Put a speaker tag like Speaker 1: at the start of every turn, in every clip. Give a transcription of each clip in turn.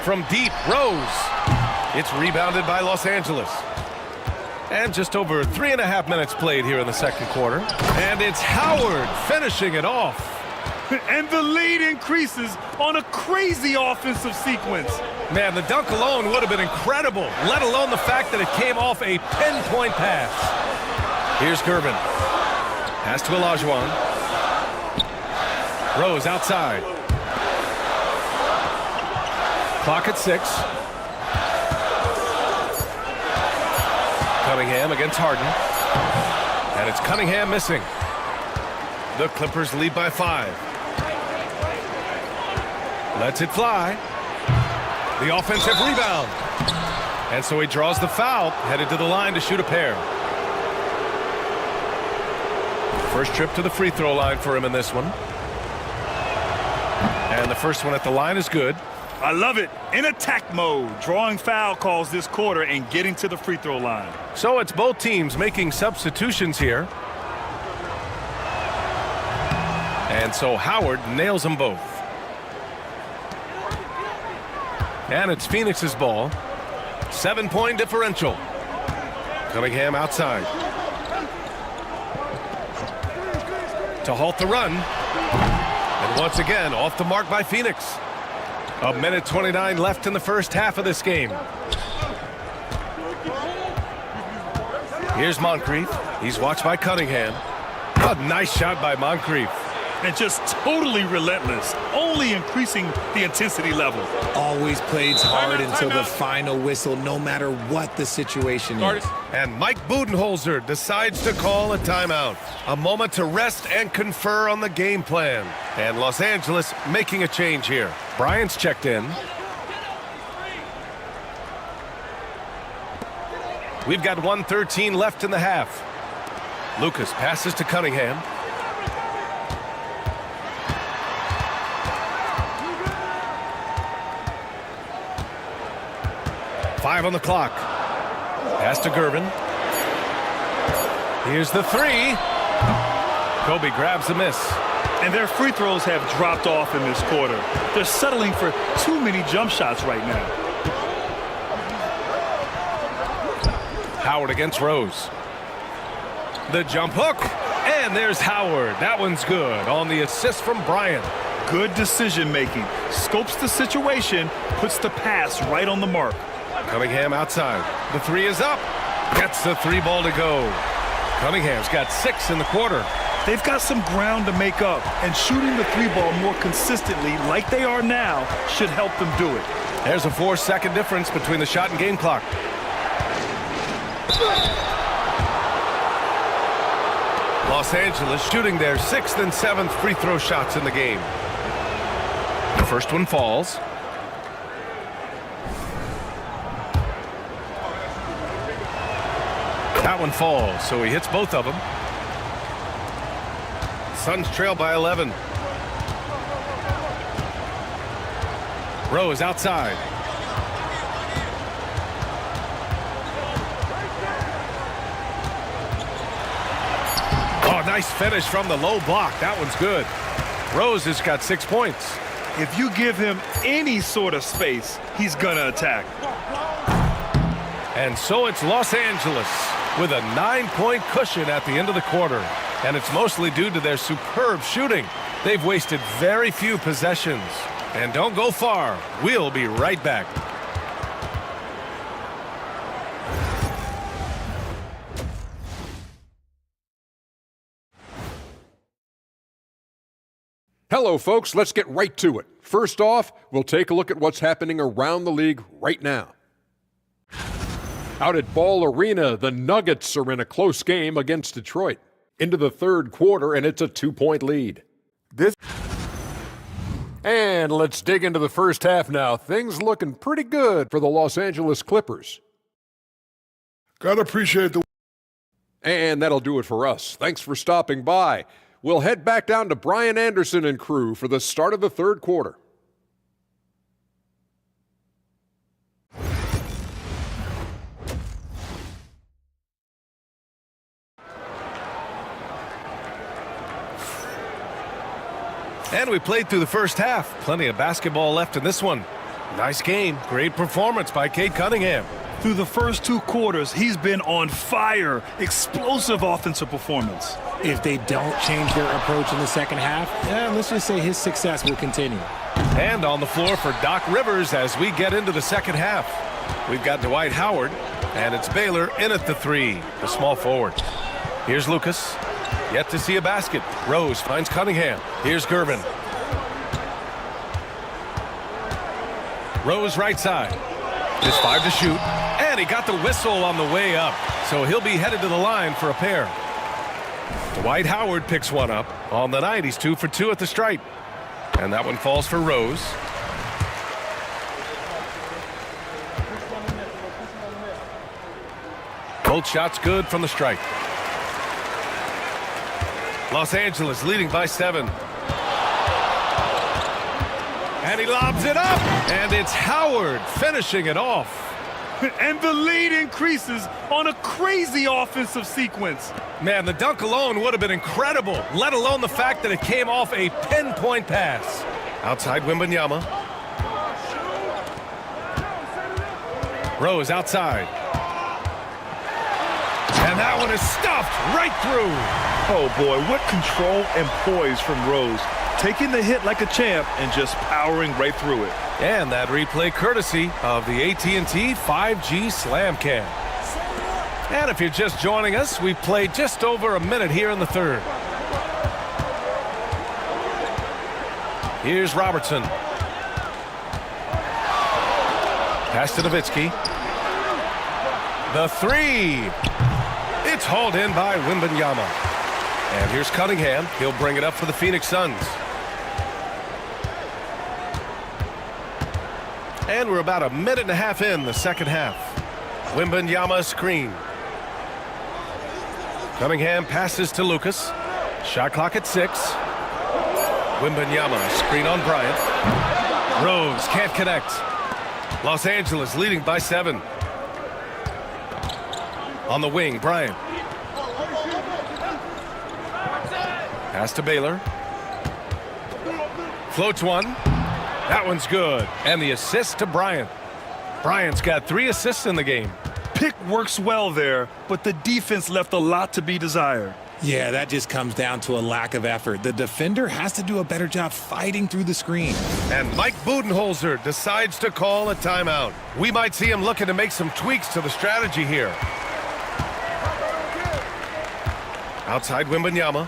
Speaker 1: from deep. Rose. It's rebounded by Los Angeles. And just over 3.5 minutes played here in the second quarter. And it's Howard finishing it off.
Speaker 2: And the lead increases on a crazy offensive sequence.
Speaker 1: Man, the dunk alone would have been incredible, let alone the fact that it came off a pinpoint pass. Here's Gervin. Pass to Olajuwon. Rose outside. Clock at 6. Cunningham against Harden. And it's Cunningham missing. The Clippers lead by 5. Lets it fly. The offensive rebound. And so he draws the foul, headed to the line to shoot a pair. First trip to the free throw line for him in this one. And the first one at the line is good.
Speaker 2: I love it. In attack mode, drawing foul calls this quarter and getting to the free throw line.
Speaker 1: So it's both teams making substitutions here. And so Howard nails them both. And it's Phoenix's ball. 7-point differential. Cunningham outside. To halt the run. And once again, off the mark by Phoenix. 1:29 left in the first half of this game. Here's Moncrief. He's watched by Cunningham. A nice shot by Moncrief.
Speaker 2: And just totally relentless, only increasing the intensity level.
Speaker 3: Always plays hard until the final whistle, no matter what the situation is.
Speaker 1: And Mike Budenholzer decides to call a timeout. A moment to rest and confer on the game plan. And Los Angeles making a change here. Bryant's checked in. We've got 1:13 left in the half. Lucas passes to Cunningham. Five on the clock. Pass to Gervin. Here's the three. Kobe grabs the miss.
Speaker 2: And their free throws have dropped off in this quarter. They're settling for too many jump shots right now.
Speaker 1: Howard against Rose. The jump hook. And there's Howard. That one's good on the assist from Bryant.
Speaker 2: Good decision making. Scopes the situation, puts the pass right on the mark.
Speaker 1: Cunningham outside. The three is up. Gets the three ball to go. Cunningham's got 6 in the quarter.
Speaker 2: They've got some ground to make up, and shooting the three ball more consistently like they are now should help them do it.
Speaker 1: There's a 4-second difference between the shot and game clock. Los Angeles shooting their 6th and 7th free throw shots in the game. The first one falls. That one falls, so he hits both of them. Suns trail by 11. Rose outside. Oh, nice finish from the low block. That one's good. Rose has got 6 points.
Speaker 2: If you give him any sort of space, he's gonna attack.
Speaker 1: And so it's Los Angeles with a 9-point cushion at the end of the quarter. And it's mostly due to their superb shooting. They've wasted very few possessions. And don't go far. We'll be right back.
Speaker 4: Hello, folks. Let's get right to it. First off, we'll take a look at what's happening around the league right now. Out at Ball Arena, the Nuggets are in a close game against Detroit. Into the third quarter, and it's a 2-point lead. And let's dig into the first half now. Things looking pretty good for the Los Angeles Clippers.
Speaker 5: Gotta appreciate the...
Speaker 4: And that'll do it for us. Thanks for stopping by. We'll head back down to Brian Anderson and crew for the start of the third quarter.
Speaker 1: And we played through the first half. Plenty of basketball left in this one. Nice game. Great performance by Cade Cunningham.
Speaker 2: Through the first 2 quarters, he's been on fire. Explosive offensive performance.
Speaker 3: If they don't change their approach in the second half, let's just say his success will continue.
Speaker 1: And on the floor for Doc Rivers as we get into the second half. We've got Dwight Howard, and it's Baylor in at the 3, the small forward. Here's Lucas. Yet to see a basket. Rose finds Cunningham. Here's Gervin. Rose right side. Just 5 to shoot. And he got the whistle on the way up. So he'll be headed to the line for a pair. Dwight Howard picks one up. On the night, he's 2 for 2 at the stripe. And that one falls for Rose. Both shots good from the stripe. Los Angeles leading by 7. And he lobs it up. And it's Howard finishing it off.
Speaker 2: And the lead increases on a crazy offensive sequence.
Speaker 1: Man, the dunk alone would have been incredible, let alone the fact that it came off a pinpoint pass. Outside Wembanyama. Rose outside. And that one is stuffed right through.
Speaker 2: Oh, boy, what control and poise from Rose. Taking the hit like a champ and just powering right through it.
Speaker 1: And that replay courtesy of the AT&T 5G Slam Cam. And if you're just joining us, we've played just over a minute here in the third. Here's Robertson. Pass to Nowitzki. The 3. It's hauled in by Wembanyama. And here's Cunningham. He'll bring it up for the Phoenix Suns. And we're about a minute and a half in the second half. Wembanyama screen. Cunningham passes to Lucas. Shot clock at 6. Wembanyama screen on Bryant. Rose can't connect. Los Angeles leading by 7. On the wing, Bryant. Pass to Baylor. Floats one. That one's good. And the assist to Bryant. Bryant's got 3 assists in the game.
Speaker 2: Pick works well there, but the defense left a lot to be desired.
Speaker 3: Yeah, that just comes down to a lack of effort. The defender has to do a better job fighting through the screen.
Speaker 1: And Mike Budenholzer decides to call a timeout. We might see him looking to make some tweaks to the strategy here. Outside Wembanyama.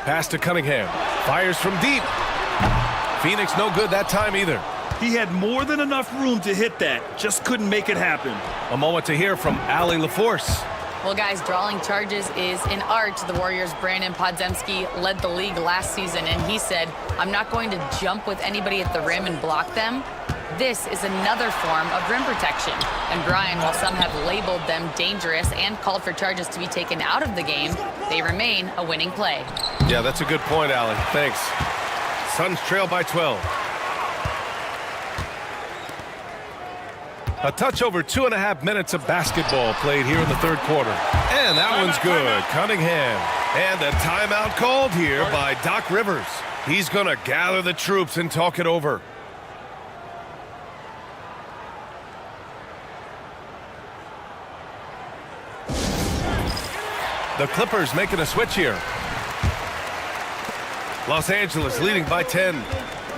Speaker 1: Pass to Cunningham. Fires from deep. Phoenix no good that time either.
Speaker 2: He had more than enough room to hit that. Just couldn't make it happen.
Speaker 1: A moment to hear from Allie LaForce.
Speaker 6: Well, guys, drawing charges is an art. The Warriors' Brandon Podziemski led the league last season, and he said, I'm not going to jump with anybody at the rim and block them. This is another form of rim protection. And Brian, while some have labeled them dangerous and called for charges to be taken out of the game, they remain a winning play.
Speaker 1: Yeah, that's a good point, Allie. Thanks. Suns trail by 12. A touch over 2.5 minutes of basketball played here in the third quarter. And that one's good. Cunningham. And a timeout called here by Doc Rivers. He's going to gather the troops and talk it over. The Clippers making a switch here. Los Angeles leading by 10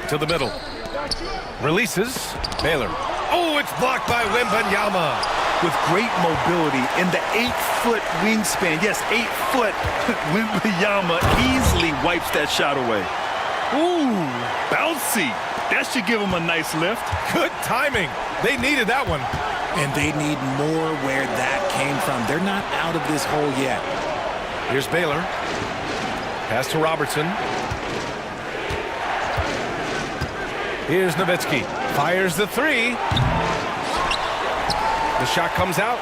Speaker 1: to the middle. Releases. Baylor. Oh, it's blocked by Wembanyama.
Speaker 2: With great mobility in the 8-foot wingspan. Yes, 8 foot. Wembanyama easily wipes that shot away. Ooh, bouncy. That should give him a nice lift.
Speaker 1: Good timing. They needed that one.
Speaker 3: And they need more where that came from. They're not out of this hole yet.
Speaker 1: Here's Baylor. Pass to Robertson. Here's Nowitzki. Fires the 3. The shot comes out.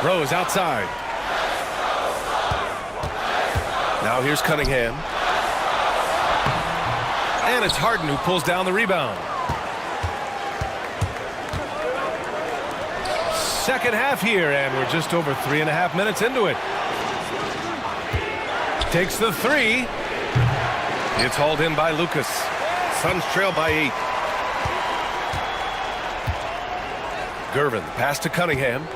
Speaker 1: Rose outside. Now here's Cunningham. And it's Harden who pulls down the rebound. Second half here, and we're just over 3.5 minutes into it. Takes the 3. It's hauled in by Lucas. Suns trail by 8. Gervin, pass to Cunningham.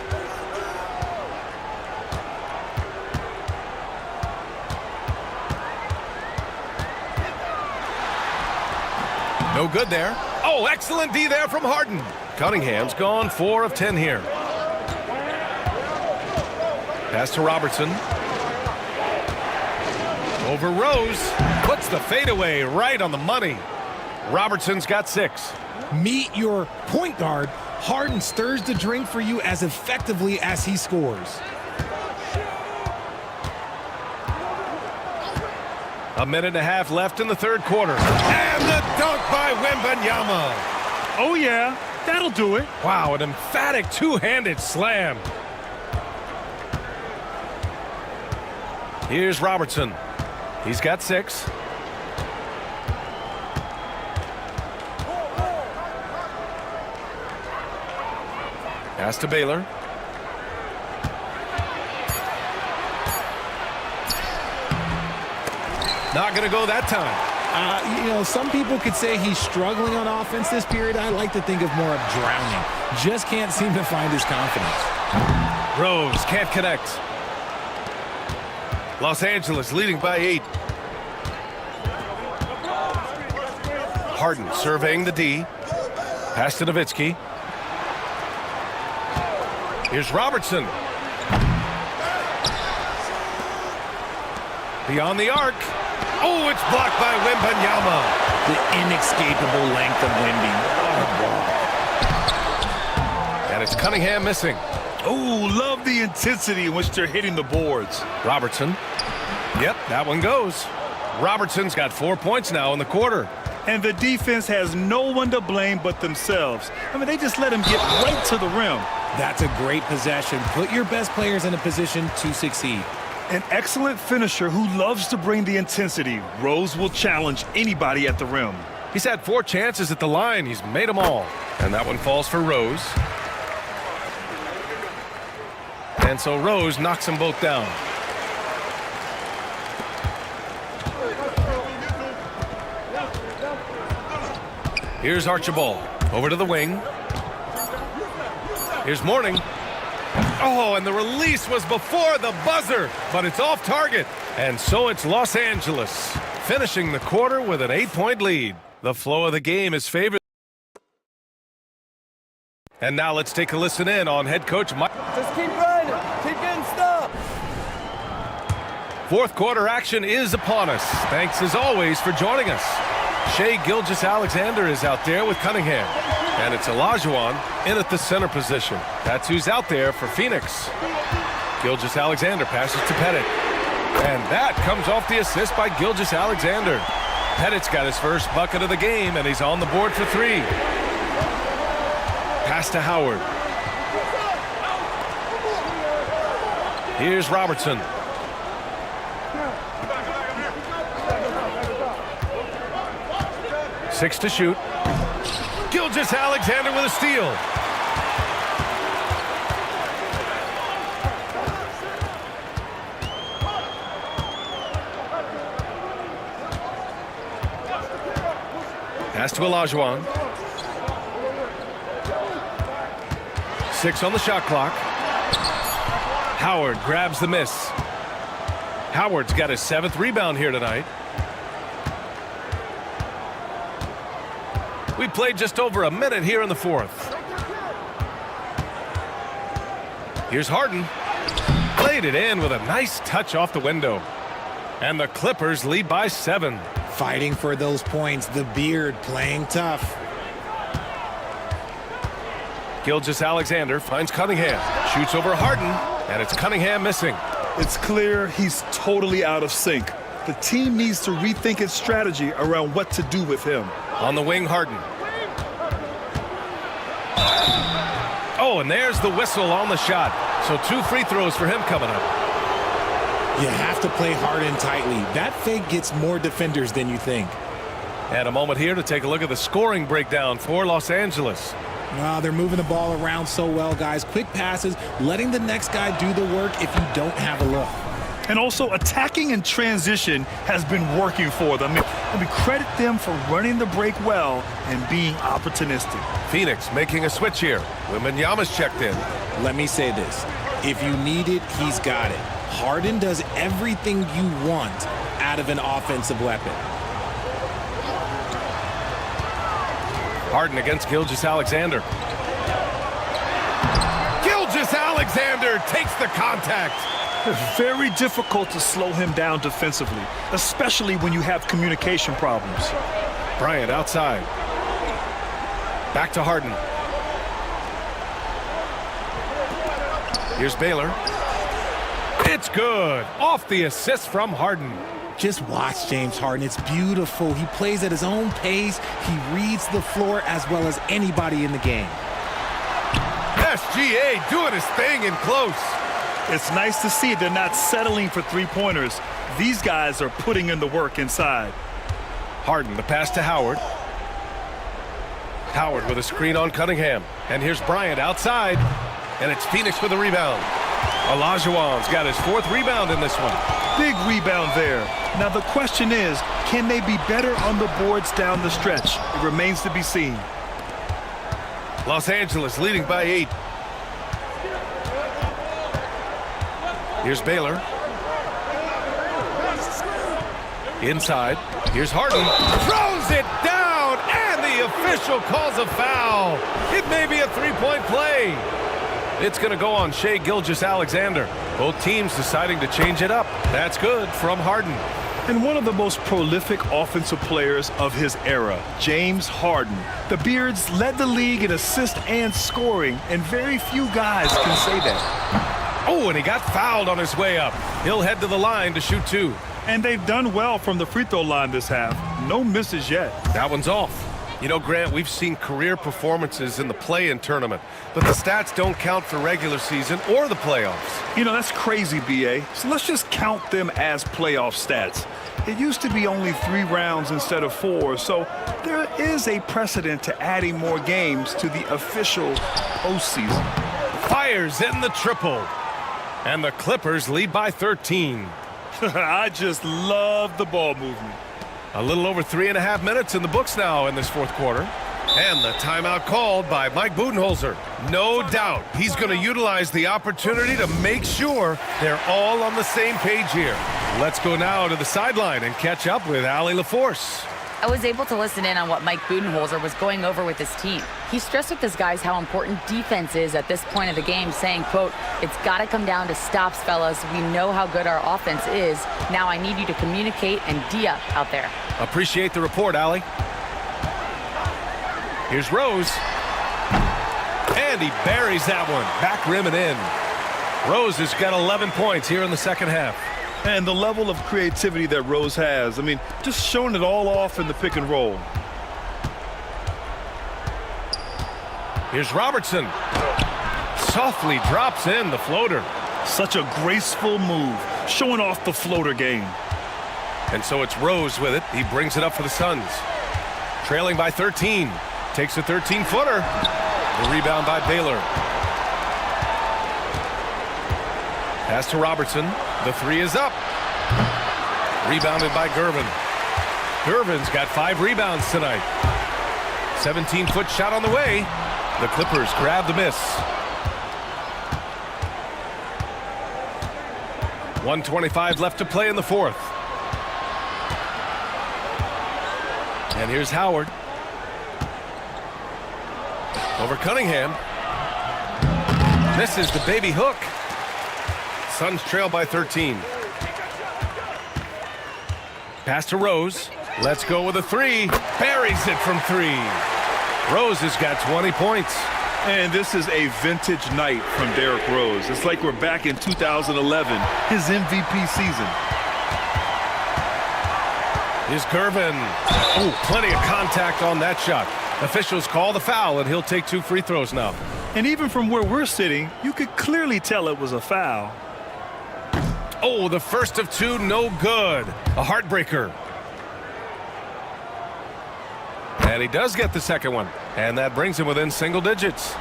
Speaker 1: No good there. Oh, excellent D there from Harden. Cunningham's gone 4 of 10 here. Pass to Robertson. Over Rose. Puts the fadeaway right on the money. Robertson's got 6.
Speaker 3: Meet your point guard. Harden stirs the drink for you as effectively as he scores.
Speaker 1: A minute and a half left in the third quarter. And the dunk by Wembanyama.
Speaker 2: Oh, yeah. That'll do it.
Speaker 1: Wow, an emphatic two-handed slam. Here's Robertson. He's got 6. Pass to Baylor. Not going to go that time.
Speaker 3: Some people could say he's struggling on offense this period. I like to think of more of drowning. Just can't seem to find his confidence.
Speaker 1: Rose can't connect. Los Angeles leading by 8. Harden surveying the D. Pass to Nowitzki. Here's Robertson. Beyond the arc. Oh, it's blocked by Wembanyama.
Speaker 3: The inescapable length of Wemby.
Speaker 1: And it's Cunningham missing.
Speaker 2: Oh, love the intensity in which they're hitting the boards.
Speaker 1: Robertson. Yep, that one goes. Robertson's got 4 points now in the quarter.
Speaker 2: And the defense has no one to blame but themselves. I mean, they just let him get right to the rim.
Speaker 3: That's a great possession. Put your best players in a position to succeed.
Speaker 2: An excellent finisher who loves to bring the intensity. Rose will challenge anybody at the rim.
Speaker 1: He's had 4 chances at the line. He's made them all. And that one falls for Rose. And so Rose knocks them both down. Here's Archibald. Over to the wing. Here's Mourning. Oh, and the release was before the buzzer, but it's off target. And so it's Los Angeles, finishing the quarter with an 8-point lead. The flow of the game is favored. And now let's take a listen in on head coach Mike.
Speaker 7: Just keep grinding. Keep getting stuff.
Speaker 1: Fourth quarter action is upon us. Thanks as always for joining us. Shai Gilgeous-Alexander is out there with Cunningham. And it's Olajuwon in at the center position. That's who's out there for Phoenix. Gilgeous-Alexander passes to Pettit. And that comes off the assist by Gilgeous-Alexander. Pettit's got his first bucket of the game, and he's on the board for 3. Pass to Howard. Here's Robertson. Six to shoot. Gilgeous-Alexander with a steal. Pass to Olajuwon. 6 on the shot clock. Howard grabs the miss. Howard's got his 7th rebound here tonight. We played just over a minute here in the fourth. Here's Harden. Played it in with a nice touch off the window. And the Clippers lead by 7.
Speaker 3: Fighting for those points, the beard playing tough.
Speaker 1: Gilgeous-Alexander finds Cunningham. Shoots over Harden, and it's Cunningham missing.
Speaker 2: It's clear he's totally out of sync. The team needs to rethink its strategy around what to do with him.
Speaker 1: On the wing, Harden. Oh, and there's the whistle on the shot. So 2 free throws for him coming up.
Speaker 3: You have to play Harden tightly. That fake gets more defenders than you think.
Speaker 1: And a moment here to take a look at the scoring breakdown for Los Angeles.
Speaker 3: They're moving the ball around so well, guys. Quick passes, letting the next guy do the work if you don't have a look.
Speaker 2: And also, attacking in transition has been working for them. I mean, credit them for running the break well and being opportunistic.
Speaker 1: Phoenix making a switch here. Wembanyama's checked in.
Speaker 3: Let me say this. If you need it, he's got it. Harden does everything you want out of an offensive weapon.
Speaker 1: Harden against Gilgeous-Alexander. Gilgeous-Alexander takes the contact.
Speaker 2: Very difficult to slow him down defensively, especially when you have communication problems.
Speaker 1: Bryant outside. Back to Harden. Here's Baylor. It's good. Off the assist from Harden.
Speaker 3: Just watch James Harden. It's beautiful. He plays at his own pace. He reads the floor as well as anybody in the game.
Speaker 1: SGA doing his thing in close.
Speaker 2: It's nice to see they're not settling for three-pointers. These guys are putting in the work inside.
Speaker 1: Harden, the pass to Howard. Howard with a screen on Cunningham. And here's Bryant outside. And it's Phoenix with a rebound. Olajuwon's got his 4th rebound in this one.
Speaker 2: Big rebound there. Now the question is, can they be better on the boards down the stretch? It remains to be seen.
Speaker 1: Los Angeles leading by 8. Here's Baylor. Inside. Here's Harden. Throws it down, and the official calls a foul. It may be a 3-point play. It's going to go on Shai Gilgeous-Alexander. Both teams deciding to change it up. That's good from Harden.
Speaker 2: And one of the most prolific offensive players of his era, James Harden. The Beards led the league in assists and scoring, and very few guys can say that.
Speaker 1: Oh, and he got fouled on his way up. He'll head to the line to shoot 2.
Speaker 2: And they've done well from the free throw line this half. No misses yet.
Speaker 1: That one's off. You know, Grant, we've seen career performances in the play-in tournament, but the stats don't count for regular season or the playoffs.
Speaker 2: You know, that's crazy, B.A. So let's just count them as playoff stats. It used to be only 3 rounds instead of 4, so there is a precedent to adding more games to the official postseason.
Speaker 1: Fires in the triple, and the Clippers lead by 13.
Speaker 2: I just love the ball movement.
Speaker 1: A little over 3.5 minutes in the books now in this 4th quarter. And the timeout called by Mike Budenholzer. No doubt he's going to utilize the opportunity to make sure they're all on the same page here. Let's go now to the sideline and catch up with Allie LaForce.
Speaker 6: I was able to listen in on what Mike Budenholzer was going over with his team. He stressed with his guys how important defense is at this point of the game, saying, quote, "It's got to come down to stops, fellas. We know how good our offense is. Now I need you to communicate and D-up out there."
Speaker 1: Appreciate the report, Allie. Here's Rose. And he buries that one. Back rim and in. Rose has got 11 points here in the second half.
Speaker 2: And the level of creativity that Rose has, I mean, just showing it all off in the pick and roll.
Speaker 1: Here's Robertson. Softly drops in the floater.
Speaker 2: Such a graceful move, showing off the floater game.
Speaker 1: And so it's Rose with it. He brings it up for the Suns. Trailing by 13. Takes a 13-footer. The rebound by Baylor. Pass to Robertson. The 3 is up. Rebounded by Gervin. Gervin's got 5 rebounds tonight. 17-foot shot on the way. The Clippers grab the miss. 1:25 left to play in the 4th. And here's Howard. Over Cunningham. Misses the baby hook. Suns trail by 13. Pass to Rose. Let's go with a 3. Buries it from 3. Rose has got 20 points.
Speaker 2: And this is a vintage night from Derrick Rose. It's like we're back in 2011, his MVP season.
Speaker 1: Here's Gervin. Oh, plenty of contact on that shot. Officials call the foul, and he'll take 2 free throws now.
Speaker 2: And even from where we're sitting, you could clearly tell it was a foul.
Speaker 1: Oh, the first of 2, no good. A heartbreaker. And he does get the second one. And that brings him within single digits.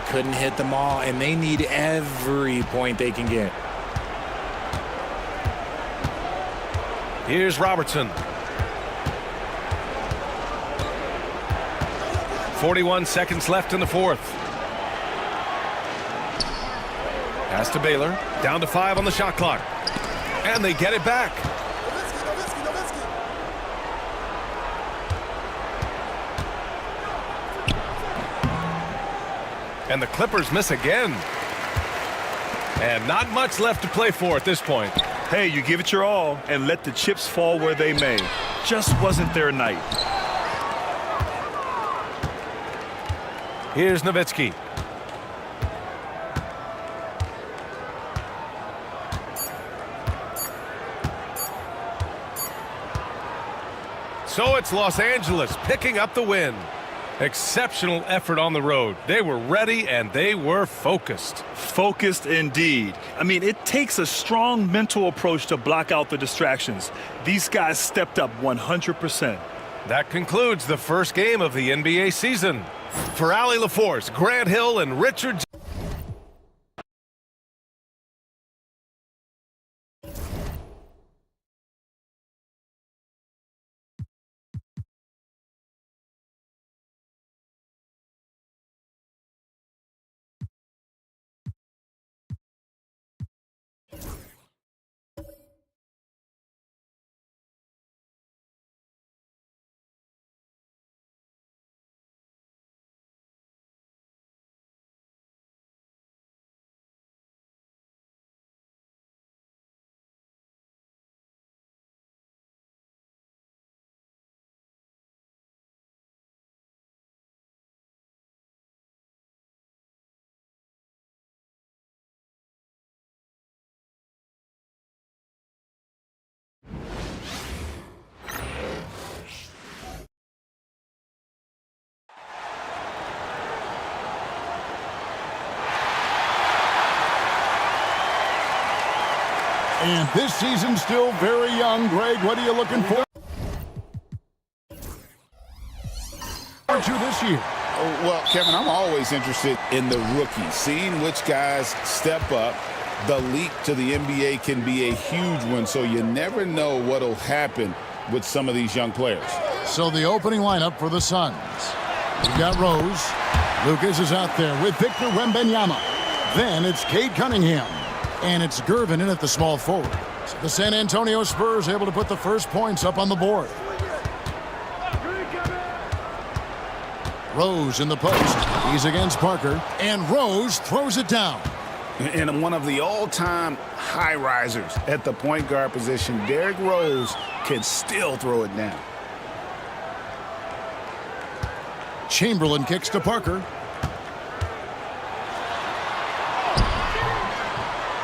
Speaker 3: Couldn't hit them all, and they need every point they can get.
Speaker 1: Here's Robertson. 41 seconds left in the fourth. Pass to Baylor. Down to 5 on the shot clock. And they get it back. And the Clippers miss again. And not much left to play for at this point.
Speaker 2: Hey, you give it your all and let the chips fall where they may. Just wasn't their night.
Speaker 1: Here's Nowitzki. So it's Los Angeles picking up the win. Exceptional effort on the road. They were ready and they were focused.
Speaker 2: Focused indeed. I mean, it takes a strong mental approach to block out the distractions. These guys stepped up 100%.
Speaker 1: That concludes the first game of the NBA season. For Allie LaForce, Grant Hill, and Richard...
Speaker 8: And this season's still very young. Greg, what are you looking for to this year?
Speaker 9: Well, Kevin, I'm always interested in the rookies, seeing which guys step up. The leap to the NBA can be a huge one, so you never know what will happen with some of these young players.
Speaker 8: So the opening lineup for the Suns. We've got Rose. Lucas is out there with Victor Wembanyama. Then it's Cade Cunningham. And it's Gervin in at the small forward. So the San Antonio Spurs able to put the first points up on the board. Rose in the post. He's against Parker. And Rose throws it down.
Speaker 9: And one of the all-time high risers at the point guard position, Derrick Rose can still throw it down.
Speaker 8: Chamberlain kicks to Parker.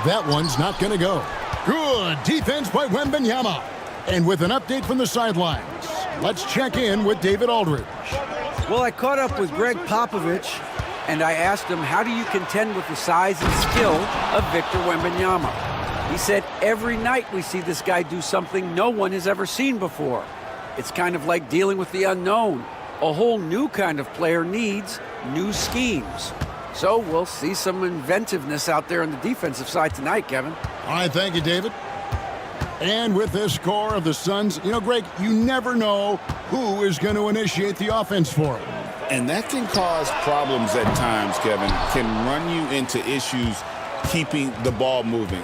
Speaker 8: That one's not going to go. Good defense by Wembanyama. And with an update from the sidelines, let's check in with David Aldridge.
Speaker 10: Well, I caught up with Greg Popovich, and I asked him, how do you contend with the size and skill of Victor Wembanyama? He said, every night we see this guy do something no one has ever seen before. It's kind of like dealing with the unknown. A whole new kind of player needs new schemes. So we'll see some inventiveness out there on the defensive side tonight, Kevin.
Speaker 8: All right, thank you, David. And with this score of the Suns, you know, Greg, you never know who is going to initiate the offense for them.
Speaker 9: And that can cause problems at times, Kevin. Can run you into issues keeping the ball moving.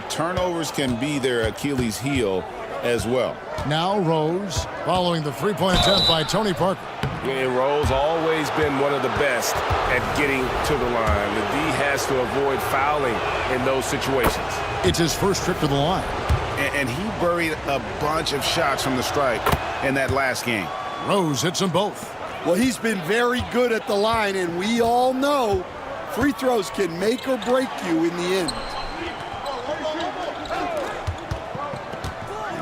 Speaker 9: Turnovers can be their Achilles heel as well.
Speaker 8: Now Rose, following the three-point attempt by Tony Parker.
Speaker 11: And Rose always been one of the best at getting to the line. The D has to avoid fouling in those situations.
Speaker 8: It's his first trip to the line.
Speaker 9: And he buried a bunch of shots from the stripe in that last game.
Speaker 8: Rose hits them both.
Speaker 7: Well, he's been very good at the line, and we all know free throws can make or break you in the end.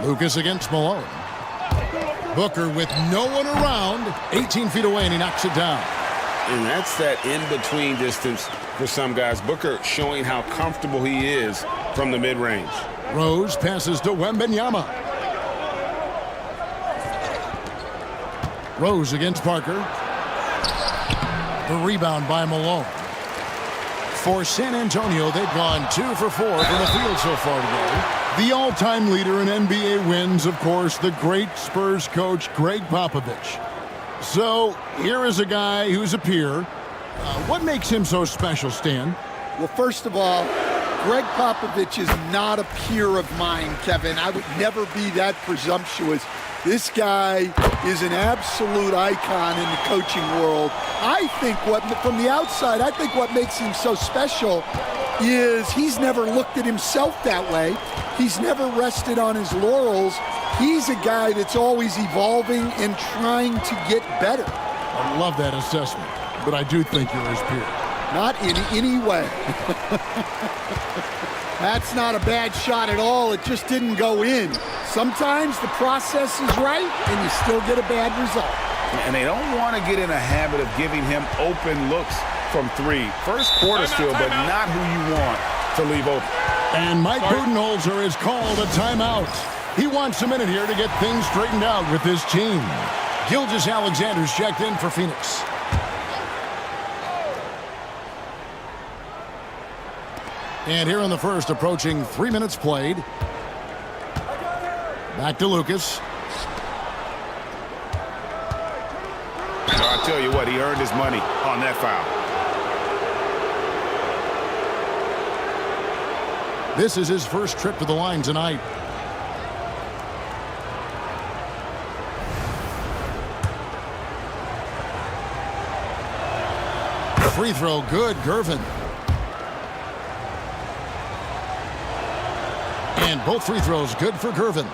Speaker 8: Lucas against Malone. Booker with no one around, 18 feet away, and he knocks it down.
Speaker 11: And that's that in-between distance for some guys. Booker showing how comfortable he is from the mid-range.
Speaker 8: Rose passes to Wembanyama. Rose against Parker. The rebound by Malone. For San Antonio, they've gone 2 for 4 from the field so far today. The all-time leader in NBA wins, of course, the great Spurs coach, Greg Popovich. So here is a guy who's a peer. What makes him so special, Stan?
Speaker 7: Well, first of all, Greg Popovich is not a peer of mine, Kevin. I would never be that presumptuous. This guy is an absolute icon in the coaching world. I think from the outside, I think what makes him so special is he's never looked at himself that way. He's never rested on his laurels. He's a guy that's always evolving and trying to get better.
Speaker 8: I love that assessment, but I do think you're his peer.
Speaker 7: Not in any way. That's not a bad shot at all. It just didn't go in. Sometimes the process is right, and you still get a bad result.
Speaker 9: And they don't want to get in a habit of giving him open looks from three. First quarter still, but not who you want to leave open.
Speaker 8: And Mike Budenholzer has called a timeout. He wants a minute here to get things straightened out with his team. Gilgeous-Alexander's checked in for Phoenix. And here in the first, approaching 3 minutes played. Back to Lucas.
Speaker 9: I'll tell you what, he earned his money on that foul.
Speaker 8: This is his first trip to the line tonight. Free throw, good, Gervin. And both free throws good for Gervin.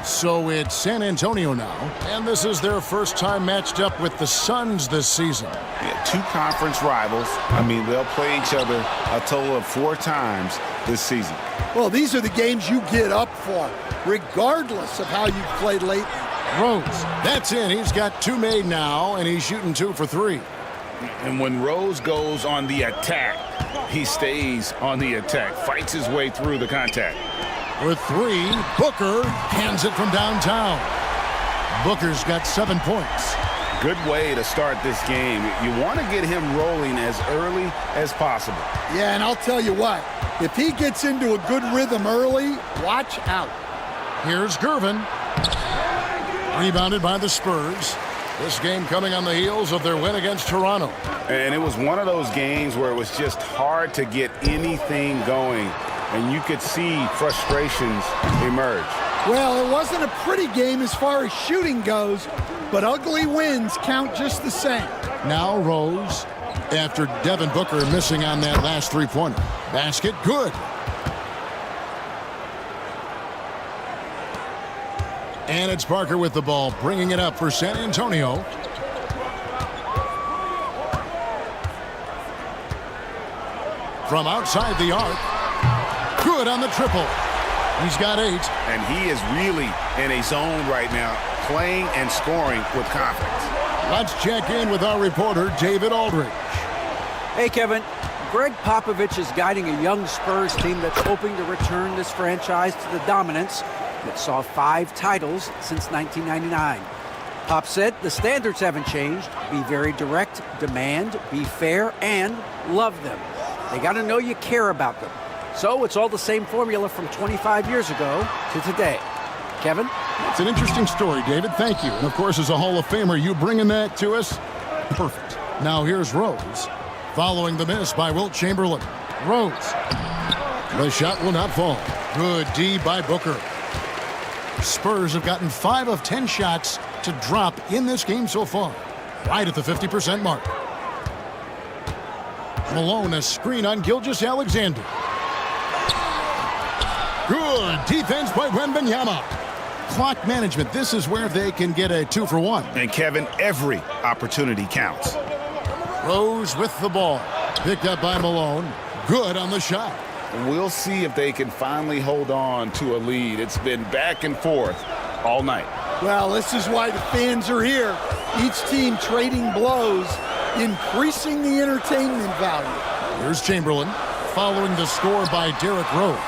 Speaker 8: So it's San Antonio now, and this is their first time matched up with the Suns this season.
Speaker 9: Yeah, two conference rivals. I mean, they'll play each other a total of 4 times this season.
Speaker 7: Well, these are the games you get up for, regardless of how you've played lately.
Speaker 8: Rose, that's in. He's got 2 made now, and he's shooting 2 for 3.
Speaker 9: And when Rose goes on the attack, he stays on the attack, fights his way through the contact.
Speaker 8: With 3, Booker hands it from downtown. Booker's got 7 points.
Speaker 9: Good way to start this game. You want to get him rolling as early as possible.
Speaker 7: Yeah, and I'll tell you what, if he gets into a good rhythm early, watch out.
Speaker 8: Here's Gervin. Rebounded by the Spurs. This game coming on the heels of their win against Toronto.
Speaker 9: And it was one of those games where it was just hard to get anything going. And you could see frustrations emerge.
Speaker 7: Well, it wasn't a pretty game as far as shooting goes, but ugly wins count just the same.
Speaker 8: Now Rose, after Devin Booker missing on that last 3-pointer. Basket, good. And it's Parker with the ball, bringing it up for San Antonio. From outside the arc. Good on the triple. He's got 8.
Speaker 9: And he is really in a zone right now, playing and scoring with confidence.
Speaker 8: Let's check in with our reporter, David Aldridge.
Speaker 10: Hey, Kevin. Greg Popovich is guiding a young Spurs team that's hoping to return this franchise to the dominance that saw 5 titles since 1999. Pop said the standards haven't changed. Be very direct, demand, be fair, and love them. They got to know you care about them. So it's all the same formula from 25 years ago to today. Kevin?
Speaker 8: It's an interesting story, David. Thank you. And, of course, as a Hall of Famer, you bringing that to us? Perfect. Now here's Rose. Following the miss by Wilt Chamberlain. Rose. The shot will not fall. Good D by Booker. Spurs have gotten 5 of 10 shots to drop in this game so far. Right at the 50% mark. Malone, a screen on Gilgeous-Alexander. Good defense by Wembanyama. Clock management. This is where they can get a 2 for 1.
Speaker 9: And Kevin, every opportunity counts.
Speaker 8: Rose with the ball. Picked up by Malone. Good on the shot.
Speaker 9: We'll see if they can finally hold on to a lead. It's been back and forth all night.
Speaker 7: Well, this is why the fans are here. Each team trading blows, increasing the entertainment value.
Speaker 8: Here's Chamberlain, following the score by Derrick Rose.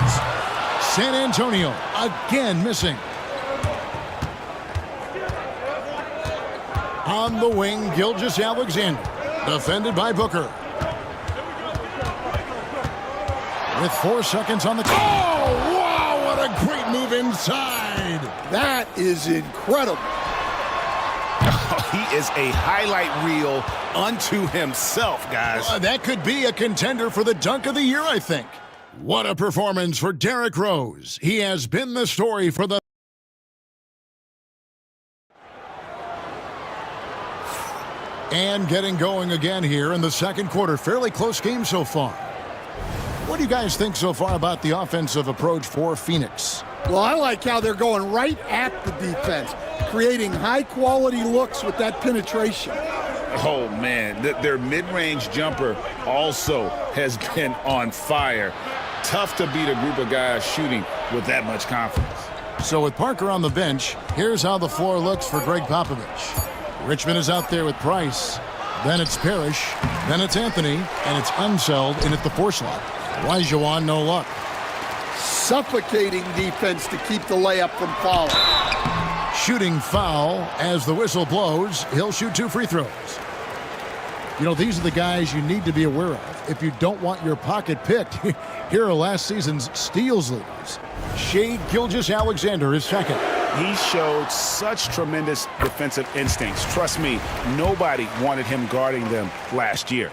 Speaker 8: San Antonio again missing. On the wing, Gilgeous-Alexander, defended by Booker. With 4 seconds on the clock. move inside.
Speaker 7: That is incredible.
Speaker 9: He is a highlight reel unto himself, guys.
Speaker 8: That could be a contender for the dunk of the year, I think. What a performance for Derrick Rose. He has been the story for the... And getting going again here in the second quarter. Fairly close game so far. What do you guys think so far about the offensive approach for Phoenix?
Speaker 7: Well, I like how they're going right at the defense, creating high-quality looks with that penetration.
Speaker 9: Oh, man, their mid-range jumper also has been on fire. Tough to beat a group of guys shooting with that much confidence.
Speaker 8: So with Parker on the bench, here's how the floor looks for Greg Popovich. Richmond is out there with Price. Then it's Parrish. Then it's Anthony. And it's Unseld in at the 4 slot. Olajuwon, no luck.
Speaker 7: Suffocating defense to keep the layup from falling.
Speaker 8: Shooting foul as the whistle blows. He'll shoot 2 free throws. You know, these are the guys you need to be aware of if you don't want your pocket picked. Here are last season's steals leaders. Shai Gilgeous-Alexander is second.
Speaker 9: He showed such tremendous defensive instincts. Trust me, nobody wanted him guarding them last year.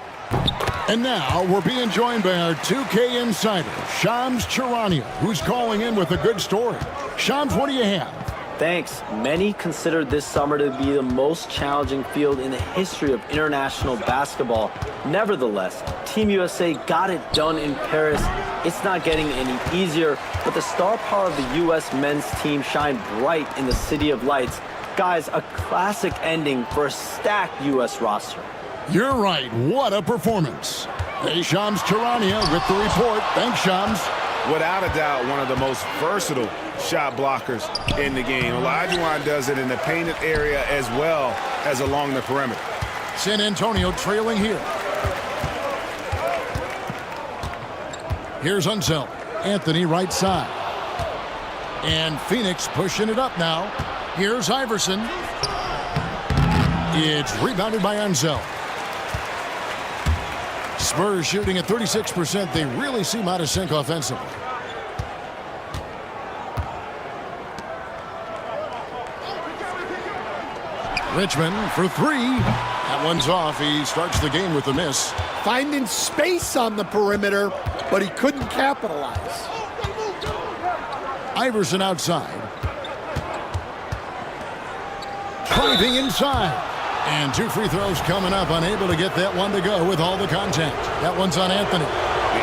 Speaker 8: And now we're being joined by our 2K insider, Shams Charania, who's calling in with a good story. Shams, what do you have?
Speaker 12: Thanks. Many consider this summer to be the most challenging field in the history of international basketball. Nevertheless, Team USA got it done in Paris. It's not getting any easier, but the star power of the U.S. men's team shined bright in the City of Lights. Guys, a classic ending for a stacked U.S. roster.
Speaker 8: You're right. What a performance. Hey, Shams Charania with the report. Thanks, Shams.
Speaker 9: Without a doubt, one of the most versatile shot blockers in the game. Olajuwon does it in the painted area as well as along the perimeter.
Speaker 8: San Antonio trailing here. Here's Unseld. Anthony right side. And Phoenix pushing it up now. Here's Iverson. It's rebounded by Unseld. Spurs shooting at 36%. They really seem out of sync offensively. Richmond for 3. That one's off. He starts the game with a miss.
Speaker 7: Finding space on the perimeter, but he couldn't capitalize.
Speaker 8: Iverson outside. Driving inside. And 2 free throws coming up. Unable to get that one to go with all the contact. That one's on Anthony.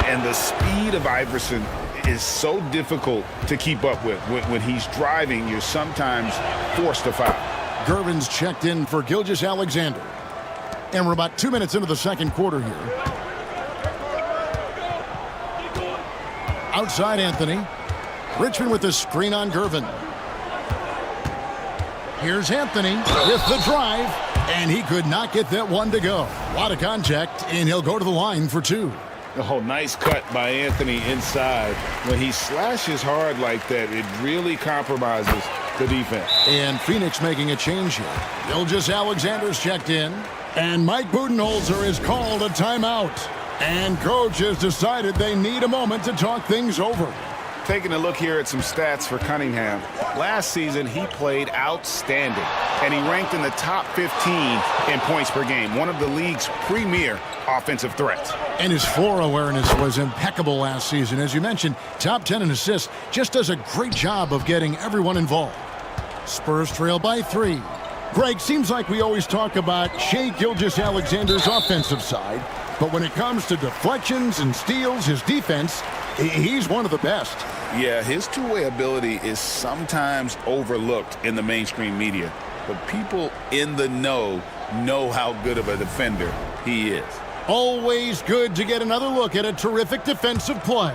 Speaker 9: And the speed of Iverson is so difficult to keep up with. When he's driving, you're sometimes forced to foul.
Speaker 8: Gervin's checked in for Gilgeous-Alexander. And we're about 2 minutes into the second quarter here. Outside Anthony. Richmond with the screen on Gervin. Here's Anthony with the drive. And he could not get that one to go. A lot of contact, and he'll go to the line for 2.
Speaker 9: Oh, nice cut by Anthony inside. When he slashes hard like that, it really compromises the defense.
Speaker 8: And Phoenix making a change here. Gilgeous-Alexander's checked in. And Mike Budenholzer has called a timeout. And coach has decided they need a moment to talk things over.
Speaker 9: Taking a look here at some stats for Cunningham. Last season, he played outstanding, and he ranked in the top 15 in points per game, one of the league's premier offensive threats.
Speaker 8: And his floor awareness was impeccable last season. As you mentioned, top 10 in assists, just does a great job of getting everyone involved. Spurs trail by 3. Greg, seems like we always talk about Shai Gilgeous-Alexander's offensive side, but when it comes to deflections and steals, his defense, he's one of the best.
Speaker 9: Yeah, his two-way ability is sometimes overlooked in the mainstream media, but people in the know how good of a defender he is.
Speaker 8: Always good to get another look at a terrific defensive play.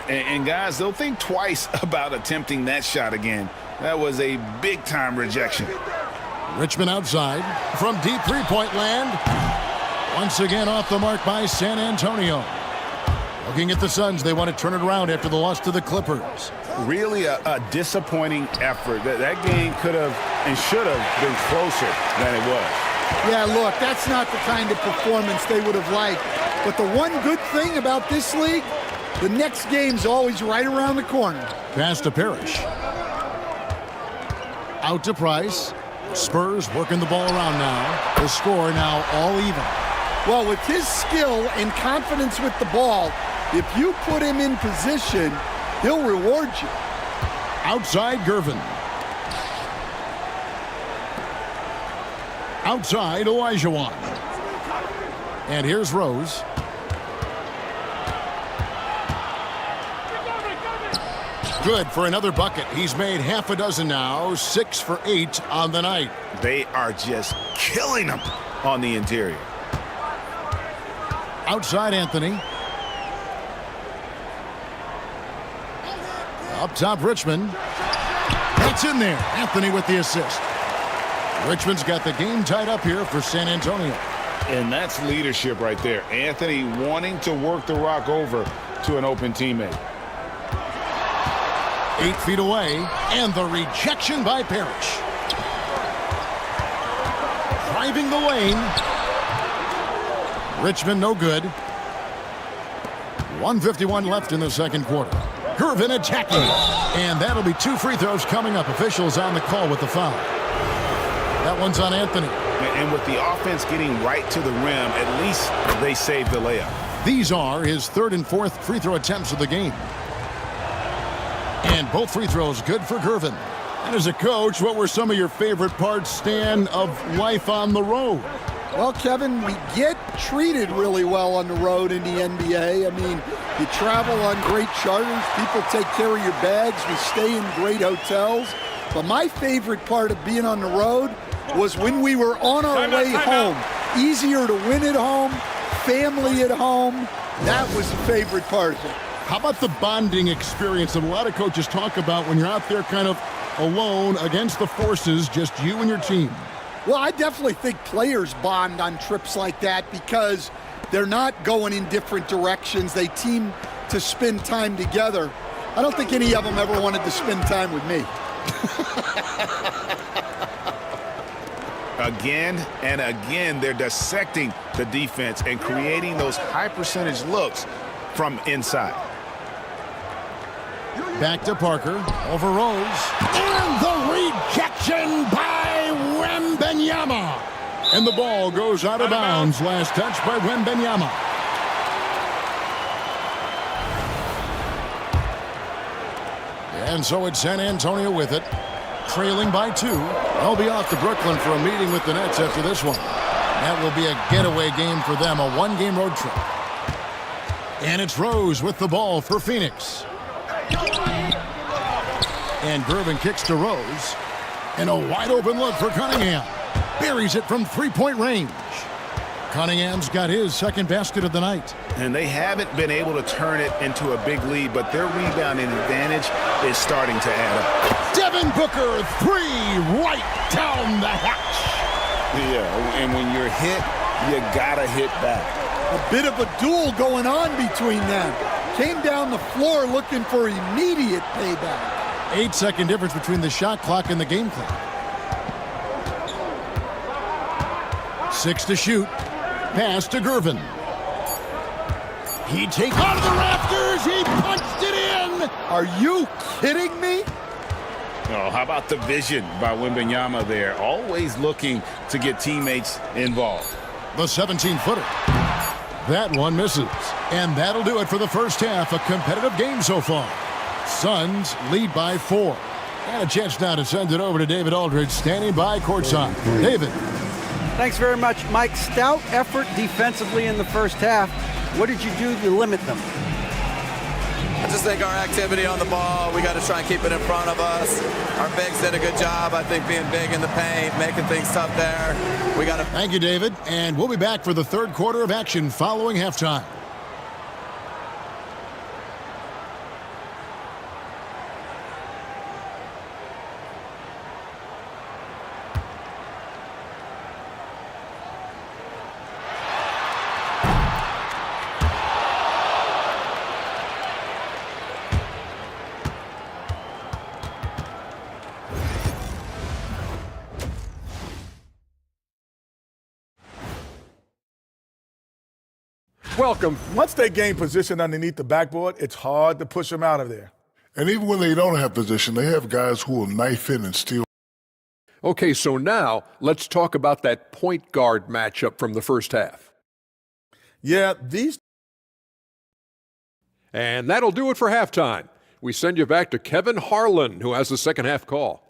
Speaker 9: And guys, they'll think twice about attempting that shot again. That was a big-time rejection.
Speaker 8: Richmond outside from deep three-point land. Once again off the mark by San Antonio. Looking at the Suns, they want to turn it around after the loss to the Clippers.
Speaker 9: Really a disappointing effort. That game could have and should have been closer than it was.
Speaker 7: Yeah, look, that's not the kind of performance they would have liked. But the one good thing about this league, The next game's always right around the corner.
Speaker 8: Pass to Parrish. Out to Price. Spurs working the ball around now. The score now all even.
Speaker 7: Well, with his skill and confidence with the ball, if you put him in position, he'll reward you.
Speaker 8: Outside Gervin. Outside Olajuwon. And here's Rose. Good for another bucket. He's made half a dozen now, 6 for 8 on the night.
Speaker 9: They are just killing them on the interior.
Speaker 8: Outside Anthony. Up top Richmond. That's in there. Anthony with the assist. Richmond's got the game tied up here for San Antonio.
Speaker 9: And that's leadership right there. Anthony wanting to work the rock over to an open teammate.
Speaker 8: 8 feet away, and the rejection by Parrish. Driving the lane. Richmond no good. 1:51 left in the second quarter. Gervin attacking. And that'll be 2 free throws coming up. Officials on the call with the foul. That one's on Anthony.
Speaker 9: And with the offense getting right to the rim, at least they saved the layup.
Speaker 8: These are his 3rd and 4th free throw attempts of the game. And both free throws good for Gervin. And as a coach, what were some of your favorite parts, Stan, of life on the road?
Speaker 7: Well, Kevin, we get treated really well on the road in the NBA. I mean, you travel on great charters. People take care of your bags. We stay in great hotels. But my favorite part of being on the road was when we were on our way home. Easier to win at home, family at home. That was the favorite part of it.
Speaker 8: How about the bonding experience that a lot of coaches talk about when you're out there kind of alone against the forces, just you and your team?
Speaker 7: Well, I definitely think players bond on trips like that because they're not going in different directions. They team to spend time together. I don't think any of them ever wanted to spend time with me.
Speaker 9: Again and again, they're dissecting the defense and creating those high percentage looks from inside.
Speaker 8: Back to Parker, over Rose, and the rejection by Wembanyama. And the ball goes out of bounds. Last touch by Wembanyama. And so it's San Antonio with it, trailing by 2. They'll be off to Brooklyn for a meeting with the Nets after this one. That will be a getaway game for them, a 1-game road trip. And it's Rose with the ball for Phoenix. And Gervin kicks to Rose. And a wide open look for Cunningham. Buries it from 3-point range. Cunningham's got his second basket of the night.
Speaker 9: And they haven't been able to turn it into a big lead, but their rebounding advantage is starting to add up.
Speaker 8: Devin Booker, 3 right down the hatch.
Speaker 9: Yeah, and when you're hit, you gotta hit back.
Speaker 7: A bit of a duel going on between them. Came down the floor looking for immediate payback.
Speaker 8: 8-second difference between the shot clock and the game clock. 6 to shoot. Pass to Gervin. He takes out of the rafters. He punched it in.
Speaker 7: Are you kidding me?
Speaker 9: Oh, how about the vision by Wembanyama there? Always looking to get teammates involved.
Speaker 8: The 17-footer. That one misses. And that'll do it for the first half. A competitive game so far. Suns lead by 4. And a chance now to send it over to David Aldridge, standing by courtside. David.
Speaker 10: Thanks very much, Mike. Stout effort defensively in the first half. What did you do to limit them?
Speaker 13: I just think our activity on the ball, we got to try and keep it in front of us. Our bigs did a good job, I think, being big in the paint, making things tough there. We got to.
Speaker 8: Thank you, David. And we'll be back for the third quarter of action following halftime.
Speaker 4: welcome.
Speaker 5: Once they gain position underneath the backboard, it's hard to push them out of there.
Speaker 14: And even when they don't have position, they have guys who will knife in and steal.
Speaker 4: Okay, so now let's talk about that point guard matchup from the first half.
Speaker 5: Yeah,
Speaker 4: And that'll do it for halftime. We send you back to Kevin Harlan, who has the second half call.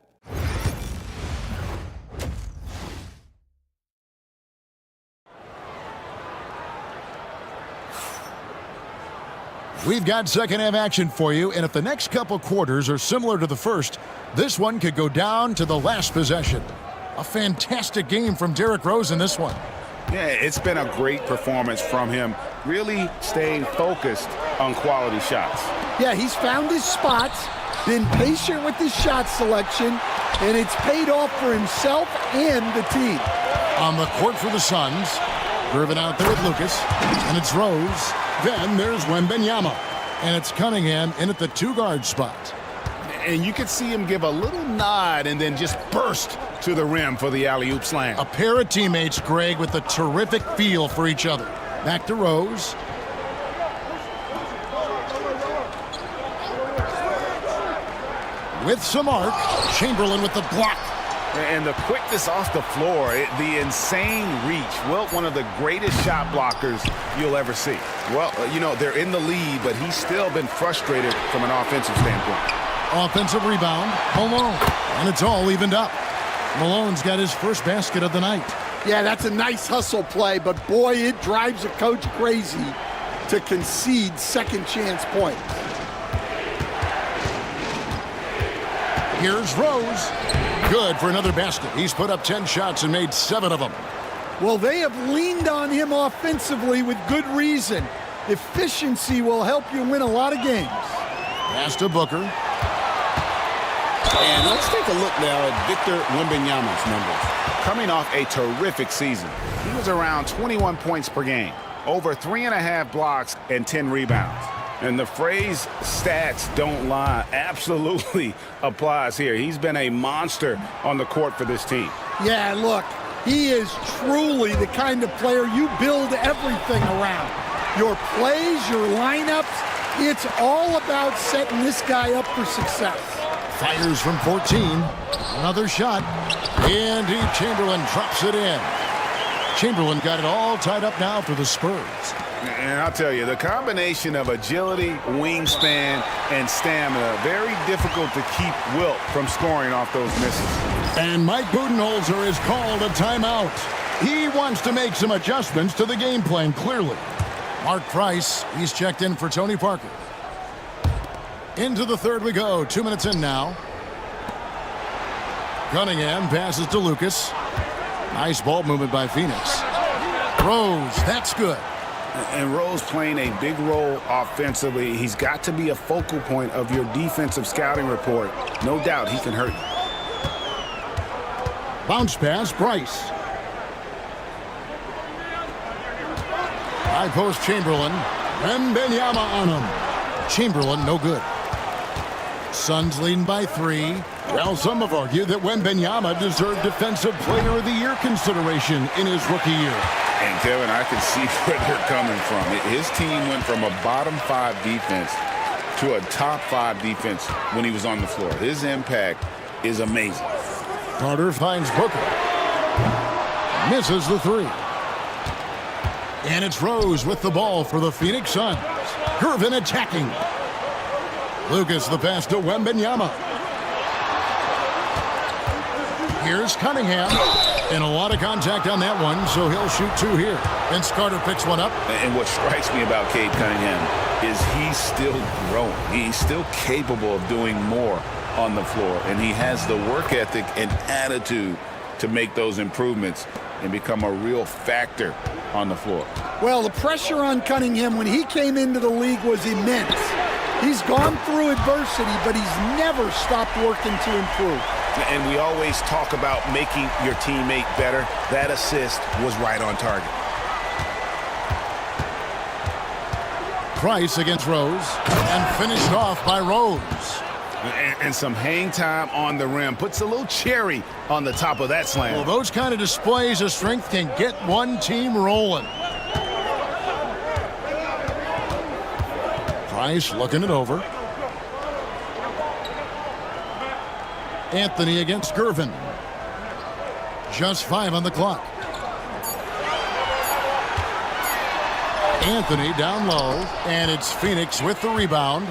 Speaker 8: We've got second half action for you, and if the next couple quarters are similar to the first, this one could go down to the last possession. A fantastic game from Derrick Rose in this one.
Speaker 9: Yeah, it's been a great performance from him, really staying focused on quality shots.
Speaker 7: Yeah, he's found his spots, been patient with his shot selection, and it's paid off for himself and the team.
Speaker 8: On the court for the Suns, Irvin out there with Lucas, and it's Rose. Then there's Wembanyama, and it's Cunningham in at the two-guard spot.
Speaker 9: And you could see him give a little nod and then just burst to the rim for the alley-oop slam.
Speaker 8: A pair of teammates, Greg, with a terrific feel for each other. Back to Rose. With some arc, Chamberlain with the block.
Speaker 9: And the quickness off the floor, the insane reach. Well, one of the greatest shot blockers you'll ever see. Well, you know, they're in the lead, but he's still been frustrated from an offensive standpoint.
Speaker 8: Offensive rebound, Malone. And it's all evened up. Malone's got his first basket of the night.
Speaker 7: Yeah, that's a nice hustle play, but boy, it drives a coach crazy to concede second chance points.
Speaker 8: Here's Rose. Good for another basket. He's put up 10 shots and made 7 of them.
Speaker 7: Well, they have leaned on him offensively with good reason. Efficiency will help you win a lot of games.
Speaker 8: Pass to Booker.
Speaker 9: And let's take a look now at Victor Wembanyama's numbers. Coming off a terrific season, he was around 21 points per game, over 3.5 blocks and 10 rebounds. And the phrase stats don't lie absolutely applies here. He's been a monster on the court for this team.
Speaker 7: Yeah, look, he is truly the kind of player you build everything around. Your plays, your lineups, it's all about setting this guy up for success.
Speaker 8: Fires from 14. Another shot. And Chamberlain drops it in. Chamberlain got it all tied up now for the Spurs.
Speaker 9: And I'll tell you, the combination of agility, wingspan, and stamina, very difficult to keep Wilt from scoring off those misses.
Speaker 8: And Mike Budenholzer has called a timeout. He wants to make some adjustments to the game plan, clearly. Mark Price, he's checked in for Tony Parker. Into the third we go. 2 minutes in now. Cunningham passes to Lucas. Nice ball movement by Phoenix. Rose, that's good.
Speaker 9: And Rose playing a big role offensively. He's got to be a focal point of your defensive scouting report. No doubt he can hurt you.
Speaker 8: Bounce pass, Bryce. High post Chamberlain. Wembanyama on him. Chamberlain, no good. Suns leading by 3. Well, some have argued that Wembanyama deserved Defensive Player of the Year consideration in his rookie year.
Speaker 9: And Kevin, I can see where they're coming from. His team went from a bottom 5 defense to a top 5 defense when he was on the floor. His impact is amazing.
Speaker 8: Carter finds Booker. Misses the 3. And it's Rose with the ball for the Phoenix Suns. Irvin attacking. Lucas the pass to Wembanyama. Here's Cunningham. And a lot of contact on that one, so he'll shoot 2 here. Vince Carter picks one up.
Speaker 9: And what strikes me about Cade Cunningham is he's still growing. He's still capable of doing more on the floor. And he has the work ethic and attitude to make those improvements and become a real factor on the floor.
Speaker 7: Well, the pressure on Cunningham when he came into the league was immense. He's gone through adversity, but he's never stopped working to improve.
Speaker 9: And we always talk about making your teammate better. That assist was right on target.
Speaker 8: Price against Rose, and finished off by Rose.
Speaker 9: And some hang time on the rim. Puts a little cherry on the top of that slam.
Speaker 8: Well, those kind of displays of strength can get one team rolling. Price looking it over. Anthony against Gervin. Just 5 on the clock. Anthony down low, and it's Phoenix with the rebound.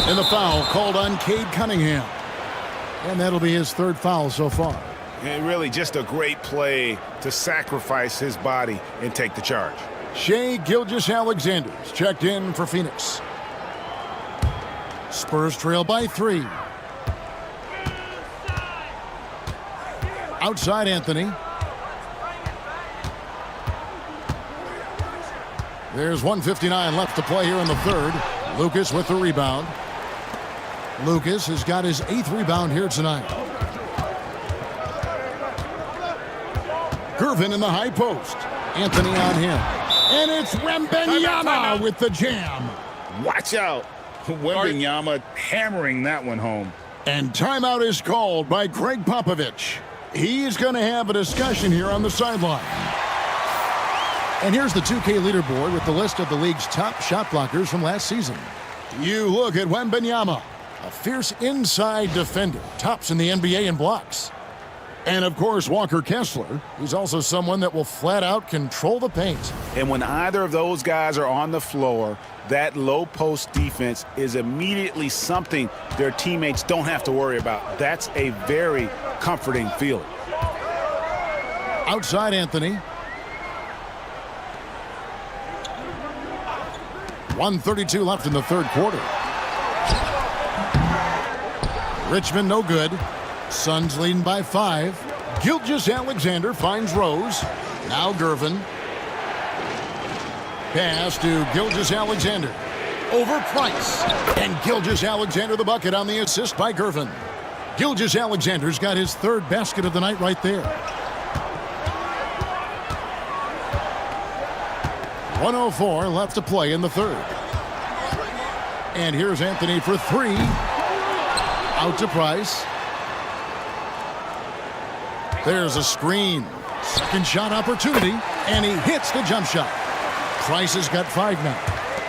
Speaker 8: And the foul called on Cade Cunningham. And that'll be his 3rd foul so far.
Speaker 9: And really just a great play to sacrifice his body and take the charge.
Speaker 8: Shai Gilgeous-Alexander's checked in for Phoenix. Spurs trail by 3. Outside Anthony. There's 1:59 left to play here in the 3rd. Lucas with the rebound. Lucas has got his 8th rebound here tonight. Gervin in the high post. Anthony on him. And it's Wembanyama with the jam.
Speaker 9: Watch out. Wembanyama hammering that one home.
Speaker 8: And timeout is called by Greg Popovich. He's going to have a discussion here on the sideline. And here's the 2K leaderboard with the list of the league's top shot blockers from last season. You look at Wembanyama, a fierce inside defender, tops in the NBA in blocks. And, of course, Walker Kessler. He's also someone that will flat out control the paint.
Speaker 9: And when either of those guys are on the floor, that low post defense is immediately something their teammates don't have to worry about. That's a very comforting feeling.
Speaker 8: Outside Anthony. 1:32 left in the 3rd quarter. Richmond no good. Suns leading by 5. Gilgeous-Alexander finds Rose. Now Gervin. Pass to Gilgeous-Alexander. Over Price. And Gilgeous-Alexander the bucket on the assist by Gervin. Gilgeous-Alexander's got his 3rd basket of the night right there. 1:04 left to play in the 3rd. And here's Anthony for 3. Out to Price. There's a screen. Second shot opportunity, and he hits the jump shot. Price has got 5 now.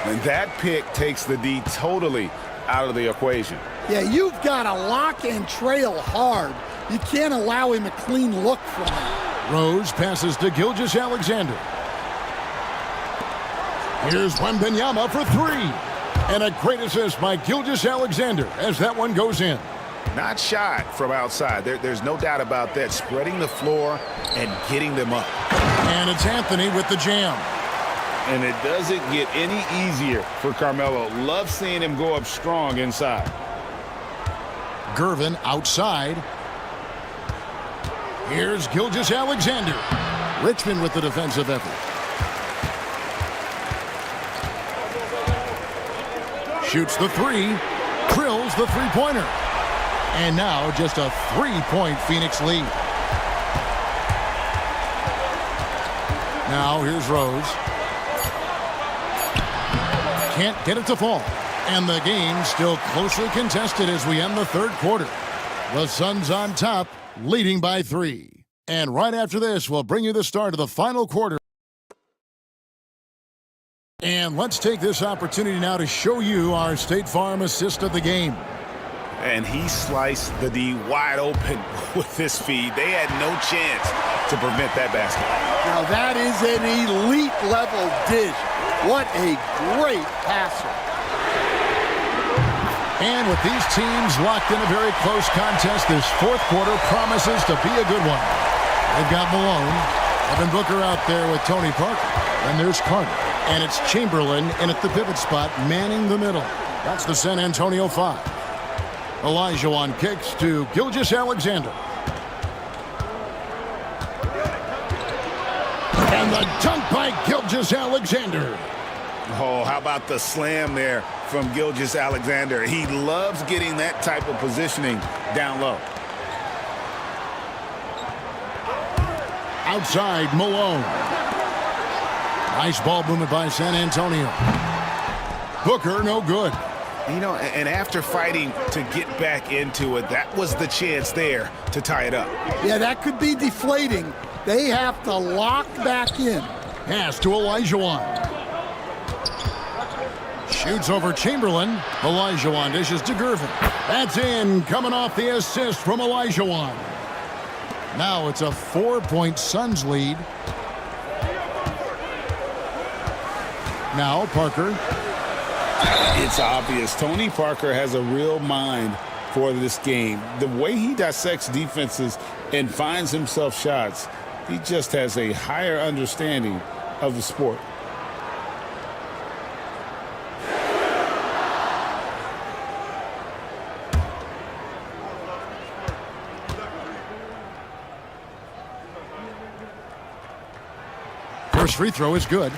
Speaker 9: And that pick takes the D totally out of the equation.
Speaker 7: Yeah, you've got to lock and trail hard. You can't allow him a clean look from that.
Speaker 8: Rose passes to Gilgeous-Alexander. Here's Wembanyama for 3. And a great assist by Gilgeous-Alexander as that one goes in.
Speaker 9: Not shy from outside. There's no doubt about that. Spreading the floor and getting them up.
Speaker 8: And it's Anthony with the jam.
Speaker 9: And it doesn't get any easier for Carmelo. Love seeing him go up strong inside.
Speaker 8: Gervin outside. Here's Gilgeous-Alexander. Richmond with the defensive effort. Shoots the 3. Drills the 3-pointer. And now just a 3-point Phoenix lead. Now here's Rose. Can't get it to fall. And the game still closely contested as we end the 3rd quarter. The Suns on top, leading by 3. And right after this, we'll bring you the start of the final quarter. And let's take this opportunity now to show you our State Farm assist of the game.
Speaker 9: And he sliced the D wide open with this feed. They had no chance to prevent that basket.
Speaker 7: Now that is an elite level dish. What a great passer.
Speaker 8: And with these teams locked in a very close contest, this 4th quarter promises to be a good one. They've got Malone, Devin Booker out there with Tony Parker. And there's Carter. And it's Chamberlain in at the pivot spot, manning the middle. That's the San Antonio 5. Olajuwon kicks to Gilgeous-Alexander. And the dunk by Gilgeous-Alexander.
Speaker 9: Oh, how about the slam there from Gilgeous-Alexander? He loves getting that type of positioning down low.
Speaker 8: Outside, Malone. Nice ball movement by San Antonio. Booker, no good.
Speaker 9: You know, and after fighting to get back into it, that was the chance there to tie it up.
Speaker 7: Yeah, that could be deflating. They have to lock back in.
Speaker 8: Pass to Olajuwon. Shoots over Chamberlain. Olajuwon dishes to Gervin. That's in, coming off the assist from Olajuwon. Now it's a 4-point Suns lead. Now Parker.
Speaker 9: It's obvious. Tony Parker has a real mind for this game. The way he dissects defenses and finds himself shots, he just has a higher understanding of the sport.
Speaker 8: First free throw is good.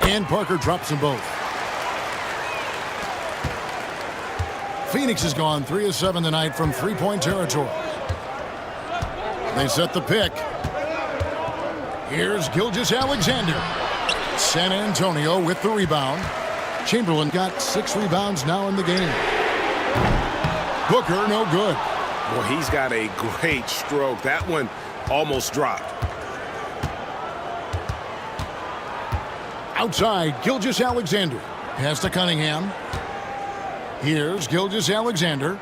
Speaker 8: And Parker drops them both. Phoenix has gone 3 of 7 tonight from three-point territory. They set the pick. Here's Gilgeous-Alexander. San Antonio with the rebound. Chamberlain got 6 rebounds now in the game. Booker, no good.
Speaker 11: Well, he's got a great stroke. That one almost dropped.
Speaker 8: Outside, Gilgeous-Alexander. Pass to Cunningham. Here's Gilgeous-Alexander.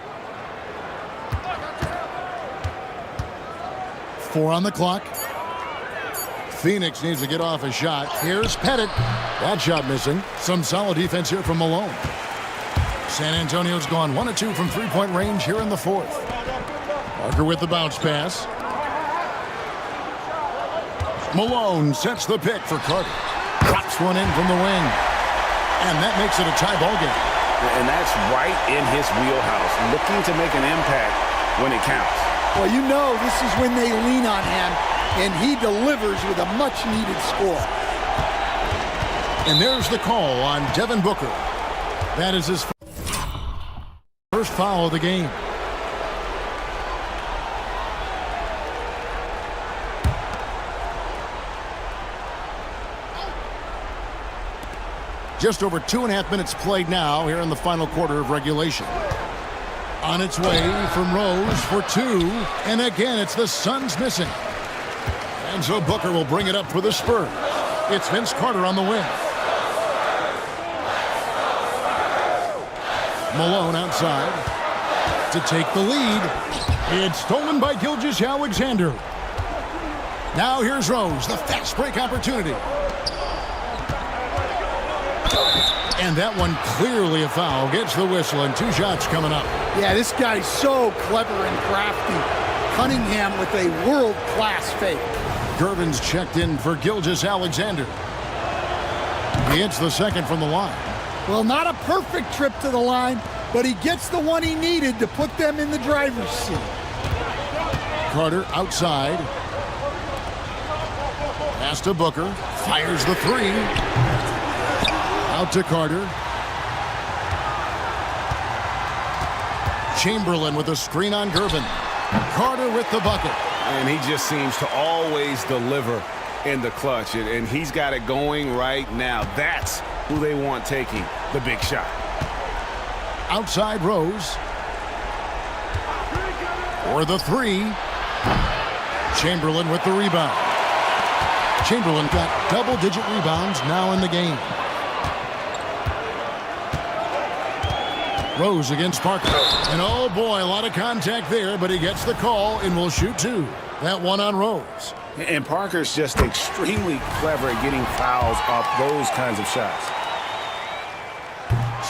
Speaker 8: 4 on the clock. Phoenix needs to get off a shot. Here's Pettit. That shot missing. Some solid defense here from Malone. San Antonio's gone 1 of 2 from three-point range here in the fourth. Parker with the bounce pass. Malone sets the pick for Carter. Drops one in from the wing. And that makes it a tie ball game.
Speaker 11: And that's right in his wheelhouse, looking to make an impact when it counts.
Speaker 7: Well, you know this is when they lean on him, and he delivers with a much-needed score.
Speaker 8: And there's the call on Devin Booker. That is his first foul of the game. Just over 2.5 minutes played now here in the final quarter of regulation. On its way from Rose for 2, and again it's the Suns missing. And so Booker will bring it up for the Spurs. It's Vince Carter on the wing. Malone outside to take the lead. It's stolen by Gilgeous-Alexander. Now here's Rose, the fast break opportunity. And that one clearly a foul. Gets the whistle, and 2 shots coming up.
Speaker 7: Yeah, this guy's so clever and crafty. Cunningham with a world-class fake.
Speaker 8: Gervin's checked in for Gilgeous-Alexander. He hits the second from the line.
Speaker 7: Well, not a perfect trip to the line, but he gets the one he needed to put them in the driver's seat.
Speaker 8: Carter outside. Pass to Booker. Fires the 3. Out to Carter. Chamberlain with a screen on Gervin. Carter with the bucket.
Speaker 11: And he just seems to always deliver in the clutch. And he's got it going right now. That's who they want taking the big shot.
Speaker 8: Outside Rose. For the 3. Chamberlain with the rebound. Chamberlain got double-digit rebounds now in the game. Rose against Parker. And oh boy, a lot of contact there, but he gets the call and will shoot 2. That one on Rose.
Speaker 11: And Parker's just extremely clever at getting fouls off those kinds of shots.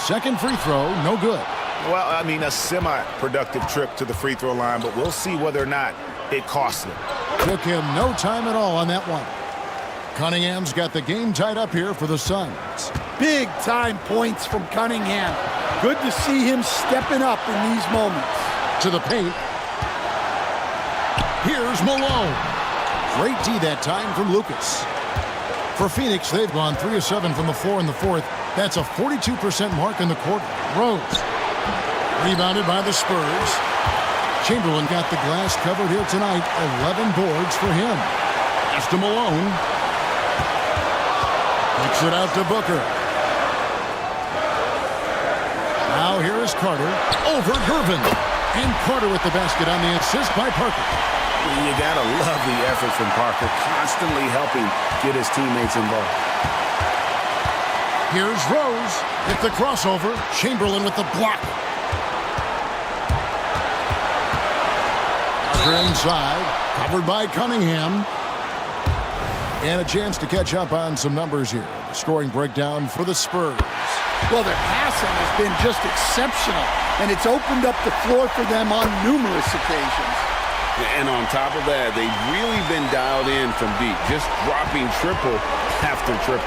Speaker 8: Second free throw, no good.
Speaker 11: Well, I mean, a semi-productive trip to the free throw line, but we'll see whether or not it costs him.
Speaker 8: Took him no time at all on that one. Cunningham's got the game tied up here for the Suns.
Speaker 7: Big time points from Cunningham. Good to see him stepping up in these moments.
Speaker 8: To the paint. Here's Malone. Great D that time from Lucas. For Phoenix, they've gone 3 of 7 from the floor in the fourth. That's a 42% mark in the quarter. Rose. Rebounded by the Spurs. Chamberlain got the glass covered here tonight. 11 boards for him. Pass to Malone. Kicks it out to Booker. Now here is Carter over Gervin. And Carter with the basket on the assist by Parker.
Speaker 11: You got to love the effort from Parker, constantly helping get his teammates involved.
Speaker 8: Here's Rose with the crossover. Chamberlain with the block. Inside, covered by Cunningham. And a chance to catch up on some numbers here. The scoring breakdown for the Spurs.
Speaker 7: Well, their passing has been just exceptional, and it's opened up the floor for them on numerous occasions.
Speaker 11: And on top of that, they've really been dialed in from deep, just dropping triple after triple.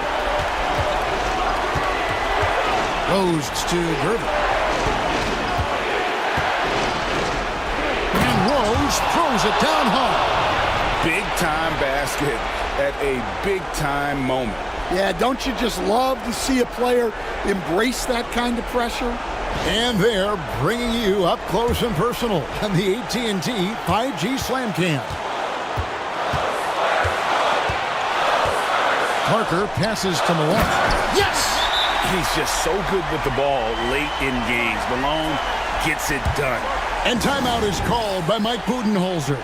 Speaker 8: Rose to Gervin. And Rose throws it down hard.
Speaker 11: Big-time basket at a big-time moment.
Speaker 7: Yeah, don't you just love to see a player embrace that kind of pressure?
Speaker 8: And they're bringing you up close and personal on the AT&T 5G Slam Cam. Parker passes to Malone.
Speaker 11: Yes! He's just so good with the ball late in games. Malone gets it done.
Speaker 8: And timeout is called by Mike Budenholzer.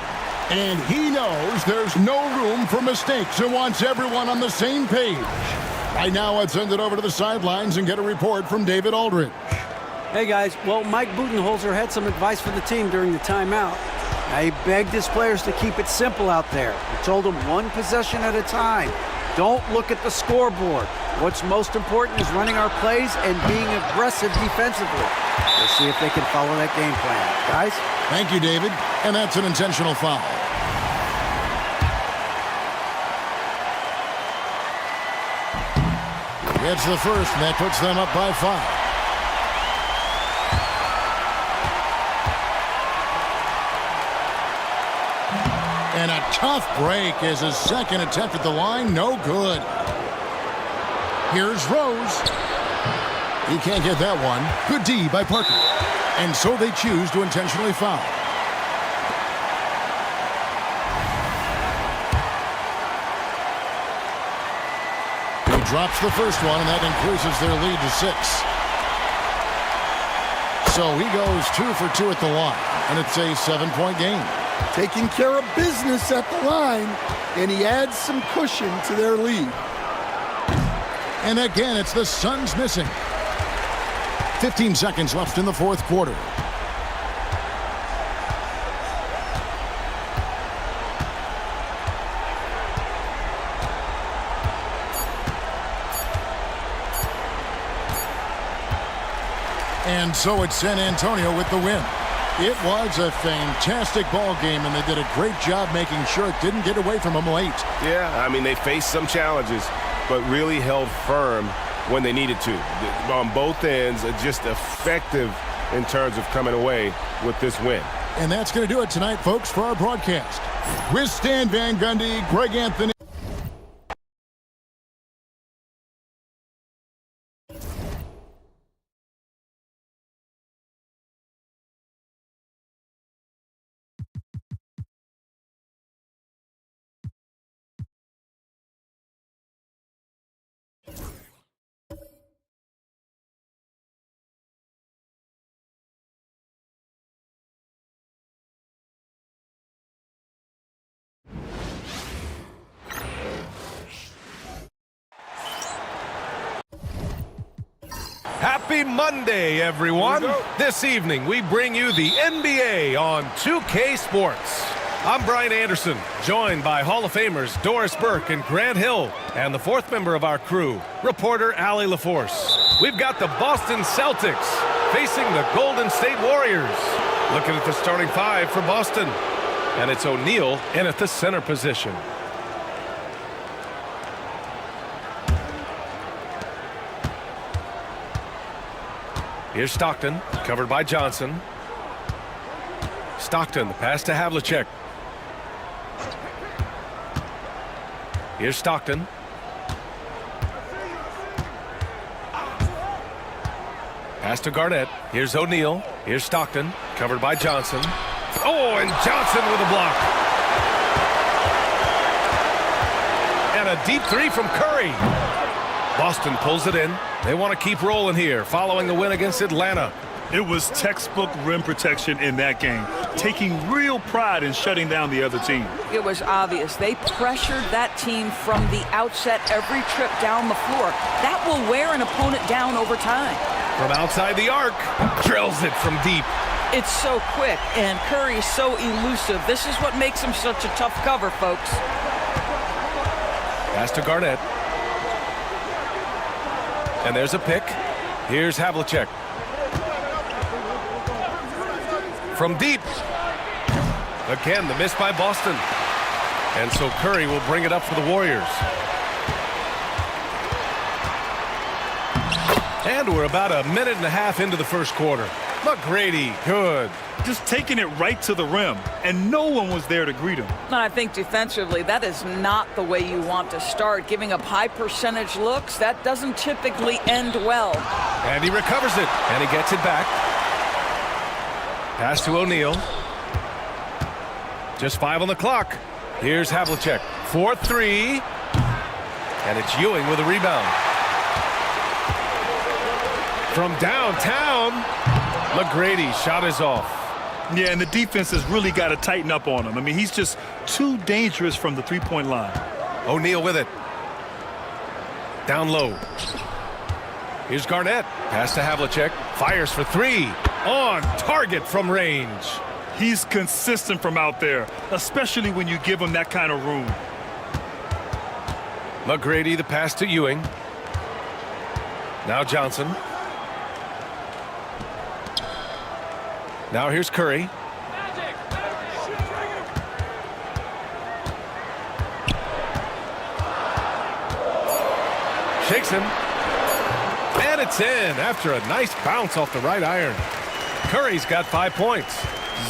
Speaker 8: And he knows there's no room for mistakes and wants everyone on the same page. Right now, let's send it over to the sidelines and get a report from David Aldridge.
Speaker 10: Hey, guys. Well, Mike Budenholzer had some advice for the team during the timeout. Now, he begged his players to keep it simple out there. He told them one possession at a time. Don't look at the scoreboard. What's most important is running our plays and being aggressive defensively. We'll see if they can follow that game plan. Guys?
Speaker 8: Thank you, David. And that's an intentional foul. Gets the first, and that puts them up by 5. And a tough break as his second attempt at the line, no good. Here's Rose. He can't get that one. Good D by Parker. And so they choose to intentionally foul. He drops the first one, and that increases their lead to 6. So he goes 2 for 2 at the line, and it's a 7-point game.
Speaker 7: Taking care of business at the line, and he adds some cushion to their lead.
Speaker 8: And again, it's the Suns missing. 15 seconds left in the fourth quarter. And so it's San Antonio with the win. It was a fantastic ball game, and they did a great job making sure it didn't get away from them late.
Speaker 1: Yeah, I mean, they faced some challenges, but really held firm when they needed to. On both ends, just effective in terms of coming away with this win.
Speaker 8: And that's going to do it tonight, folks, for our broadcast. With Stan Van Gundy, Greg Anthony.
Speaker 1: Happy Monday, everyone. This evening, we bring you the NBA on 2K Sports. I'm Brian Anderson, joined by Hall of Famers Doris Burke and Grant Hill, and the fourth member of our crew, reporter Allie LaForce. We've got the Boston Celtics facing the Golden State Warriors. Looking at the starting 5 for Boston, and it's O'Neal in at the center position. Here's Stockton, covered by Johnson. Stockton, the pass to Havlicek. Here's Stockton. Pass to Garnett. Here's O'Neal. Here's Stockton, covered by Johnson. Oh, and Johnson with a block. And a deep 3 from Curry. Boston pulls it in. They want to keep rolling here, following the win against Atlanta.
Speaker 2: It was textbook rim protection in that game, taking real pride in shutting down the other team.
Speaker 15: It was obvious. They pressured that team from the outset every trip down the floor. That will wear an opponent down over time.
Speaker 1: From outside the arc, drills it from deep.
Speaker 15: It's so quick, and Curry's so elusive. This is what makes him such a tough cover, folks.
Speaker 1: Pass to Garnett. And there's a pick. Here's Havlicek. From deep. Again, the miss by Boston. And so Curry will bring it up for the Warriors. And we're about a minute and a half into the first quarter. McGrady, good.
Speaker 2: Just taking it right to the rim, and no one was there to greet him.
Speaker 15: And I think defensively, that is not the way you want to start. Giving up high percentage looks, that doesn't typically end well.
Speaker 1: And he recovers it, and he gets it back. Pass to O'Neal. Just 5 on the clock. Here's Havlicek. 4-3. And it's Ewing with a rebound. From downtown, McGrady shot is off.
Speaker 2: Yeah, and the defense has really got to tighten up on him. I mean, he's just too dangerous from the three-point line.
Speaker 1: O'Neal with it. Down low. Here's Garnett. Pass to Havlicek. Fires for 3. On target from range.
Speaker 2: He's consistent from out there, especially when you give him that kind of room.
Speaker 1: McGrady, the pass to Ewing. Now Johnson. Now here's Curry. Shakes him. And it's in after a nice bounce off the right iron. Curry's got 5 points.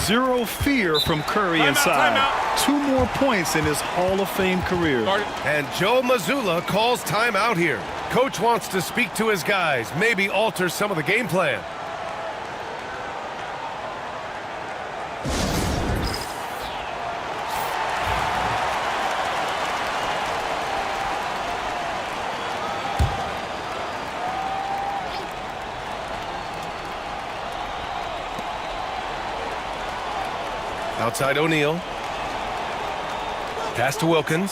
Speaker 2: Zero fear from Curry inside.
Speaker 1: Timeout.
Speaker 2: 2 more points in his Hall of Fame career.
Speaker 1: And Joe Mazzulla calls timeout here. Coach wants to speak to his guys, maybe alter some of the game plan. Outside O'Neal. Pass to Wilkins.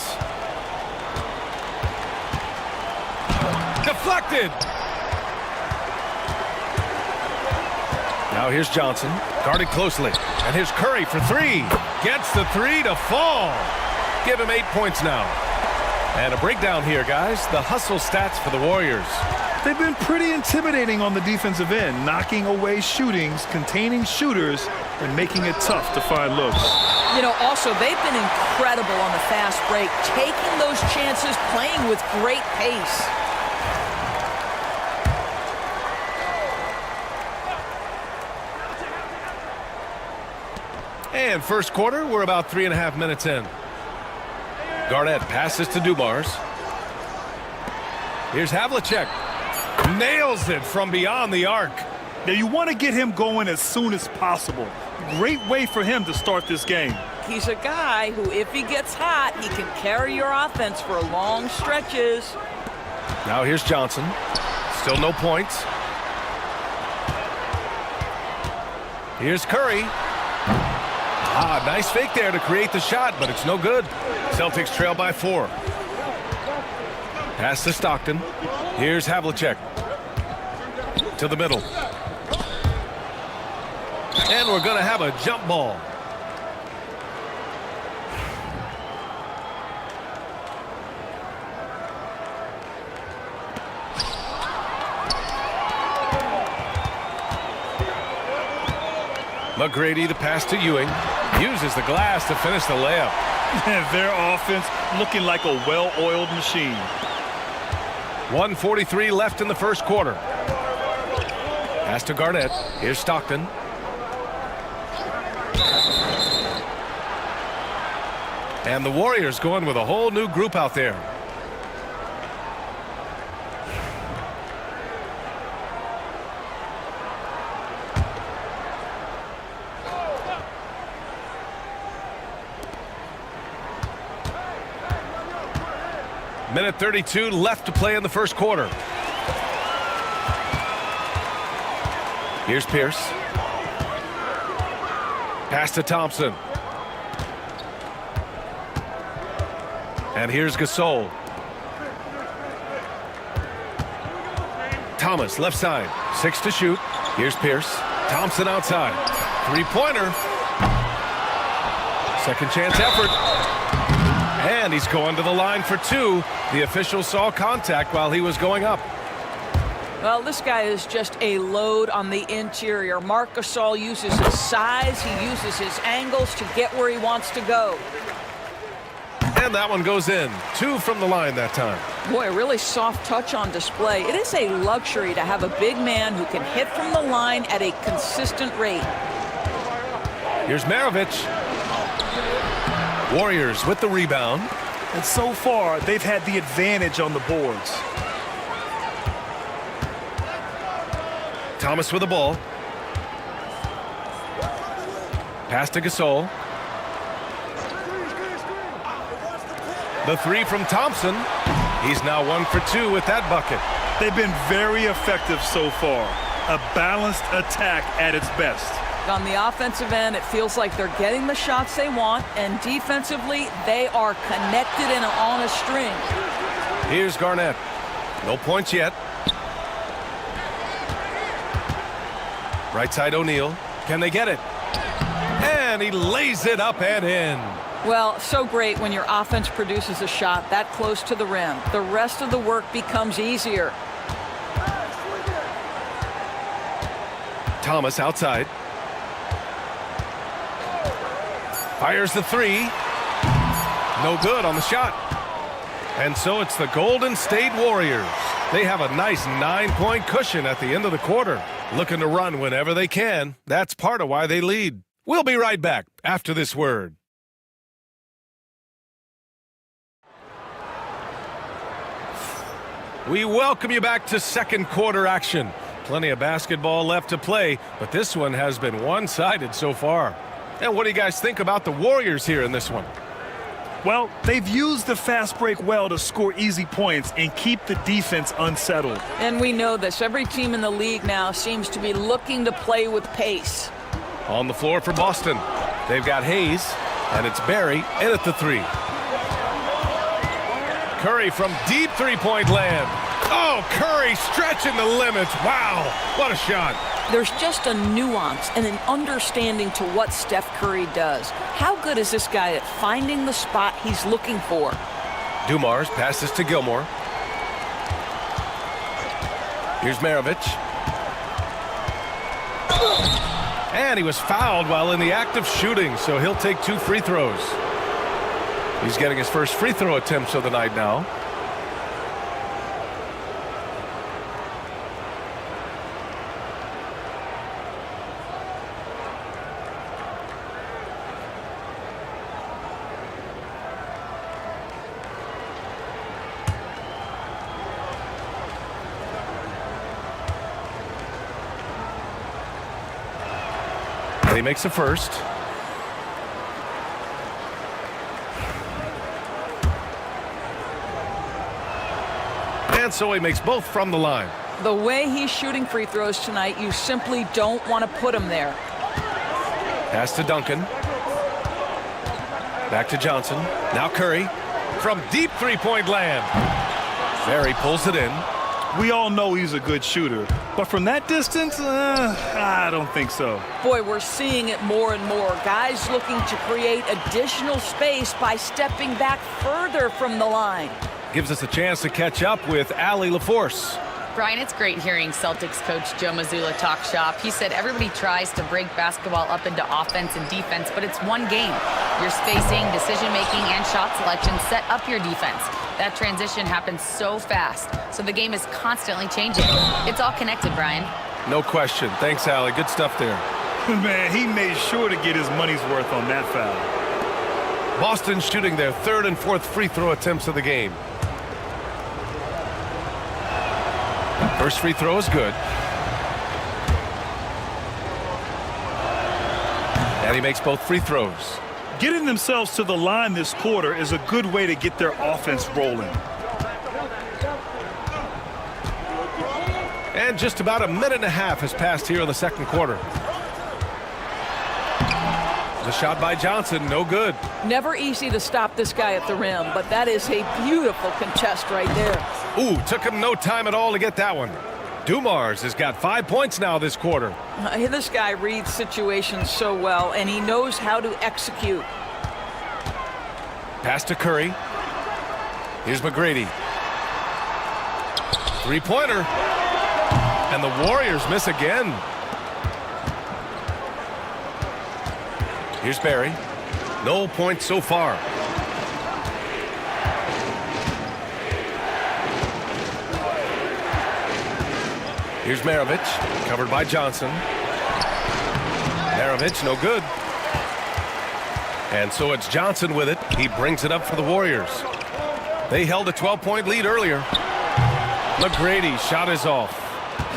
Speaker 1: Deflected. Now here's Johnson. Guarded closely. And here's Curry for 3. Gets the 3 to fall. Give him 8 points now. And a breakdown here, guys. The hustle stats for the Warriors.
Speaker 2: They've been pretty intimidating on the defensive end, knocking away shootings, containing shooters, and making it tough to find looks.
Speaker 15: You know, also, they've been incredible on the fast break, taking those chances, playing with great pace.
Speaker 1: And first quarter, we're about 3.5 minutes in. Garnett passes to Dumars. Here's Havlicek. Nails it from beyond the arc.
Speaker 2: Now you want to get him going as soon as possible. Great way for him to start this game.
Speaker 15: He's a guy who, if he gets hot, he can carry your offense for long stretches.
Speaker 1: Now here's Johnson. Still no points. Here's Curry. Nice fake there to create the shot, but it's no good. Celtics trail by 4. Pass to Stockton. Here's Havlicek. To the middle. And we're going to have a jump ball. McGrady, the pass to Ewing. Uses the glass to finish the layup.
Speaker 2: Their offense looking like a well-oiled machine.
Speaker 1: 1:43 left in the first quarter. Pass to Garnett. Here's Stockton. And the Warriors going with a whole new group out there. Minute 32 left to play in the first quarter. Here's Pierce. Pass to Thompson. And here's Gasol. Thomas, left side. 6 to shoot. Here's Pierce. Thompson outside. Three-pointer. Second chance effort. And he's going to the line for 2. The official saw contact while he was going up.
Speaker 15: Well, this guy is just a load on the interior. Marc Gasol uses his size. He uses his angles to get where he wants to go.
Speaker 1: And that one goes in. 2 from the line that time.
Speaker 15: Boy, a really soft touch on display. It is a luxury to have a big man who can hit from the line at a consistent rate.
Speaker 1: Here's Maravich. Warriors with the rebound.
Speaker 2: And so far, they've had the advantage on the boards.
Speaker 1: Thomas with the ball. Pass to Gasol. The 3 from Thompson. He's now 1 for 2 with that bucket.
Speaker 2: They've been very effective so far. A balanced attack at its best.
Speaker 15: On the offensive end, it feels like they're getting the shots they want, and defensively, they are connected and on a string.
Speaker 1: Here's Garnett. No points yet. Right side O'Neal. Can they get it? And he lays it up and in.
Speaker 15: Well, so great when your offense produces a shot that close to the rim. The rest of the work becomes easier.
Speaker 1: Thomas outside. Fires the 3. No good on the shot. And so it's the Golden State Warriors. They have a nice 9-point cushion at the end of the quarter. Looking to run whenever they can. That's part of why they lead. We'll be right back after this word. We welcome you back to second quarter action. Plenty of basketball left to play, but this one has been one-sided so far. And what do you guys think about the Warriors here in this one?
Speaker 2: Well, they've used the fast break well to score easy points and keep the defense unsettled.
Speaker 15: And we know this. Every team in the league now seems to be looking to play with pace.
Speaker 1: On the floor for Boston. They've got Hayes, and it's Barry in at the 3. Curry from deep three-point land. Oh, Curry stretching the limits. Wow, what a shot.
Speaker 15: There's just a nuance and an understanding to what Steph Curry does. How good is this guy at finding the spot he's looking for?
Speaker 1: Dumars passes to Gilmore. Here's Maravich. And he was fouled while in the act of shooting, so he'll take 2 free throws. He's getting his first free throw attempts of the night now. And he makes the first. And so he makes both from the line.
Speaker 15: The way he's shooting free throws tonight, you simply don't want to put him there.
Speaker 1: Pass to Duncan. Back to Johnson. Now Curry from deep three-point land. Barry pulls it in.
Speaker 2: We all know he's a good shooter, but from that distance, I don't think so.
Speaker 15: Boy, we're seeing it more and more. Guys looking to create additional space by stepping back further from the line.
Speaker 1: Gives us a chance to catch up with Allie LaForce.
Speaker 6: Brian, it's great hearing Celtics coach Joe Mazzulla talk shop. He said everybody tries to break basketball up into offense and defense, but it's one game. Your spacing, decision-making, and shot selection set up your defense. That transition happens so fast, so the game is constantly changing. It's all connected, Brian.
Speaker 1: No question. Thanks, Allie. Good stuff there.
Speaker 2: Man, he made sure to get his money's worth on that foul.
Speaker 1: Boston shooting their 3rd and 4th free throw attempts of the game. First free throw is good. And he makes both free throws.
Speaker 2: Getting themselves to the line this quarter is a good way to get their offense rolling.
Speaker 1: And just about a minute and a half has passed here in the second quarter. The shot by Johnson, no good.
Speaker 15: Never easy to stop this guy at the rim, but that is a beautiful contest right there.
Speaker 1: Ooh, took him no time at all to get that one. Dumars has got 5 points now this quarter.
Speaker 15: This guy reads situations so well, and he knows how to execute.
Speaker 1: Pass to Curry. Here's McGrady. Three-pointer. And the Warriors miss again. Here's Barry. No points so far. Here's Maravich, covered by Johnson. Maravich, no good. And so it's Johnson with it. He brings it up for the Warriors. They held a 12-point lead earlier. McGrady, shot is off.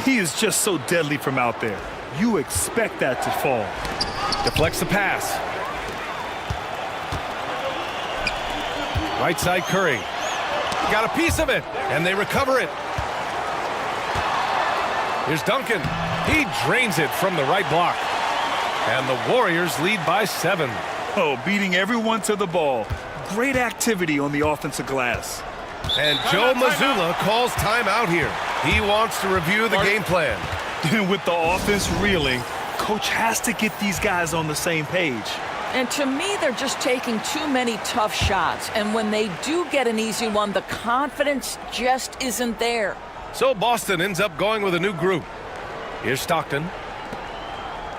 Speaker 2: He is just so deadly from out there. You expect that to fall.
Speaker 1: Deflects the pass. Right side Curry. Got a piece of it, and they recover it. Here's Duncan. He drains it from the right block. And the Warriors lead by 7.
Speaker 2: Oh, beating everyone to the ball. Great activity on the offensive glass.
Speaker 1: And Joe Mazzulla calls timeout here. He wants to review the game plan.
Speaker 2: With the offense reeling, coach has to get these guys on the same page.
Speaker 15: And to me, they're just taking too many tough shots. And when they do get an easy one, the confidence just isn't there.
Speaker 1: So Boston ends up going with a new group. Here's Stockton.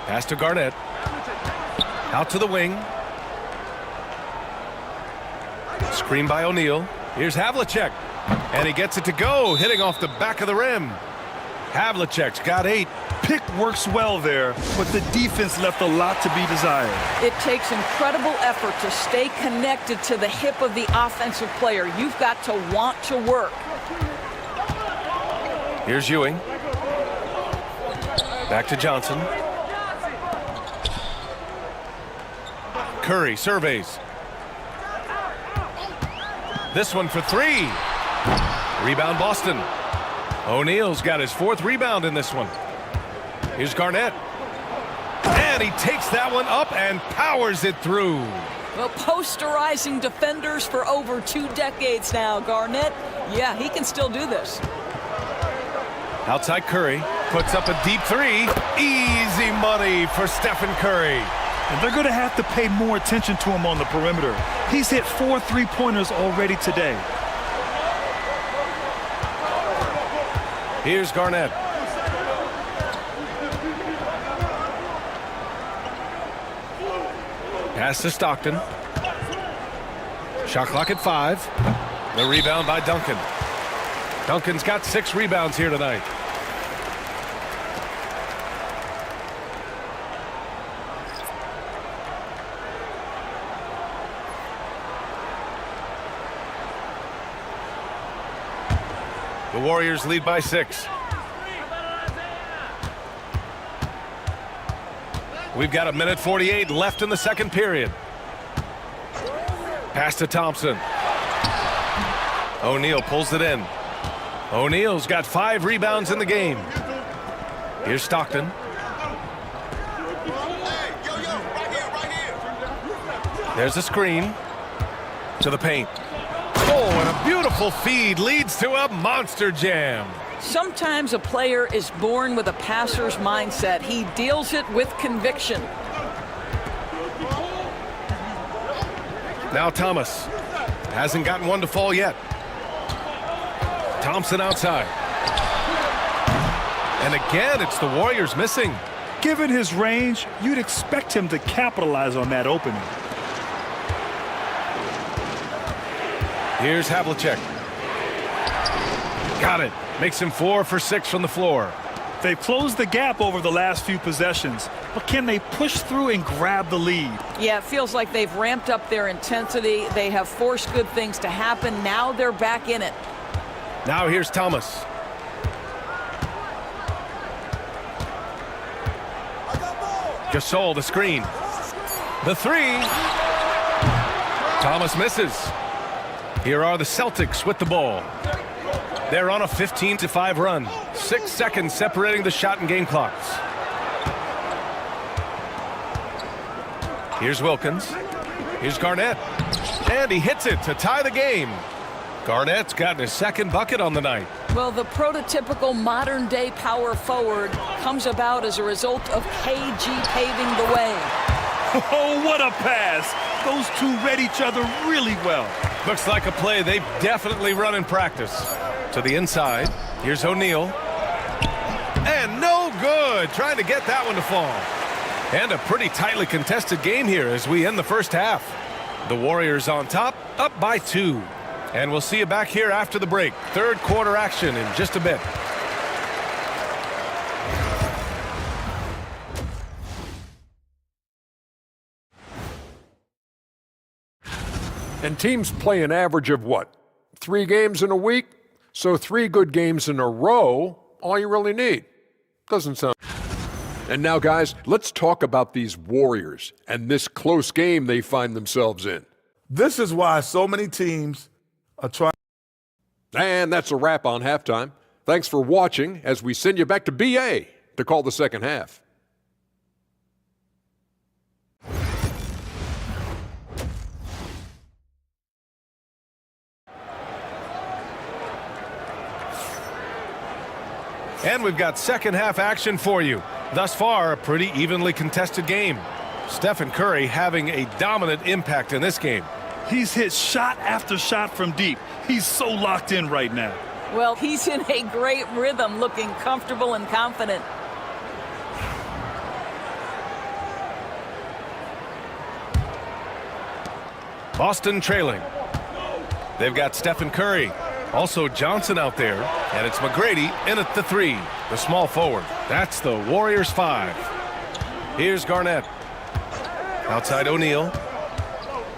Speaker 1: Pass to Garnett. Out to the wing. Screen by O'Neal. Here's Havlicek. And he gets it to go, hitting off the back of the rim. Havlicek's got 8.
Speaker 2: Pick works well there, but the defense left a lot to be desired.
Speaker 15: It takes incredible effort to stay connected to the hip of the offensive player. You've got to want to work.
Speaker 1: Here's Ewing. Back to Johnson. Curry surveys. This one for 3. Rebound Boston. O'Neal's got his 4th rebound in this one. Here's Garnett. And he takes that one up and powers it through.
Speaker 15: Well, posterizing defenders for over 2 decades now. Garnett, yeah, he can still do this.
Speaker 1: Outside Curry. Puts up a deep 3. Easy money for Stephen Curry.
Speaker 2: And they're going to have to pay more attention to him on the perimeter. He's hit 4 3-pointers already today.
Speaker 1: Here's Garnett. Pass to Stockton. Shot clock at 5. The rebound by Duncan. Duncan's got 6 rebounds here tonight. The Warriors lead by 6. We've got 1:48 left in the second period. Pass to Thompson. O'Neal pulls it in. O'Neal's got 5 rebounds in the game. Here's Stockton. There's a screen to the paint. Oh, and a beautiful feed leads to a monster jam.
Speaker 15: Sometimes a player is born with a passer's mindset. He deals it with conviction.
Speaker 1: Now Thomas hasn't gotten one to fall yet. Thompson outside. And again, it's the Warriors missing.
Speaker 2: Given his range, you'd expect him to capitalize on that opening.
Speaker 1: Here's Havlicek. Got it. Makes him 4 for 6 from the floor.
Speaker 2: They've closed the gap over the last few possessions, but can they push through and grab the lead?
Speaker 15: Yeah, it feels like they've ramped up their intensity. They have forced good things to happen. Now they're back in it.
Speaker 1: Now here's Thomas. Gasol the screen. The 3. Thomas misses. Here are the Celtics with the ball. They're on a 15-5 run. 6 seconds separating the shot and game clocks. Here's Wilkins. Here's Garnett. And he hits it to tie the game. Garnett's gotten his second bucket on the night.
Speaker 15: Well, the prototypical modern-day power forward comes about as a result of KG paving the way.
Speaker 2: Oh, what a pass. Those two read each other really well.
Speaker 1: Looks like a play they've definitely run in practice. To the inside. Here's O'Neal. And no good. Trying to get that one to fall. And a pretty tightly contested game here as we end the first half. The Warriors on top, up by 2. And we'll see you back here after the break. Third quarter action in just a bit.
Speaker 4: And teams play an average of what? 3 games in a week? So 3 good games in a row, all you really need. Doesn't sound... And now, guys, let's talk about these Warriors and this close game they find themselves in.
Speaker 5: This is why so many teams are trying.
Speaker 4: And that's a wrap on halftime. Thanks for watching as we send you back to BA to call the second half.
Speaker 1: And we've got second half action for you. Thus far, a pretty evenly contested game. Stephen Curry having a dominant impact in this game.
Speaker 2: He's hit shot after shot from deep. He's so locked in right now.
Speaker 15: Well, he's in a great rhythm, looking comfortable and confident.
Speaker 1: Boston trailing. They've got Stephen Curry. Also Johnson out there. And it's McGrady in at the 3. The small forward. That's the Warriors 5. Here's Garnett. Outside O'Neal.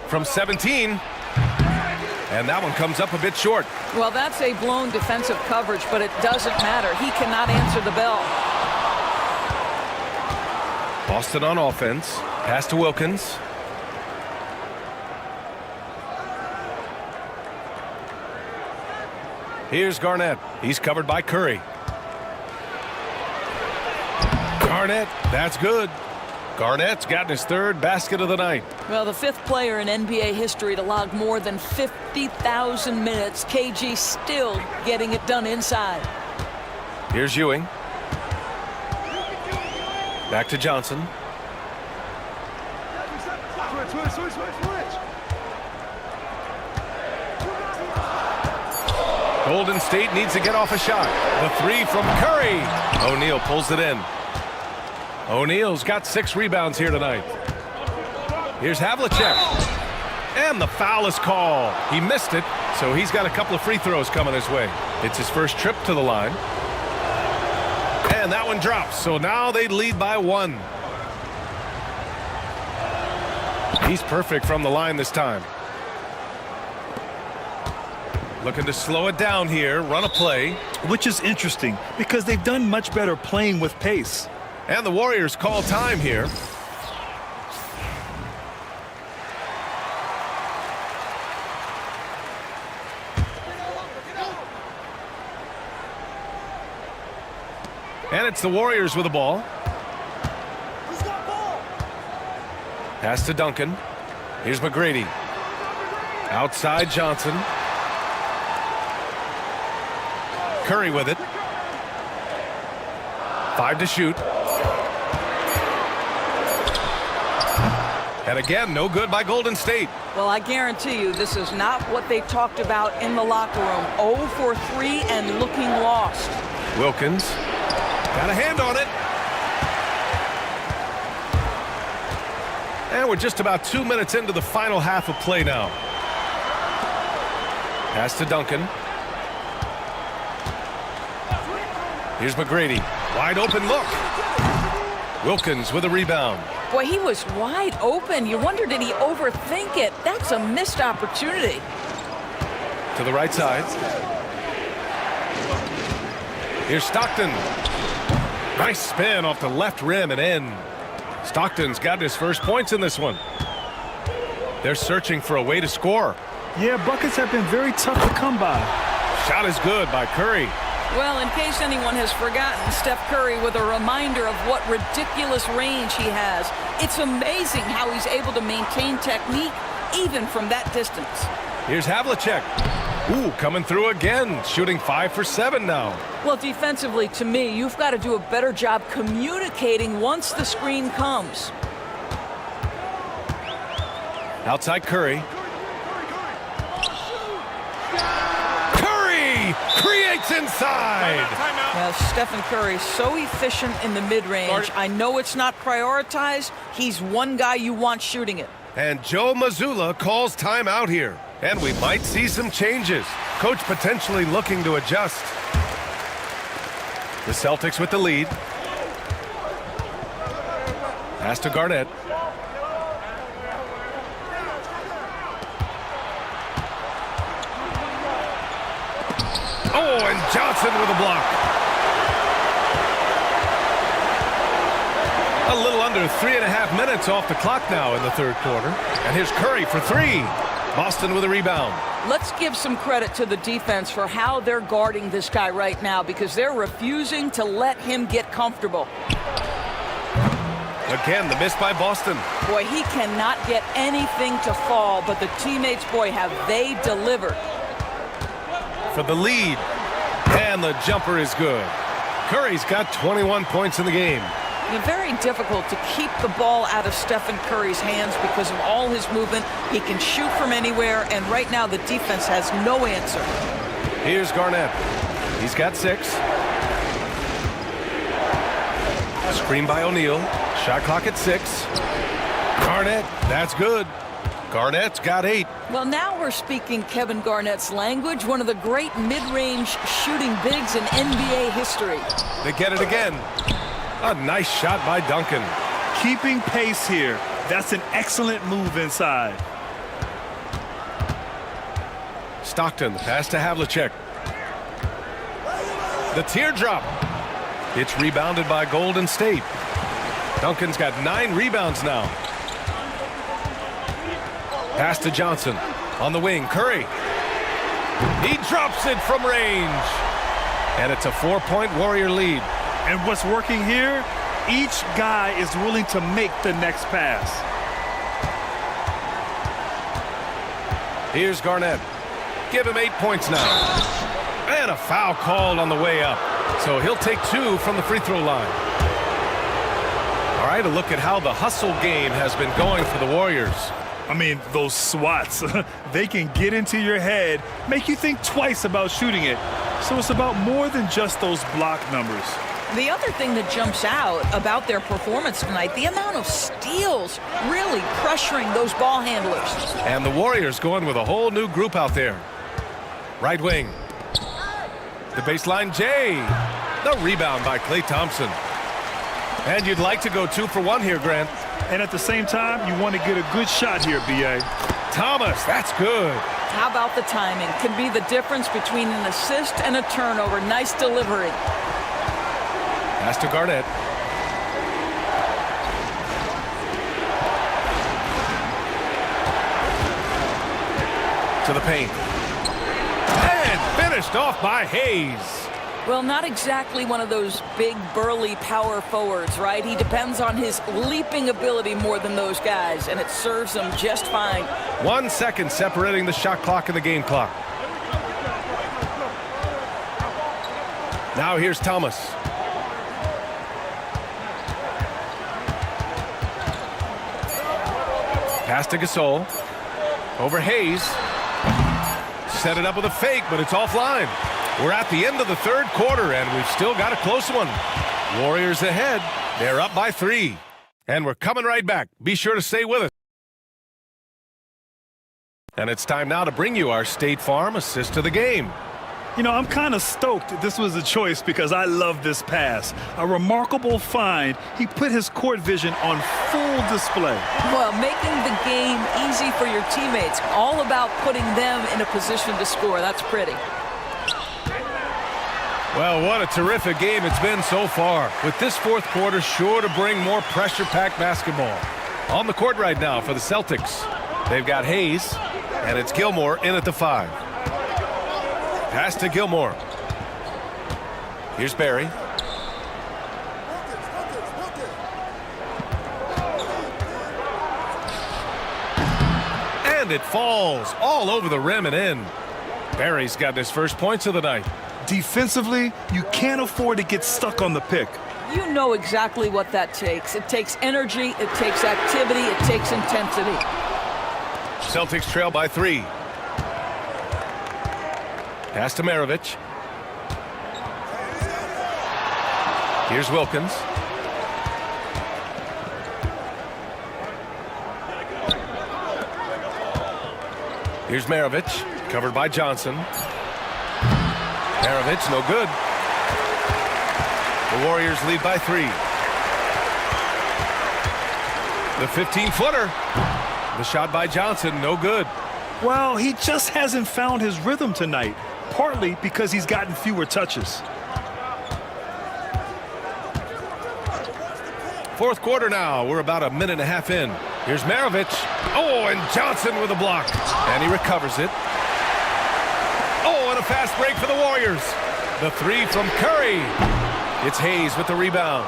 Speaker 1: From 17. And that one comes up a bit short.
Speaker 15: Well, that's a blown defensive coverage, but it doesn't matter. He cannot answer the bell.
Speaker 1: Boston on offense. Pass to Wilkins. Here's Garnett. He's covered by Curry. Garnett, that's good. Garnett's gotten his 3rd basket of the night.
Speaker 15: Well, the 5th player in NBA history to log more than 50,000 minutes. KG still getting it done inside.
Speaker 1: Here's Ewing. Back to Johnson. Golden State needs to get off a shot. The 3 from Curry. O'Neal pulls it in. O'Neal's got 6 rebounds here tonight. Here's Havlicek. And the foul is called. He missed it, so he's got a couple of free throws coming his way. It's his first trip to the line. And that one drops, so now they lead by 1. He's perfect from the line this time. Looking to slow it down here, run a play.
Speaker 2: Which is interesting because they've done much better playing with pace.
Speaker 1: And the Warriors call time here. And it's the Warriors with the ball. Pass to Duncan. Here's McGrady. Outside Johnson. Curry with it. 5 to shoot. And again, no good by Golden State.
Speaker 15: Well, I guarantee you this is not what they talked about in the locker room. 0 for 3 and looking lost.
Speaker 1: Wilkins got a hand on it. And we're just about 2 minutes into the final half of play now. Pass to Duncan. Here's McGrady. Wide open look. Wilkins with a rebound.
Speaker 15: Boy, he was wide open. You wonder, did he overthink it? That's a missed opportunity.
Speaker 1: To the right side. Here's Stockton. Nice spin off the left rim and in. Stockton's got his first points in this one. They're searching for a way to score.
Speaker 2: Yeah, buckets have been very tough to come by.
Speaker 1: Shot is good by Curry.
Speaker 15: Well, in case anyone has forgotten, Steph Curry with a reminder of what ridiculous range he has. It's amazing how he's able to maintain technique even from that distance.
Speaker 1: Here's Havlicek. Ooh, coming through again, shooting 5 for 7 now.
Speaker 15: Well, defensively, to me, you've got to do a better job communicating once the screen comes.
Speaker 1: Outside Curry. Curry creates inside.
Speaker 15: Well, Stephen Curry so efficient in the mid-range. I know it's not prioritized. He's one guy you want shooting it.
Speaker 1: And Joe Mazzulla calls timeout here. And we might see some changes. Coach potentially looking to adjust. The Celtics with the lead. Pass to Garnett. Oh, and Johnson with a block. A little under 3.5 minutes off the clock now in the third quarter. And here's Curry for 3. Boston with a rebound.
Speaker 15: Let's give some credit to the defense for how they're guarding this guy right now, because they're refusing to let him get comfortable.
Speaker 1: Again, the miss by Boston.
Speaker 15: Boy, he cannot get anything to fall, but the teammates, boy, have they delivered.
Speaker 1: For the lead. And the jumper is good. Curry's got 21 points in the game.
Speaker 15: It's very difficult to keep the ball out of Stephen Curry's hands because of all his movement. He can shoot from anywhere, and right now the defense has no answer.
Speaker 1: Here's Garnett. He's got 6. Screen by O'Neal. Shot clock at 6. Garnett, that's good. Garnett's got 8.
Speaker 15: Well, now we're speaking Kevin Garnett's language, one of the great mid-range shooting bigs in NBA history.
Speaker 1: They get it again. A nice shot by Duncan.
Speaker 2: Keeping pace here. That's an excellent move inside.
Speaker 1: Stockton, pass to Havlicek. The teardrop. It's rebounded by Golden State. Duncan's got 9 rebounds now. Pass to Johnson. On the wing, Curry. He drops it from range. And it's a 4-point Warrior lead.
Speaker 2: And what's working here, each guy is willing to make the next pass.
Speaker 1: Here's Garnett. Give him 8 points now. And a foul called on the way up. So he'll take 2 from the free throw line. All right, a look at how the hustle game has been going for the Warriors.
Speaker 2: I mean, those swats, they can get into your head, make you think twice about shooting it. So it's about more than just those block numbers.
Speaker 15: The other thing that jumps out about their performance tonight, the amount of steals really pressuring those ball handlers.
Speaker 1: And the Warriors going with a whole new group out there. Right wing. The baseline, Jay. The rebound by Klay Thompson. And you'd like to go 2 for 1 here, Grant.
Speaker 2: And at the same time, you want to get a good shot here, B.A.
Speaker 1: Thomas, that's good.
Speaker 15: How about the timing? Can be the difference between an assist and a turnover. Nice delivery.
Speaker 1: Pass to Garnett. To the paint. And finished off by Hayes.
Speaker 15: Well, not exactly one of those big, burly power forwards, right? He depends on his leaping ability more than those guys, and it serves him just fine.
Speaker 1: 1 second separating the shot clock and the game clock. Now here's Thomas. Pass to Gasol. Over Hayes. Set it up with a fake, but it's offline. We're at the end of the third quarter, and we've still got a close one. Warriors ahead. They're up by 3. And we're coming right back. Be sure to stay with us. And it's time now to bring you our State Farm assist to the game.
Speaker 2: You know, I'm kind of stoked this was a choice because I love this pass. A remarkable find. He put his court vision on full display.
Speaker 15: Well, making the game easy for your teammates. All about putting them in a position to score. That's pretty.
Speaker 1: Well, what a terrific game it's been so far, with this fourth quarter sure to bring more pressure-packed basketball. On the court right now for the Celtics, they've got Hayes, and it's Gilmore in at the 5. Pass to Gilmore. Here's Barry. And it falls all over the rim and in. Barry's got his first points of the night.
Speaker 2: Defensively, you can't afford to get stuck on the pick.
Speaker 15: You know exactly what that takes. It takes energy, it takes activity, it takes intensity.
Speaker 1: Celtics trail by 3. Pass to Maravich. Here's Wilkins. Here's Maravich, covered by Johnson. Maravich, no good. The Warriors lead by 3. The 15-footer. The shot by Johnson, no good.
Speaker 2: Well, he just hasn't found his rhythm tonight, partly because he's gotten fewer touches.
Speaker 1: Fourth quarter now. We're about a minute and a half in. Here's Maravich. Oh, and Johnson with a block. And he recovers it. Oh, and a fast break for the Warriors. The 3 from Curry. It's Hayes with the rebound.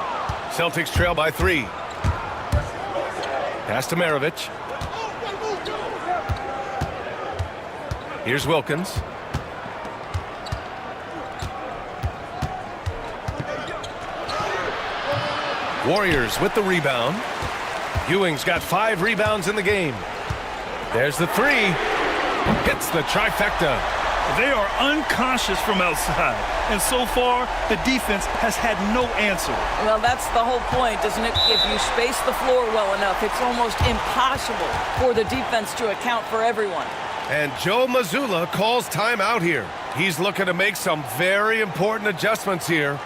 Speaker 1: Celtics trail by 3. Pass to Maravich. Here's Wilkins. Warriors with the rebound. Ewing's got 5 rebounds in the game. There's the 3. Hits the trifecta.
Speaker 2: They are unconscious from outside, and so far, the defense has had no answer.
Speaker 15: Well, that's the whole point, isn't it? If you space the floor well enough, it's almost impossible for the defense to account for everyone.
Speaker 1: And Joe Mazzulla calls timeout here. He's looking to make some very important adjustments here.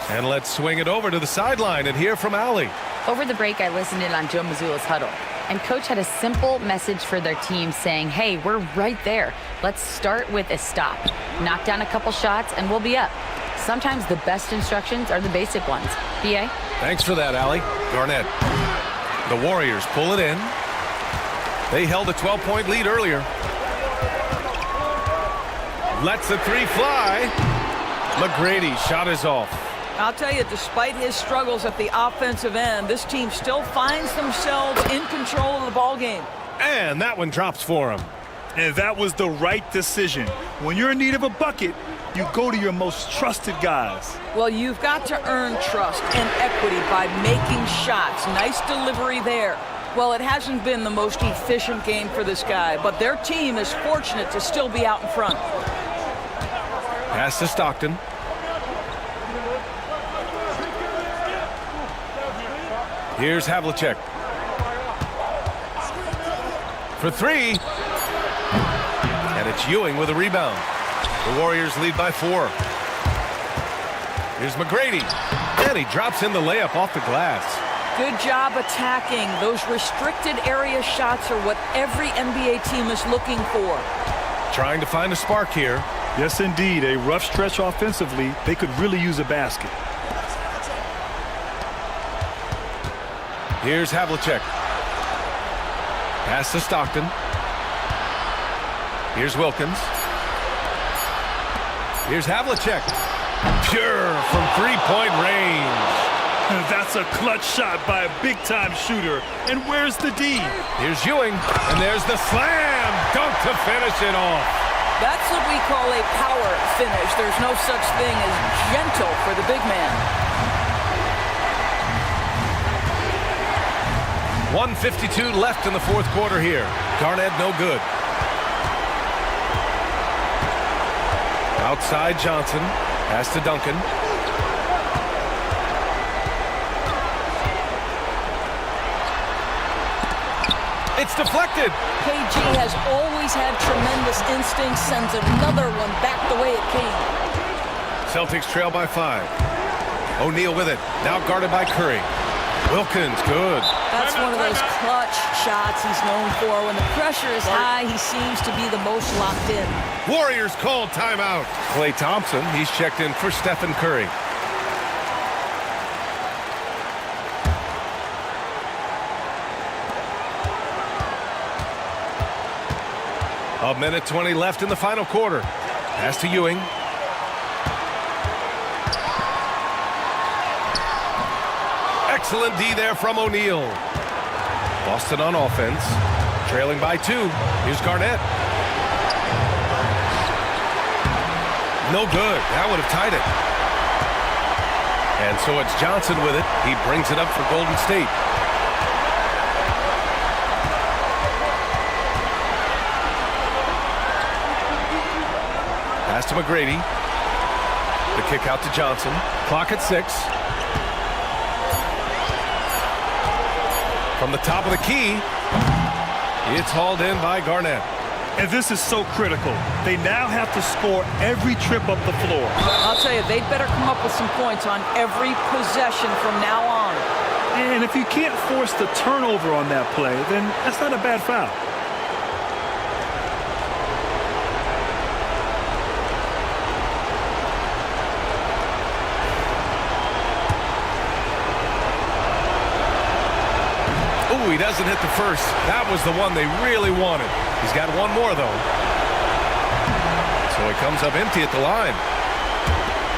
Speaker 1: And let's swing it over to the sideline and hear from Allie.
Speaker 6: Over the break, I listened in on Joe Mazzulla's huddle. And Coach had a simple message for their team saying, hey, we're right there. Let's start with a stop. Knock down a couple shots, and we'll be up. Sometimes the best instructions are the basic ones. B.A.?
Speaker 1: Thanks for that, Allie. Garnett. The Warriors pull it in. They held a 12-point lead earlier. Lets the 3 fly. McGrady shot is off.
Speaker 15: I'll tell you, despite his struggles at the offensive end, this team still finds themselves in control of the ball game.
Speaker 1: And that one drops for him.
Speaker 2: And that was the right decision. When you're in need of a bucket, you go to your most trusted guys.
Speaker 15: Well, you've got to earn trust and equity by making shots. Nice delivery there. Well, it hasn't been the most efficient game for this guy, but their team is fortunate to still be out in front.
Speaker 1: Pass to Stockton. Here's Havlicek. For 3. And it's Ewing with a rebound. The Warriors lead by 4. Here's McGrady. And he drops in the layup off the glass.
Speaker 15: Good job attacking. Those restricted area shots are what every NBA team is looking for.
Speaker 1: Trying to find a spark here.
Speaker 2: Yes, indeed. A rough stretch offensively. They could really use a basket.
Speaker 1: Here's Havlicek. Pass to Stockton. Here's Wilkins. Here's Havlicek. Pure from 3-point range.
Speaker 2: That's a clutch shot by a big-time shooter. And where's the D?
Speaker 1: Here's Ewing. And there's the slam dunk to finish it off.
Speaker 15: That's what we call a power finish. There's no such thing as gentle for the big man.
Speaker 1: 1:52 left in the fourth quarter here. Garnett no good. Outside Johnson. Pass to Duncan. It's deflected.
Speaker 15: KG has always had tremendous instincts, sends another one back the way it came.
Speaker 1: Celtics trail by 5. O'Neal with it. Now guarded by Curry. Wilkins, good.
Speaker 15: That's one of those clutch shots he's known for. When the pressure is high, he seems to be the most locked in.
Speaker 1: Warriors called timeout. Klay Thompson, he's checked in for Stephen Curry. A minute 20 left in the final quarter. Pass to Ewing. Excellent D there from O'Neal. Boston on offense. Trailing by 2. Here's Garnett. No good. That would have tied it. And so it's Johnson with it. He brings it up for Golden State. Pass to McGrady. The kick out to Johnson. Clock at 6. From the top of the key, it's hauled in by Garnett.
Speaker 2: And this is so critical. They now have to score every trip up the floor.
Speaker 15: I'll tell you, they'd better come up with some points on every possession from now on.
Speaker 2: And if you can't force the turnover on that play, then that's not a bad foul.
Speaker 1: Ooh, he doesn't hit the first. That was the one they really wanted. He's got one more, though. So he comes up empty at the line.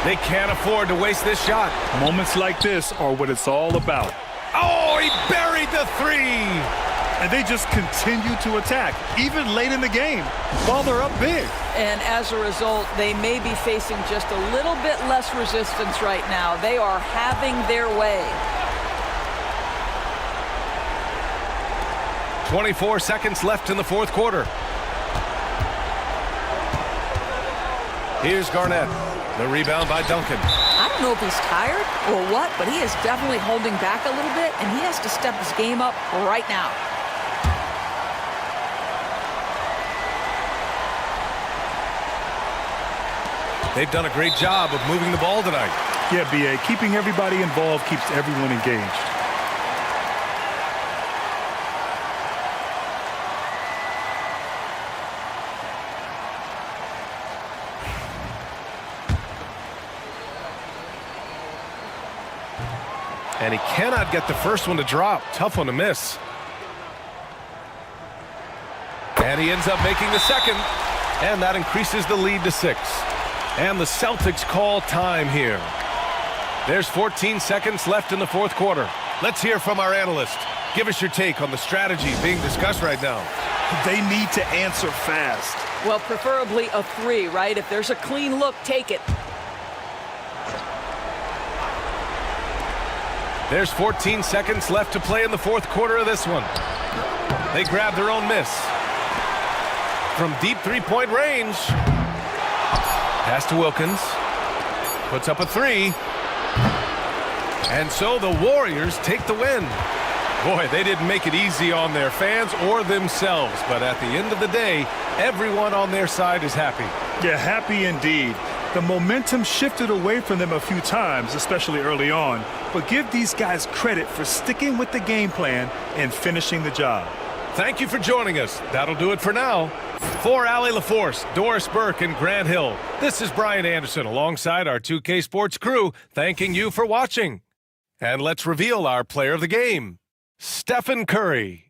Speaker 1: They can't afford to waste this shot.
Speaker 2: Moments like this are what it's all about.
Speaker 1: Oh, he buried the 3.
Speaker 2: And they just continue to attack, even late in the game, while they're up big.
Speaker 15: And as a result, they may be facing just a little bit less resistance right now. They are having their way.
Speaker 1: 24 seconds left in the fourth quarter. Here's Garnett. The rebound by Duncan.
Speaker 15: I don't know if he's tired or what, but he is definitely holding back a little bit, and he has to step his game up right now.
Speaker 1: They've done a great job of moving the ball tonight.
Speaker 2: Yeah, B.A., keeping everybody involved keeps everyone engaged.
Speaker 1: And he cannot get the first one to drop. Tough one to miss. And he ends up making the second. And that increases the lead to 6. And the Celtics call time here. There's 14 seconds left in the fourth quarter. Let's hear from our analyst. Give us your take on the strategy being discussed right now.
Speaker 2: They need to answer fast.
Speaker 15: Well, preferably a 3, right? If there's a clean look, take it.
Speaker 1: There's 14 seconds left to play in the fourth quarter of this one. They grab their own miss. From deep three-point range. Pass to Wilkins. Puts up a 3. And so the Warriors take the win. Boy, they didn't make it easy on their fans or themselves. But at the end of the day, everyone on their side is happy.
Speaker 2: Yeah, happy indeed. The momentum shifted away from them a few times, especially early on. But give these guys credit for sticking with the game plan and finishing the job.
Speaker 1: Thank you for joining us. That'll do it for now. For Allie LaForce, Doris Burke, and Grant Hill, this is Brian Anderson alongside our 2K Sports crew, thanking you for watching. And let's reveal our player of the game, Stephen Curry.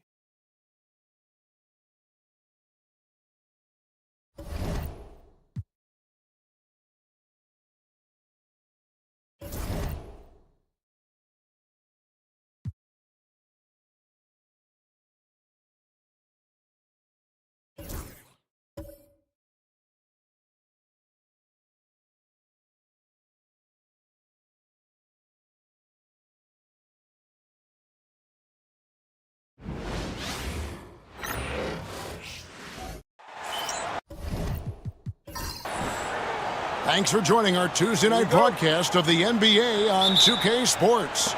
Speaker 8: Thanks for joining our Tuesday night broadcast of the NBA on 2K Sports.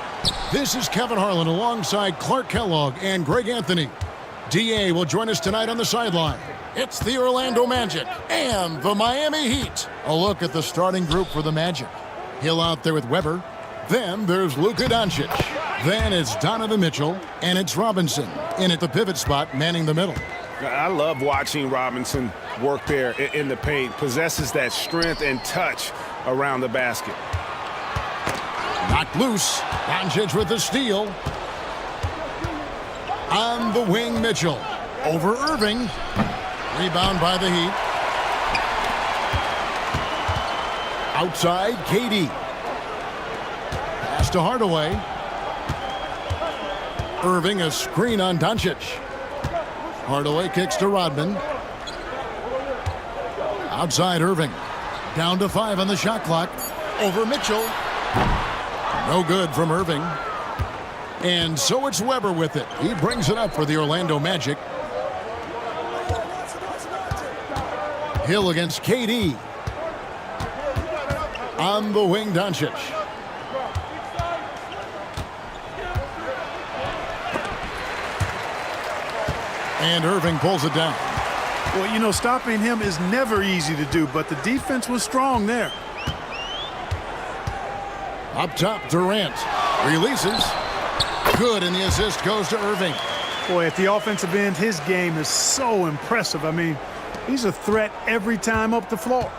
Speaker 8: This is Kevin Harlan alongside Clark Kellogg and Greg Anthony. DA will join us tonight on the sideline. It's the Orlando Magic and the Miami Heat. A look at the starting group for the Magic. Hill out there with Weber. Then there's Luka Doncic. Then it's Donovan Mitchell, and it's Robinson in at the pivot spot, manning the middle.
Speaker 11: I love watching Robinson work there in the paint. Possesses that strength and touch around the basket.
Speaker 8: Knocked loose. Doncic with the steal. On the wing, Mitchell. Over Irving. Rebound by the Heat. Outside, KD. Pass to Hardaway. Irving, a screen on Doncic. Hardaway kicks to Rodman. Outside, Irving. Down to 5 on the shot clock. Over Mitchell. No good from Irving. And so it's Weber with it. He brings it up for the Orlando Magic. Hill against KD. On the wing, Doncic. And Irving pulls it down.
Speaker 2: Well, you know, stopping him is never easy to do, but the defense was strong there.
Speaker 8: Up top, Durant. Releases. Good, and the assist goes to Irving.
Speaker 2: Boy, at the offensive end, his game is so impressive. I mean, he's a threat every time up the floor.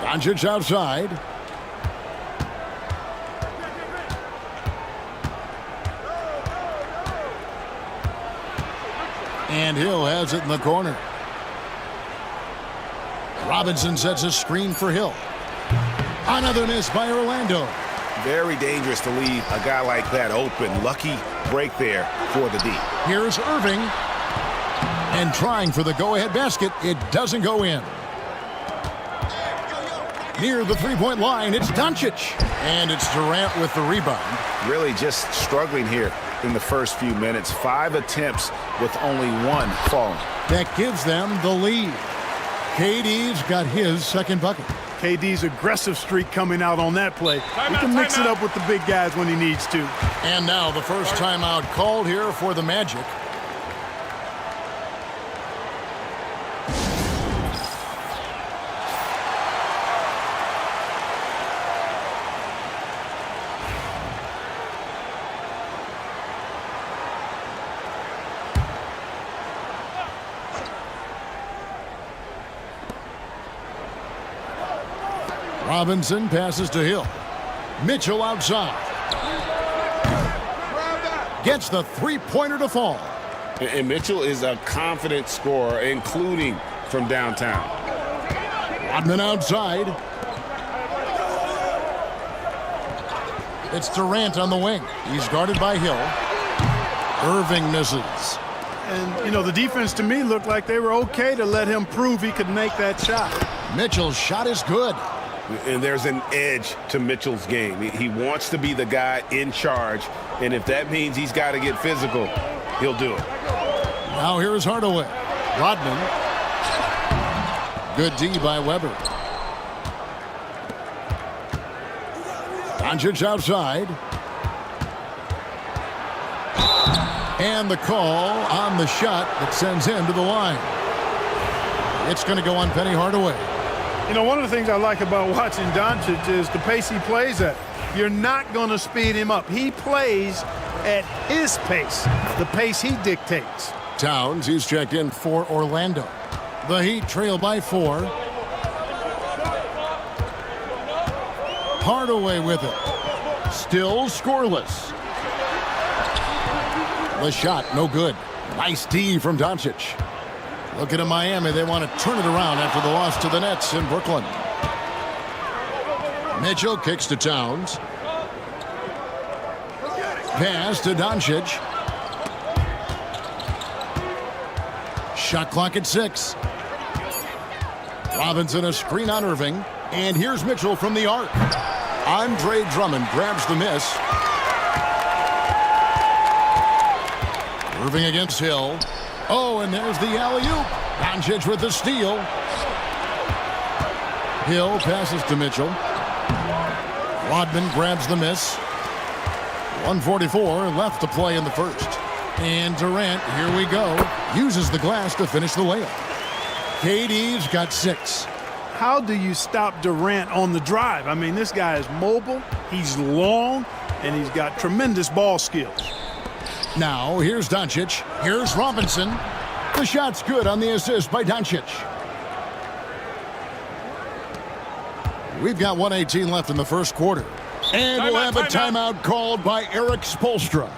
Speaker 8: Doncic outside. And Hill has it in the corner. Robinson sets a screen for Hill. Another miss by Orlando.
Speaker 9: Very dangerous to leave a guy like that open. Lucky break there for the D.
Speaker 8: Here's Irving. And trying for the go-ahead basket. It doesn't go in. Near the three-point line, it's Doncic. And it's Durant with the rebound.
Speaker 9: Really just struggling here in the first few minutes. 5 attempts with only 1 falling.
Speaker 8: That gives them the lead. KD's got his second bucket.
Speaker 2: KD's aggressive streak coming out on that play. He can mix it up with the big guys when he needs to.
Speaker 8: And now the first timeout called here for the Magic. Robinson passes to Hill. Mitchell outside. Gets the three-pointer to fall.
Speaker 9: And Mitchell is a confident scorer, including from downtown.
Speaker 8: Rodman outside. It's Durant on the wing. He's guarded by Hill. Irving misses.
Speaker 2: And, you know, the defense to me looked like they were okay to let him prove he could make that shot.
Speaker 8: Mitchell's shot is good.
Speaker 9: And there's an edge to Mitchell's game. He wants to be the guy in charge, and if that means he's got to get physical, he'll do it.
Speaker 8: Now here's Hardaway. Rodman. Good D by Weber. Doncic outside. And the call on the shot that sends him to the line. It's going to go on Penny Hardaway.
Speaker 2: You know, one of the things I like about watching Doncic is the pace he plays at. You're not going to speed him up. He plays at his pace, the pace he dictates.
Speaker 8: Towns, he's checked in for Orlando. The Heat trail by 4. Hardaway with it. Still scoreless. The shot, no good. Nice D from Doncic. Looking at Miami, they want to turn it around after the loss to the Nets in Brooklyn. Mitchell kicks to Towns. Pass to Doncic. Shot clock at 6. Robinson a screen on Irving. And here's Mitchell from the arc. Andre Drummond grabs the miss. Irving against Hill. Oh, and there's the alley-oop. Doncic with the steal. Hill passes to Mitchell. Rodman grabs the miss. 1:44 left to play in the first. And Durant, here we go, uses the glass to finish the layup. KD's got 6.
Speaker 2: How do you stop Durant on the drive? I mean, this guy is mobile, he's long, and he's got tremendous ball skills.
Speaker 8: Now, here's Doncic. Here's Robinson. The shot's good on the assist by Doncic. We've got 1:18 left in the first quarter. And we'll have a timeout called by Eric Spoelstra.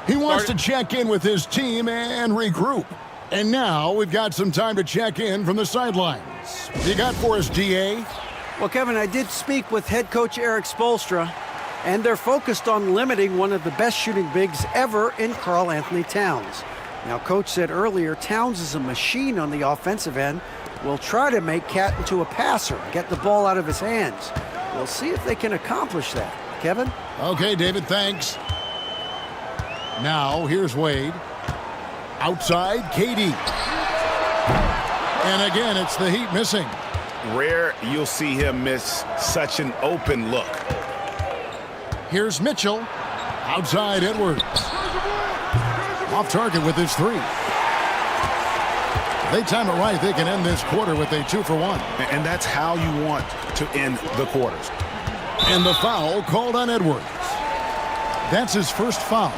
Speaker 8: He wants to check in with his team and regroup. And now we've got some time to check in from the sidelines. You got for us, DA?
Speaker 10: Well, Kevin, I did speak with head coach Eric Spoelstra, and they're focused on limiting one of the best shooting bigs ever in Karl Anthony Towns. Now, Coach said earlier, Towns is a machine on the offensive end. We'll try to make Cat into a passer, get the ball out of his hands. We'll see if they can accomplish that. Kevin?
Speaker 8: Okay, David, thanks. Now, here's Wade. Outside, KD. And again, it's the Heat missing.
Speaker 9: Rare you'll see him miss such an open look.
Speaker 8: Here's Mitchell. Outside, Edwards. Off target with his three. If they time it right, they can end this quarter with a 2-for-1.
Speaker 11: And that's how you want to end the quarters.
Speaker 8: And the foul called on Edwards. That's his first foul.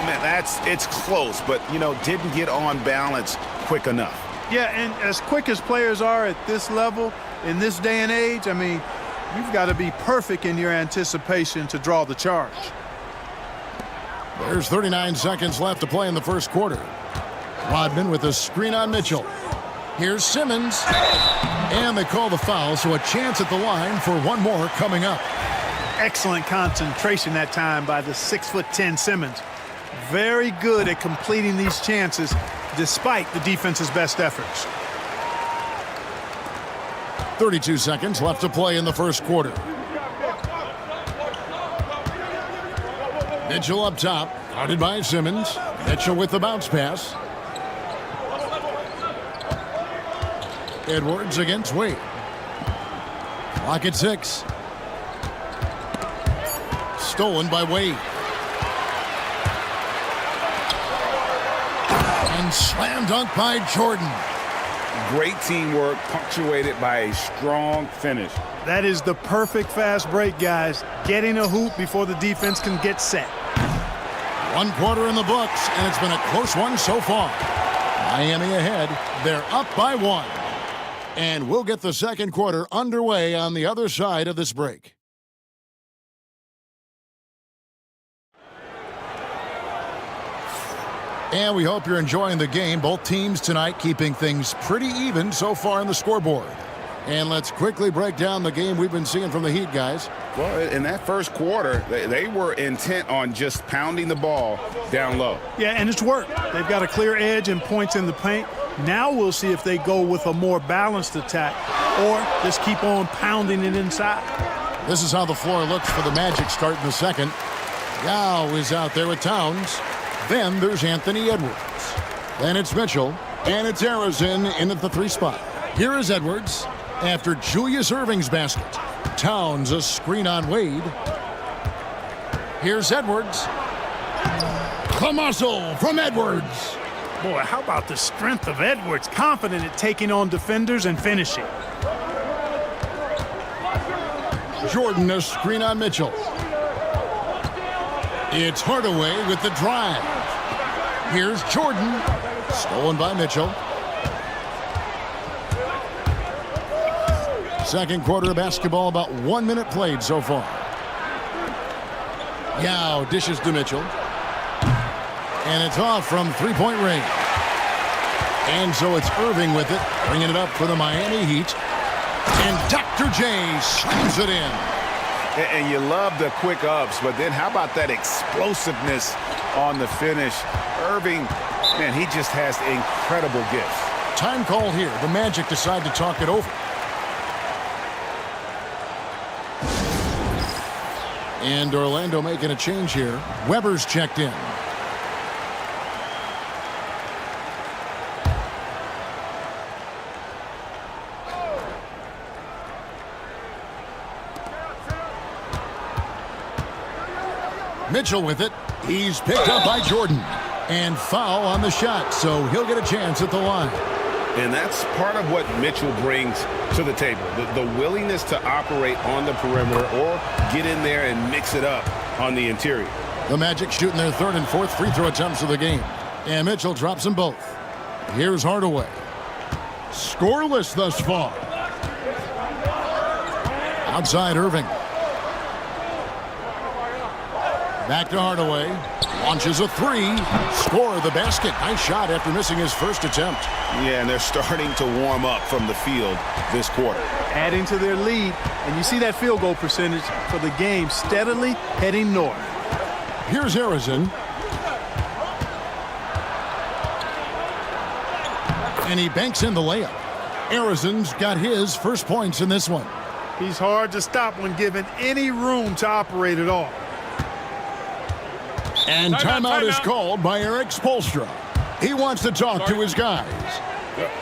Speaker 9: Man, it's close, but, didn't get on balance quick enough.
Speaker 16: Yeah, and as quick as players are at this level, in this day and age, I mean, you've got to be perfect in your anticipation to draw the charge.
Speaker 8: There's 39 seconds left to play in the first quarter. Rodman with a screen on Mitchell. Here's Simmons. And they call the foul, so a chance at the line for one more coming up.
Speaker 16: Excellent concentration that time by the 6'10" Simmons. Very good at completing these chances despite the defense's best efforts.
Speaker 8: 32 seconds left to play in the first quarter. Mitchell up top, guarded by Simmons. Mitchell with the bounce pass. Edwards against Wade. Clock at 6. Stolen by Wade. And slam dunk by Jordan.
Speaker 9: Great teamwork, punctuated by a strong finish.
Speaker 16: That is the perfect fast break, guys. Getting a hoop before the defense can get set.
Speaker 8: One quarter in the books, and it's been a close one so far. Miami ahead. They're up by 1. And we'll get the second quarter underway on the other side of this break. And we hope you're enjoying the game. Both teams tonight keeping things pretty even so far on the scoreboard. And let's quickly break down the game we've been seeing from the Heat, guys.
Speaker 9: Well, in that first quarter, they were intent on just pounding the ball down low.
Speaker 16: Yeah, and it's worked. They've got a clear edge and points in the paint. Now we'll see if they go with a more balanced attack or just keep on pounding it inside.
Speaker 8: This is how the floor looks for the Magic starting the second. Yao is out there with Towns. Then there's Anthony Edwards. Then it's Mitchell. And it's Arizin in at the 3 spot. Here is Edwards after Julius Erving's basket. Towns a screen on Wade. Here's Edwards. The muscle from Edwards.
Speaker 16: Boy, how about the strength of Edwards? Confident at taking on defenders and finishing.
Speaker 8: Jordan a screen on Mitchell. It's Hardaway with the drive. Here's Jordan. Stolen by Mitchell. Second quarter of basketball, about 1 minute played so far. Yao dishes to Mitchell. And it's off from three-point range. And so it's Irving with it, bringing it up for the Miami Heat. And Dr. J slams it in.
Speaker 9: And you love the quick ups, but then how about that explosiveness on the finish? Irving, man, he just has incredible gifts.
Speaker 8: Time call here. The Magic decide to talk it over. And Orlando making a change here. Weber's checked in. Mitchell with it. He's picked up by Jordan. And foul on the shot, so he'll get a chance at the line.
Speaker 9: And that's part of what Mitchell brings to the table. The willingness to operate on the perimeter or get in there and mix it up on the interior.
Speaker 8: The Magic shooting their third and fourth free throw attempts of the game. And Mitchell drops them both. Here's Hardaway. Scoreless thus far. Outside Irving. Back to Hardaway. Launches a three. Score the basket. Nice shot after missing his first attempt.
Speaker 9: Yeah, and they're starting to warm up from the field this quarter.
Speaker 16: Adding to their lead, and you see that field goal percentage for the game steadily heading north.
Speaker 8: Here's Harrison. And he banks in the layup. Harrison's got his first points in this one.
Speaker 16: He's hard to stop when given any room to operate at all.
Speaker 8: And timeout is called by Eric Spoelstra. He wants to talk to his guys.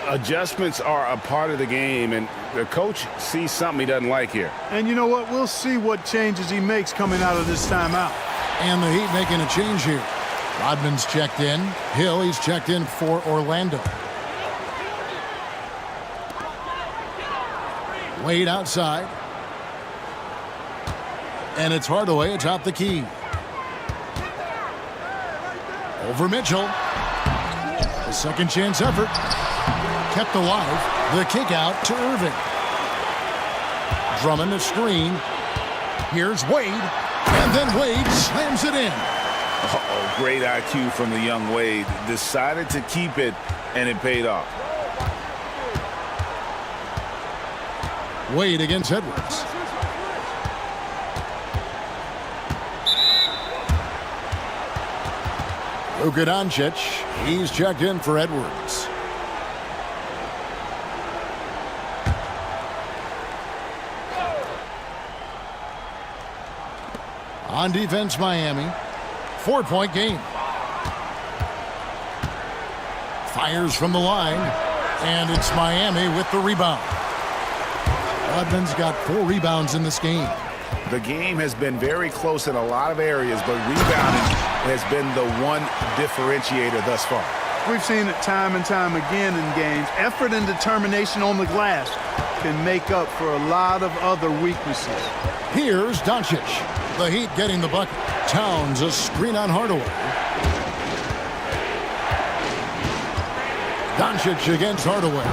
Speaker 9: Adjustments are a part of the game, and the coach sees something he doesn't like here.
Speaker 16: And you know what? We'll see what changes he makes coming out of this timeout.
Speaker 8: And the Heat making a change here. Rodman's checked in. Hill, he's checked in for Orlando. Wade outside. And it's Hardaway atop the key. Over Mitchell. The second chance effort. Kept alive. The kick out to Irving. Drummond a screen. Here's Wade. And then Wade slams it in.
Speaker 9: Oh, great IQ from the young Wade. Decided to keep it, and it paid off.
Speaker 8: Wade against Edwards. Luka Doncic, he's checked in for Edwards. On defense, Miami. 4-point game. Fires from the line, and it's Miami with the rebound. Rodman's got 4 rebounds in this game.
Speaker 9: The game has been very close in a lot of areas, but rebounding has been the one differentiator thus far.
Speaker 16: We've seen it time and time again in games. Effort and determination on the glass can make up for a lot of other weaknesses.
Speaker 8: Here's Doncic. The Heat getting the bucket. Towns a screen on Hardaway. Doncic against Hardaway.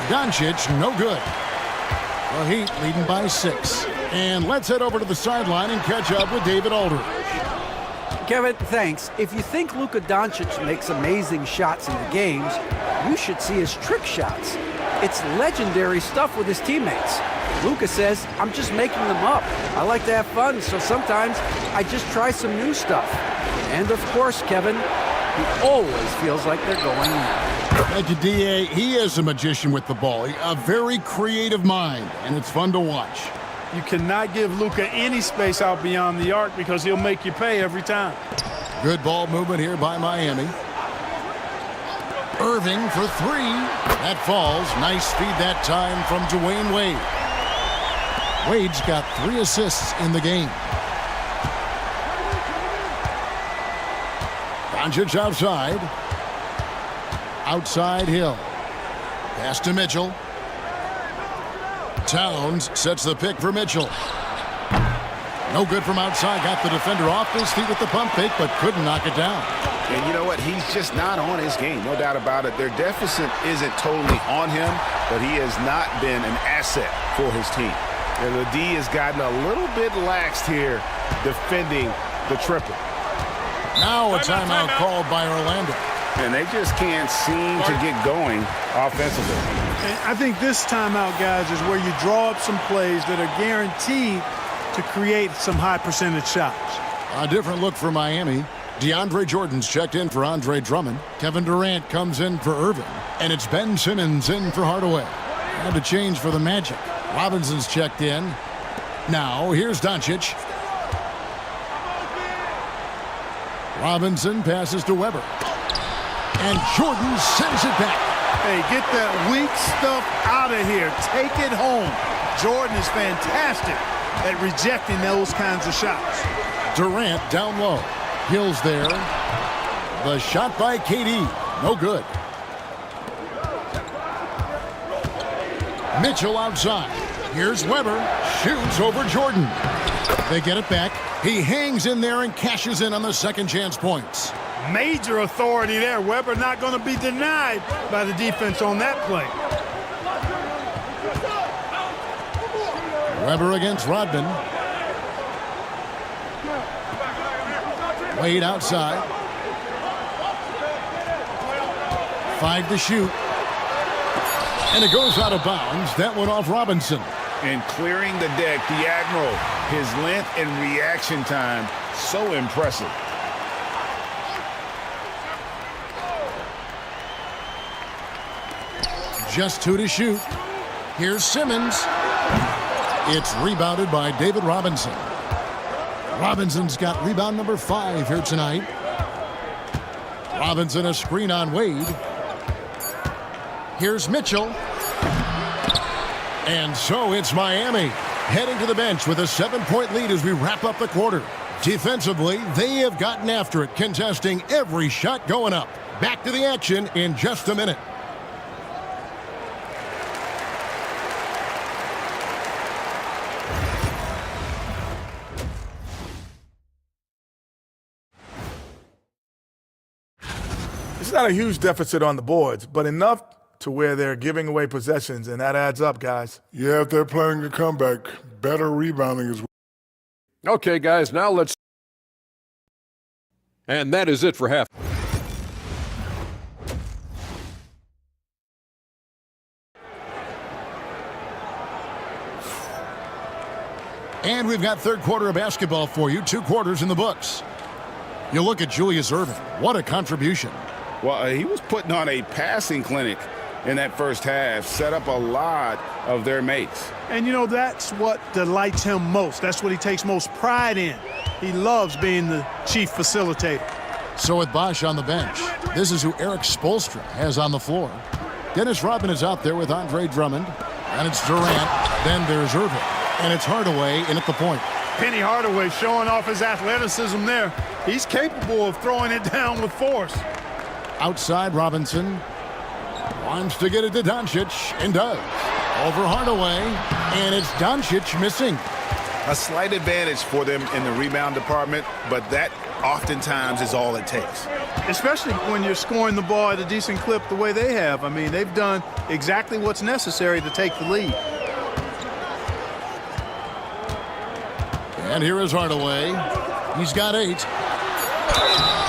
Speaker 8: Doncic no good. The Heat leading by 6. And let's head over to the sideline and catch up with David Aldridge.
Speaker 10: Kevin, thanks. If you think Luka Doncic makes amazing shots in the games, you should see his trick shots. It's legendary stuff with his teammates. Luka says, I'm just making them up. I like to have fun, so sometimes I just try some new stuff. And of course, Kevin, he always feels like they're going in.
Speaker 8: Thank you, D.A. He is a magician with the ball. A very creative mind, and it's fun to watch.
Speaker 16: You cannot give Luka any space out beyond the arc because he'll make you pay every time.
Speaker 8: Good ball movement here by Miami. Irving for 3. That falls. Nice feed that time from Dwayne Wade. Wade's got 3 assists in the game. Doncic outside. Outside Hill. Pass to Mitchell. Towns sets the pick for Mitchell. No good from outside. Got the defender off his feet with the pump fake, but couldn't knock it down.
Speaker 9: And you know what? He's just not on his game. No doubt about it. Their deficit isn't totally on him, but he has not been an asset for his team. And the D has gotten a little bit laxed here defending the triple.
Speaker 8: Now a timeout called by Orlando.
Speaker 9: And they just can't seem to get going offensively.
Speaker 16: And I think this timeout, guys, is where you draw up some plays that are guaranteed to create some high percentage shots.
Speaker 8: A different look for Miami. DeAndre Jordan's checked in for Andre Drummond. Kevin Durant comes in for Irving. And it's Ben Simmons in for Hardaway. And a change for the Magic. Robinson's checked in. Now here's Doncic. Robinson passes to Weber. And Jordan sends it back.
Speaker 16: Hey, get that weak stuff out of here. Take it home. Jordan is fantastic at rejecting those kinds of shots.
Speaker 8: Durant down low. Hill's there. The shot by KD. No good. Mitchell outside. Here's Weber. Shoots over Jordan. They get it back. He hangs in there and cashes in on the second chance points.
Speaker 16: Major authority there. Weber not going to be denied by the defense on that play.
Speaker 8: Weber against Rodman. Wade outside. 5 to shoot. And it goes out of bounds. That went off Robinson.
Speaker 9: And clearing the deck, the Admiral, his length and reaction time, so impressive.
Speaker 8: Just 2 to shoot. Here's Simmons. It's rebounded by David Robinson. Robinson's got rebound number 5 here tonight. Robinson a screen on Wade. Here's Mitchell. And so it's Miami heading to the bench with a 7-point lead as we wrap up the quarter. Defensively, they have gotten after it, contesting every shot going up. Back to the action in just a minute.
Speaker 5: It's not a huge deficit on the boards, but enough to where they're giving away possessions, and that adds up, guys.
Speaker 14: Yeah, if they're playing a comeback, better rebounding is.
Speaker 4: Okay, guys, now let's. And that is it for half.
Speaker 8: And we've got third quarter of basketball for you. 2 quarters in the books. You look at Julius Erving. What a contribution.
Speaker 9: Well, he was putting on a passing clinic in that first half, set up a lot of their mates.
Speaker 16: And, you know, that's what delights him most. That's what he takes most pride in. He loves being the chief facilitator.
Speaker 8: So with Bosch on the bench, this is who Eric Spoelstra has on the floor. Dennis Rodman is out there with Andre Drummond. And it's Durant. Then there's Erving. And it's Hardaway in at the point.
Speaker 16: Penny Hardaway showing off his athleticism there. He's capable of throwing it down with force.
Speaker 8: Outside, Robinson wants to get it to Doncic, and does. Over Hardaway, and it's Doncic missing.
Speaker 9: A slight advantage for them in the rebound department, but that oftentimes is all it takes.
Speaker 16: Especially when you're scoring the ball at a decent clip the way they have. I mean, they've done exactly what's necessary to take the lead.
Speaker 8: And here is Hardaway. He's got 8.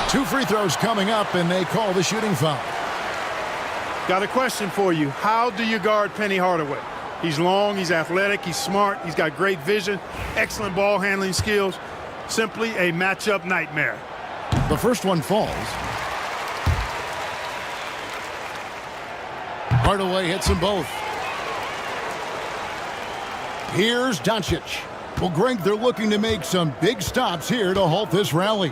Speaker 8: 2 free throws coming up, and they call the shooting foul.
Speaker 16: Got a question for you. How do you guard Penny Hardaway? He's long, he's athletic, he's smart, he's got great vision, excellent ball handling skills. Simply a matchup nightmare.
Speaker 8: The first one falls. Hardaway hits them both. Here's Doncic. Well, Greg, they're looking to make some big stops here to halt this rally.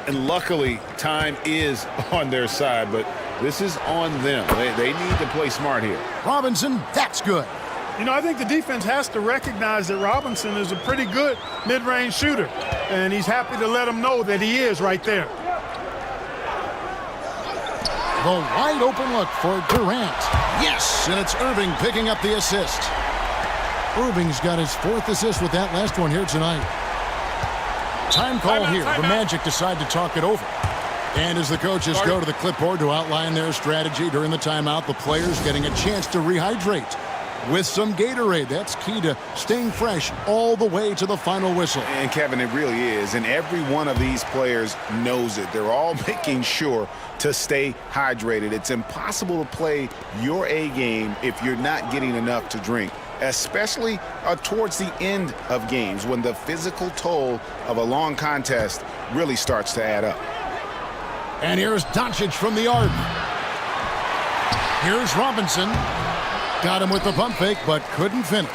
Speaker 9: And luckily, time is on their side, but this is on them. They need to play smart here.
Speaker 8: Robinson, that's good.
Speaker 16: You know, I think the defense has to recognize that Robinson is a pretty good mid-range shooter, and he's happy to let them know that he is right there.
Speaker 8: The wide open look for Durant. Yes, and it's Erving picking up the assist. Erving's got his 4th assist with that last one here tonight. Time call here. The Magic decide to talk it over. And as the coaches go to the clipboard to outline their strategy during the timeout, the players getting a chance to rehydrate with some Gatorade. That's key to staying fresh all the way to the final whistle.
Speaker 9: And Kevin, it really is. And every one of these players knows it. They're all making sure to stay hydrated. It's impossible to play your A game if you're not getting enough to drink, especially towards the end of games when the physical toll of a long contest really starts to add up.
Speaker 8: And here's Doncic from the arc. Here's Robinson. Got him with the pump fake, but couldn't finish.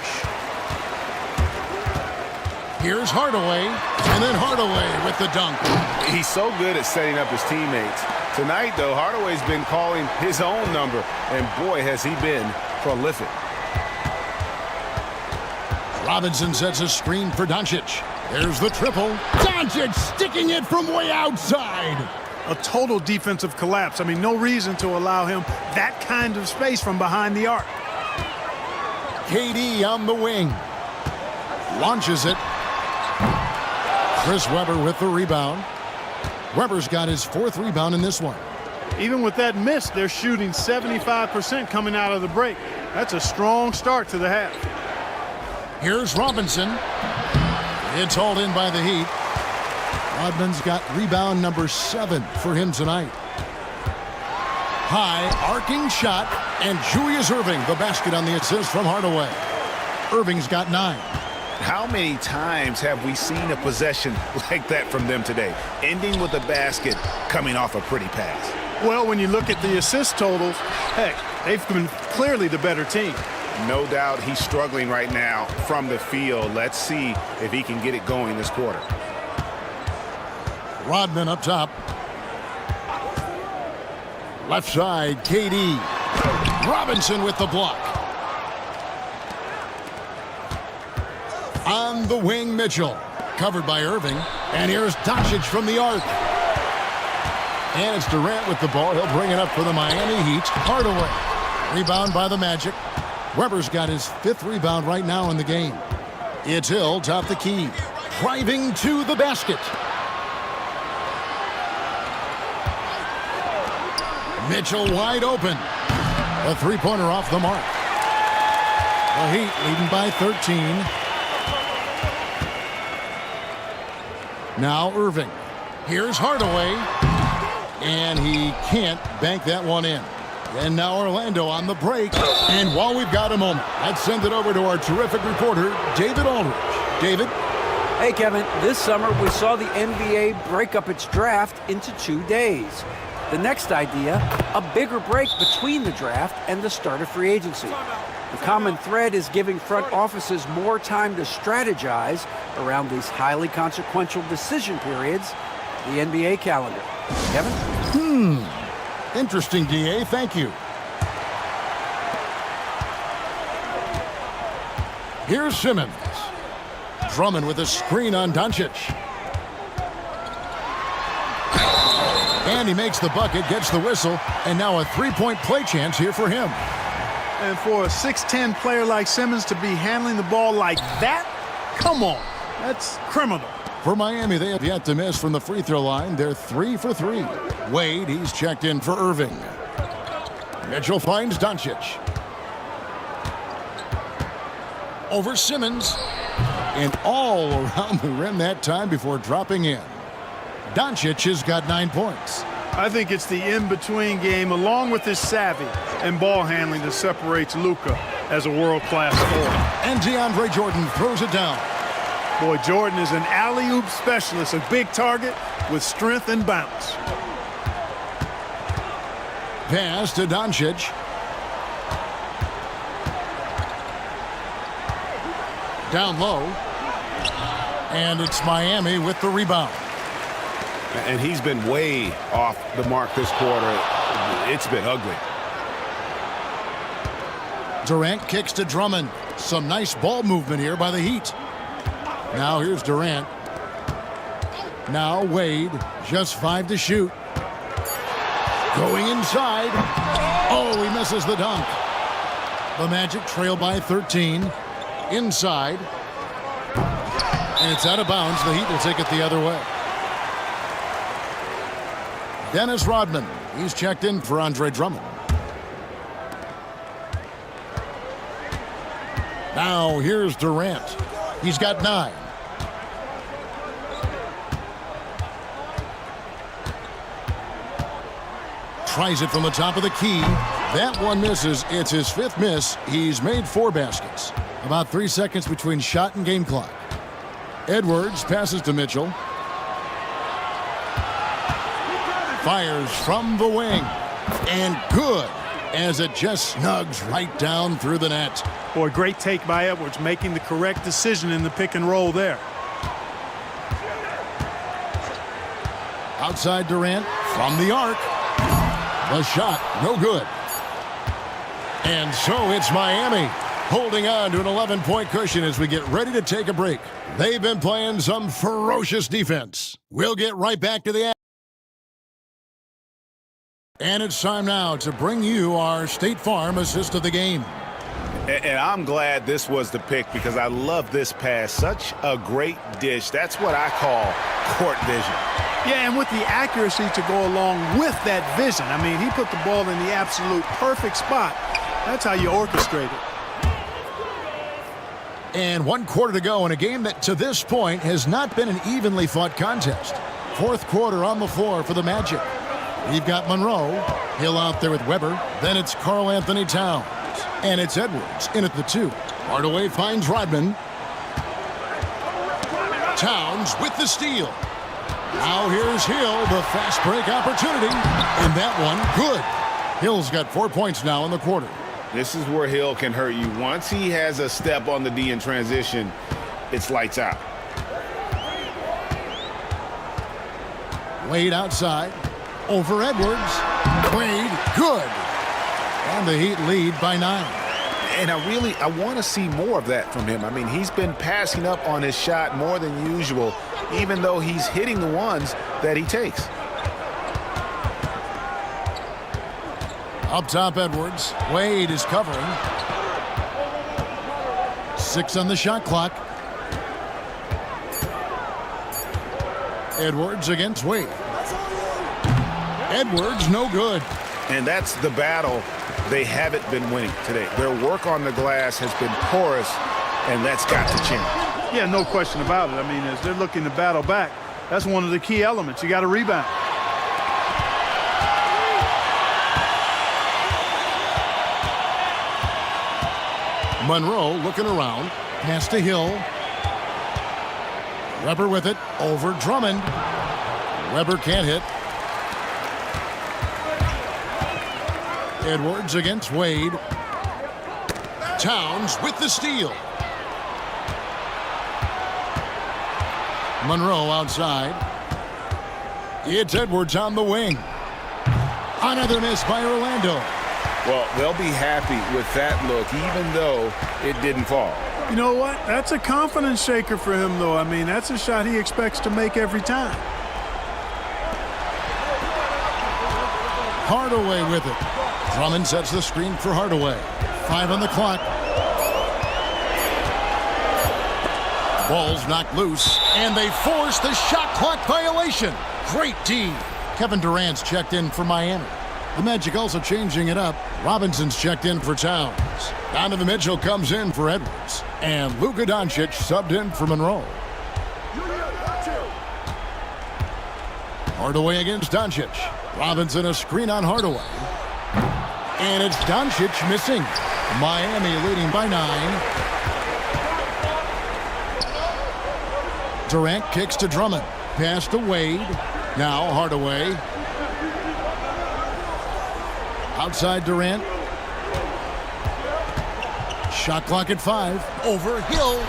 Speaker 8: Here's Hardaway, and then Hardaway with the dunk.
Speaker 9: He's so good at setting up his teammates. Tonight, though, Hardaway's been calling his own number, and boy, has he been prolific.
Speaker 8: Robinson sets a screen for Doncic. There's the triple. Doncic sticking it from way outside.
Speaker 16: A total defensive collapse. I mean, no reason to allow him that kind of space from behind the arc.
Speaker 8: KD on the wing. Launches it. Chris Webber with the rebound. Webber's got his 4th rebound in this one.
Speaker 16: Even with that miss, they're shooting 75% coming out of the break. That's a strong start to the half.
Speaker 8: Here's Robinson. It's hauled in by the Heat. Rodman's got rebound number 7 for him tonight. High arcing shot, and Julius Erving the basket on the assist from Hardaway. Irving's got 9.
Speaker 9: How many times have we seen a possession like that from them today, ending with a basket coming off a pretty pass?
Speaker 16: Well, when you look at the assist totals, heck, they've been clearly the better team.
Speaker 9: No doubt he's struggling right now from the field. Let's see if he can get it going this quarter.
Speaker 8: Rodman up top. Left side, KD. Robinson with the block. On the wing, Mitchell. Covered by Irving. And here's Doncic from the arc. And it's Durant with the ball. He'll bring it up for the Miami Heat. Hardaway. Rebound by the Magic. Weber's got his 5th rebound right now in the game. It's Hill, top the key. Driving to the basket. Mitchell wide open. A three-pointer off the mark. The Heat leading by 13. Now Irving. Here's Hardaway. And he can't bank that one in. And now Orlando on the break. And while we've got a moment, let's send it over to our terrific reporter, David Aldridge. David?
Speaker 10: Hey, Kevin. This summer, we saw the NBA break up its draft into 2 days. The next idea, a bigger break between the draft and the start of free agency. The common thread is giving front offices more time to strategize around these highly consequential decision periods, the NBA calendar. Kevin?
Speaker 8: Interesting, DA. Thank you. Here's Simmons. Drummond with a screen on Doncic. And he makes the bucket, gets the whistle, and now a three-point play chance here for him.
Speaker 16: And for a 6'10 player like Simmons to be handling the ball like that, come on, that's criminal.
Speaker 8: For Miami, they have yet to miss from the free throw line. They're 3 for 3. Wade, he's checked in for Irving. Mitchell finds Doncic. Over Simmons. And all around the rim that time before dropping in. Doncic has got 9 points.
Speaker 16: I think it's the in-between game, along with his savvy and ball handling, that separates Luka as a world-class scorer.
Speaker 8: And DeAndre Jordan throws it down.
Speaker 16: Boy, Jordan is an alley-oop specialist, a big target with strength and bounce.
Speaker 8: Pass to Doncic. Down low. And it's Miami with the rebound.
Speaker 11: And he's been way off the mark this quarter. It's been ugly.
Speaker 8: Durant kicks to Drummond. Some nice ball movement here by the Heat. Now here's Durant. Now Wade. Just 5 to shoot. Going inside. Oh, he misses the dunk. The Magic trail by 13. Inside. And it's out of bounds. The Heat will take it the other way. Dennis Rodman. He's checked in for Andre Drummond. Now here's Durant. He's got 9. Tries it from the top of the key. That one misses. It's his 5th miss. He's made 4 baskets. About 3 seconds between shot and game clock. Edwards passes to Mitchell. Fires from the wing. And good, as it just snugs right down through the net.
Speaker 16: Boy, great take by Edwards, making the correct decision in the pick and roll there.
Speaker 8: Outside Durant from the arc. The shot, no good. And so it's Miami holding on to an 11-point cushion as we get ready to take a break. They've been playing some ferocious defense. We'll get right back to the action. And it's time now to bring you our State Farm assist of the game.
Speaker 9: And I'm glad this was the pick because I love this pass. Such a great dish. That's what I call court vision.
Speaker 16: Yeah, and with the accuracy to go along with that vision. I mean, he put the ball in the absolute perfect spot. That's how you orchestrate it.
Speaker 8: And 1 quarter to go in a game that to this point has not been an evenly fought contest. 4th quarter on the floor for the Magic. We've got Monroe. Hill out there with Weber. Then it's Karl Anthony Towns. And it's Edwards in at the 2. Hardaway finds Rodman. Towns with the steal. Now here's Hill, the fast break opportunity. And that one, good. Hill's got 4 points now in the quarter.
Speaker 9: This is where Hill can hurt you. Once he has a step on the D in transition, it's lights out.
Speaker 8: Wade outside. Over Edwards. Wade, good. And the Heat lead by 9.
Speaker 11: And I want to see more of that from him. I mean, he's been passing up on his shot more than usual, even though he's hitting the ones that he takes.
Speaker 8: Up top, Edwards. Wade is covering. 6 on the shot clock. Edwards against Wade. Edwards, no good.
Speaker 11: And that's the battle they haven't been winning today. Their work on the glass has been porous, and that's got to change.
Speaker 16: Yeah, no question about it. I mean, as they're looking to battle back, that's one of the key elements. You got to rebound.
Speaker 8: Monroe looking around. Pass to Hill. Weber with it. Over Drummond. Weber can't hit. Edwards against Wade. Towns with the steal. Monroe outside. It's Edwards on the wing. Another miss by Orlando.
Speaker 11: Well, they'll be happy with that look, even though it didn't fall.
Speaker 16: You know what? That's a confidence shaker for him, though. I mean, that's a shot he expects to make every time.
Speaker 8: Hardaway with it. Drummond sets the screen for Hardaway. 5 on the clock. Ball's knocked loose, and they force the shot clock violation. Great D. Kevin Durant's checked in for Miami. The Magic also changing it up. Robinson's checked in for Towns. Donovan Mitchell comes in for Edwards. And Luka Doncic subbed in for Monroe. Hardaway against Doncic. Robinson a screen on Hardaway. And it's Doncic missing. Miami leading by 9. Durant kicks to Drummond. Pass to Wade. Now Hardaway. Outside Durant. Shot clock at 5. Over Hill.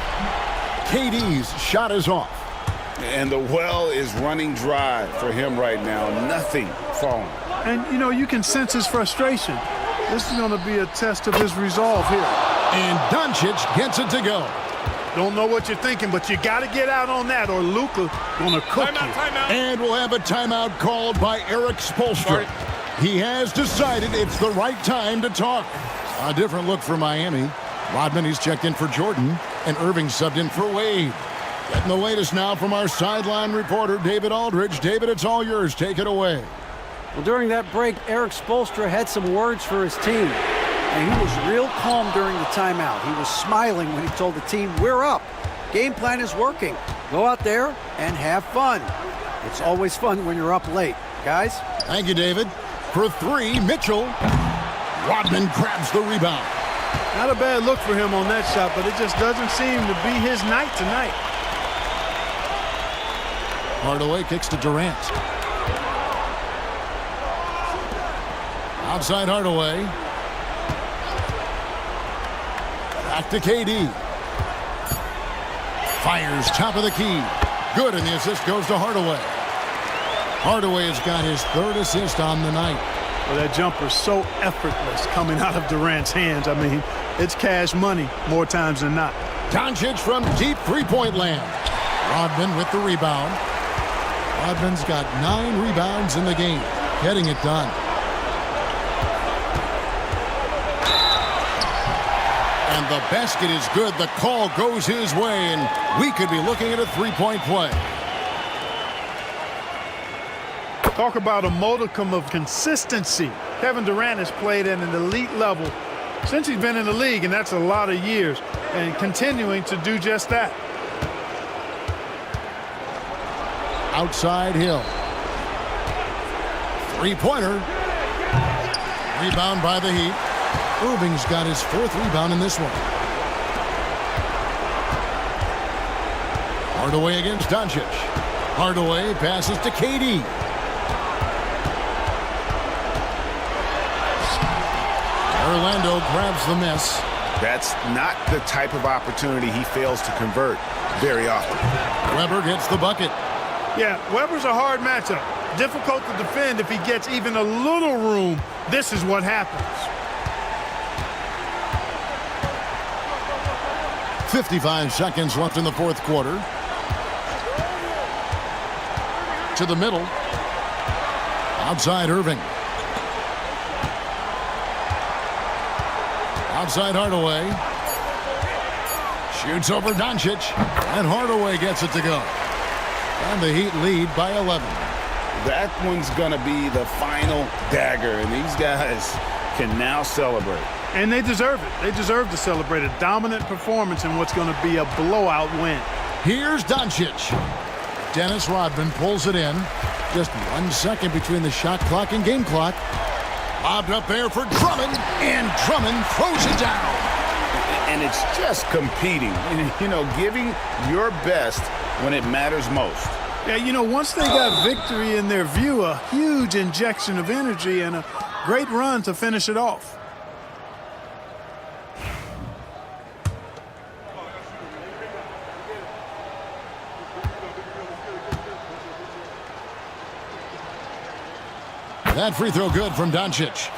Speaker 8: KD's shot is off.
Speaker 11: And the well is running dry for him right now. Nothing falling.
Speaker 16: And, you know, you can sense his frustration. This is going to be a test of his resolve here.
Speaker 8: And Doncic gets it to go.
Speaker 16: Don't know what you're thinking, but you got to get out on that or Luka going to cook you.
Speaker 8: Timeout. And we'll have a timeout called by Eric Spoelstra. He has decided it's the right time to talk. A different look for Miami. Rodman, he's checked in for Jordan, and Irving subbed in for Wade. Getting the latest now from our sideline reporter, David Aldridge. David, it's all yours. Take it away.
Speaker 10: Well, during that break, Eric Spoelstra had some words for his team. And he was real calm during the timeout. He was smiling when he told the team, we're up. Game plan is working. Go out there and have fun. It's always fun when you're up late. Guys?
Speaker 8: Thank you, David. For 3, Mitchell. Rodman grabs the rebound.
Speaker 16: Not a bad look for him on that shot, but it just doesn't seem to be his night tonight.
Speaker 8: Hardaway kicks to Durant. Outside Hardaway. Back to KD. Fires top of the key. Good, and the assist goes to Hardaway. Hardaway has got his 3rd assist on the night.
Speaker 16: Well, that jumper's so effortless coming out of Durant's hands. I mean, it's cash money more times than not.
Speaker 8: Doncic from deep three-point land. Rodman with the rebound. Rodman's got 9 rebounds in the game, getting it done. And the basket is good. The call goes his way, and we could be looking at a 3-point play.
Speaker 16: Talk about a modicum of consistency. Kevin Durant has played at an elite level since he's been in the league, and that's a lot of years, and continuing to do just that.
Speaker 8: Outside Hill. Three-pointer. Rebound by the Heat. Irving's got his 4th rebound in this one. Hardaway against Doncic. Hardaway passes to KD. Orlando grabs the miss.
Speaker 11: That's not the type of opportunity he fails to convert very often.
Speaker 8: Weber gets the bucket.
Speaker 16: Yeah, Weber's a hard matchup. Difficult to defend if he gets even a little room. This is what happens.
Speaker 8: 55 seconds left in the 4th quarter. To the middle. Outside Irving. Outside Hardaway. Shoots over Doncic. And Hardaway gets it to go. And the Heat lead by 11.
Speaker 9: That one's going to be the final dagger, and these guys can now celebrate.
Speaker 16: And they deserve it. They deserve to celebrate a dominant performance in what's going to be a blowout win.
Speaker 8: Here's Doncic. Dennis Rodman pulls it in. Just 1 second between the shot clock and game clock. Lobbed up there for Drummond, and Drummond throws it down.
Speaker 9: And it's just competing, you know, giving your best when it matters most.
Speaker 16: Yeah, you know, once they got victory in their view, a huge injection of energy and a great run to finish it off.
Speaker 8: That free throw good from Doncic.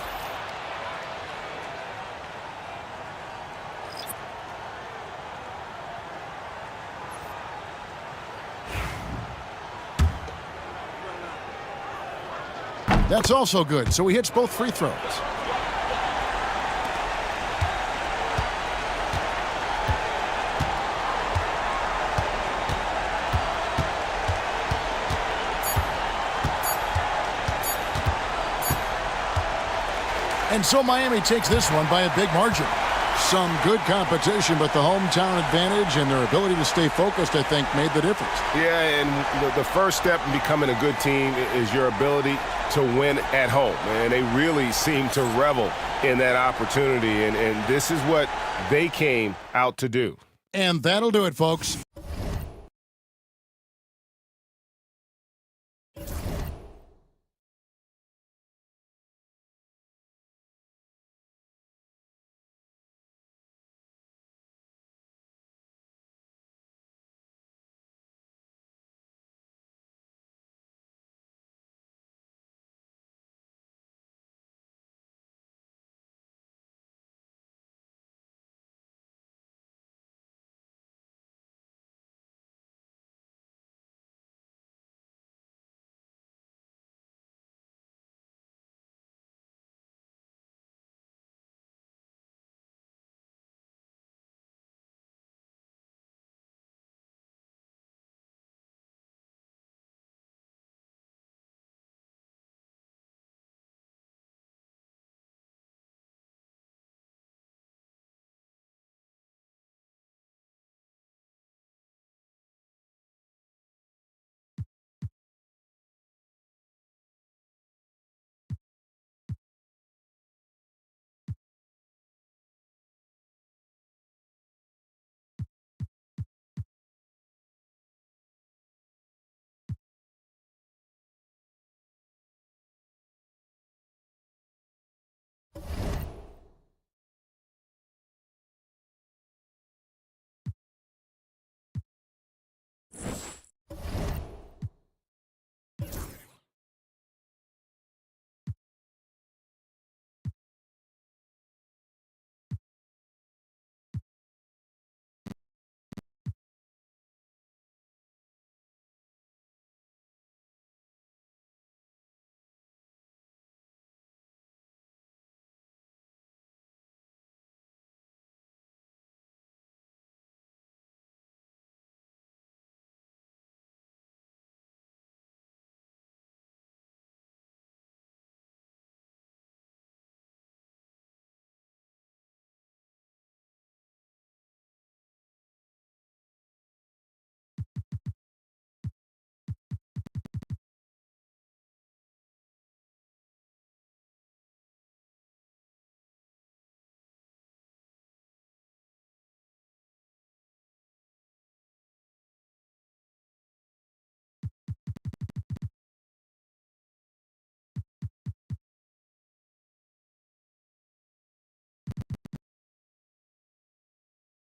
Speaker 8: That's also good, so he hits both free throws. And so Miami takes this one by a big margin. Some good competition, but the hometown advantage and their ability to stay focused, I think, made the difference.
Speaker 17: Yeah, and the first step in becoming a good team is your ability to win at home. And they really seem to revel in that opportunity, and this is what they came out to do.
Speaker 8: And that'll do it, folks.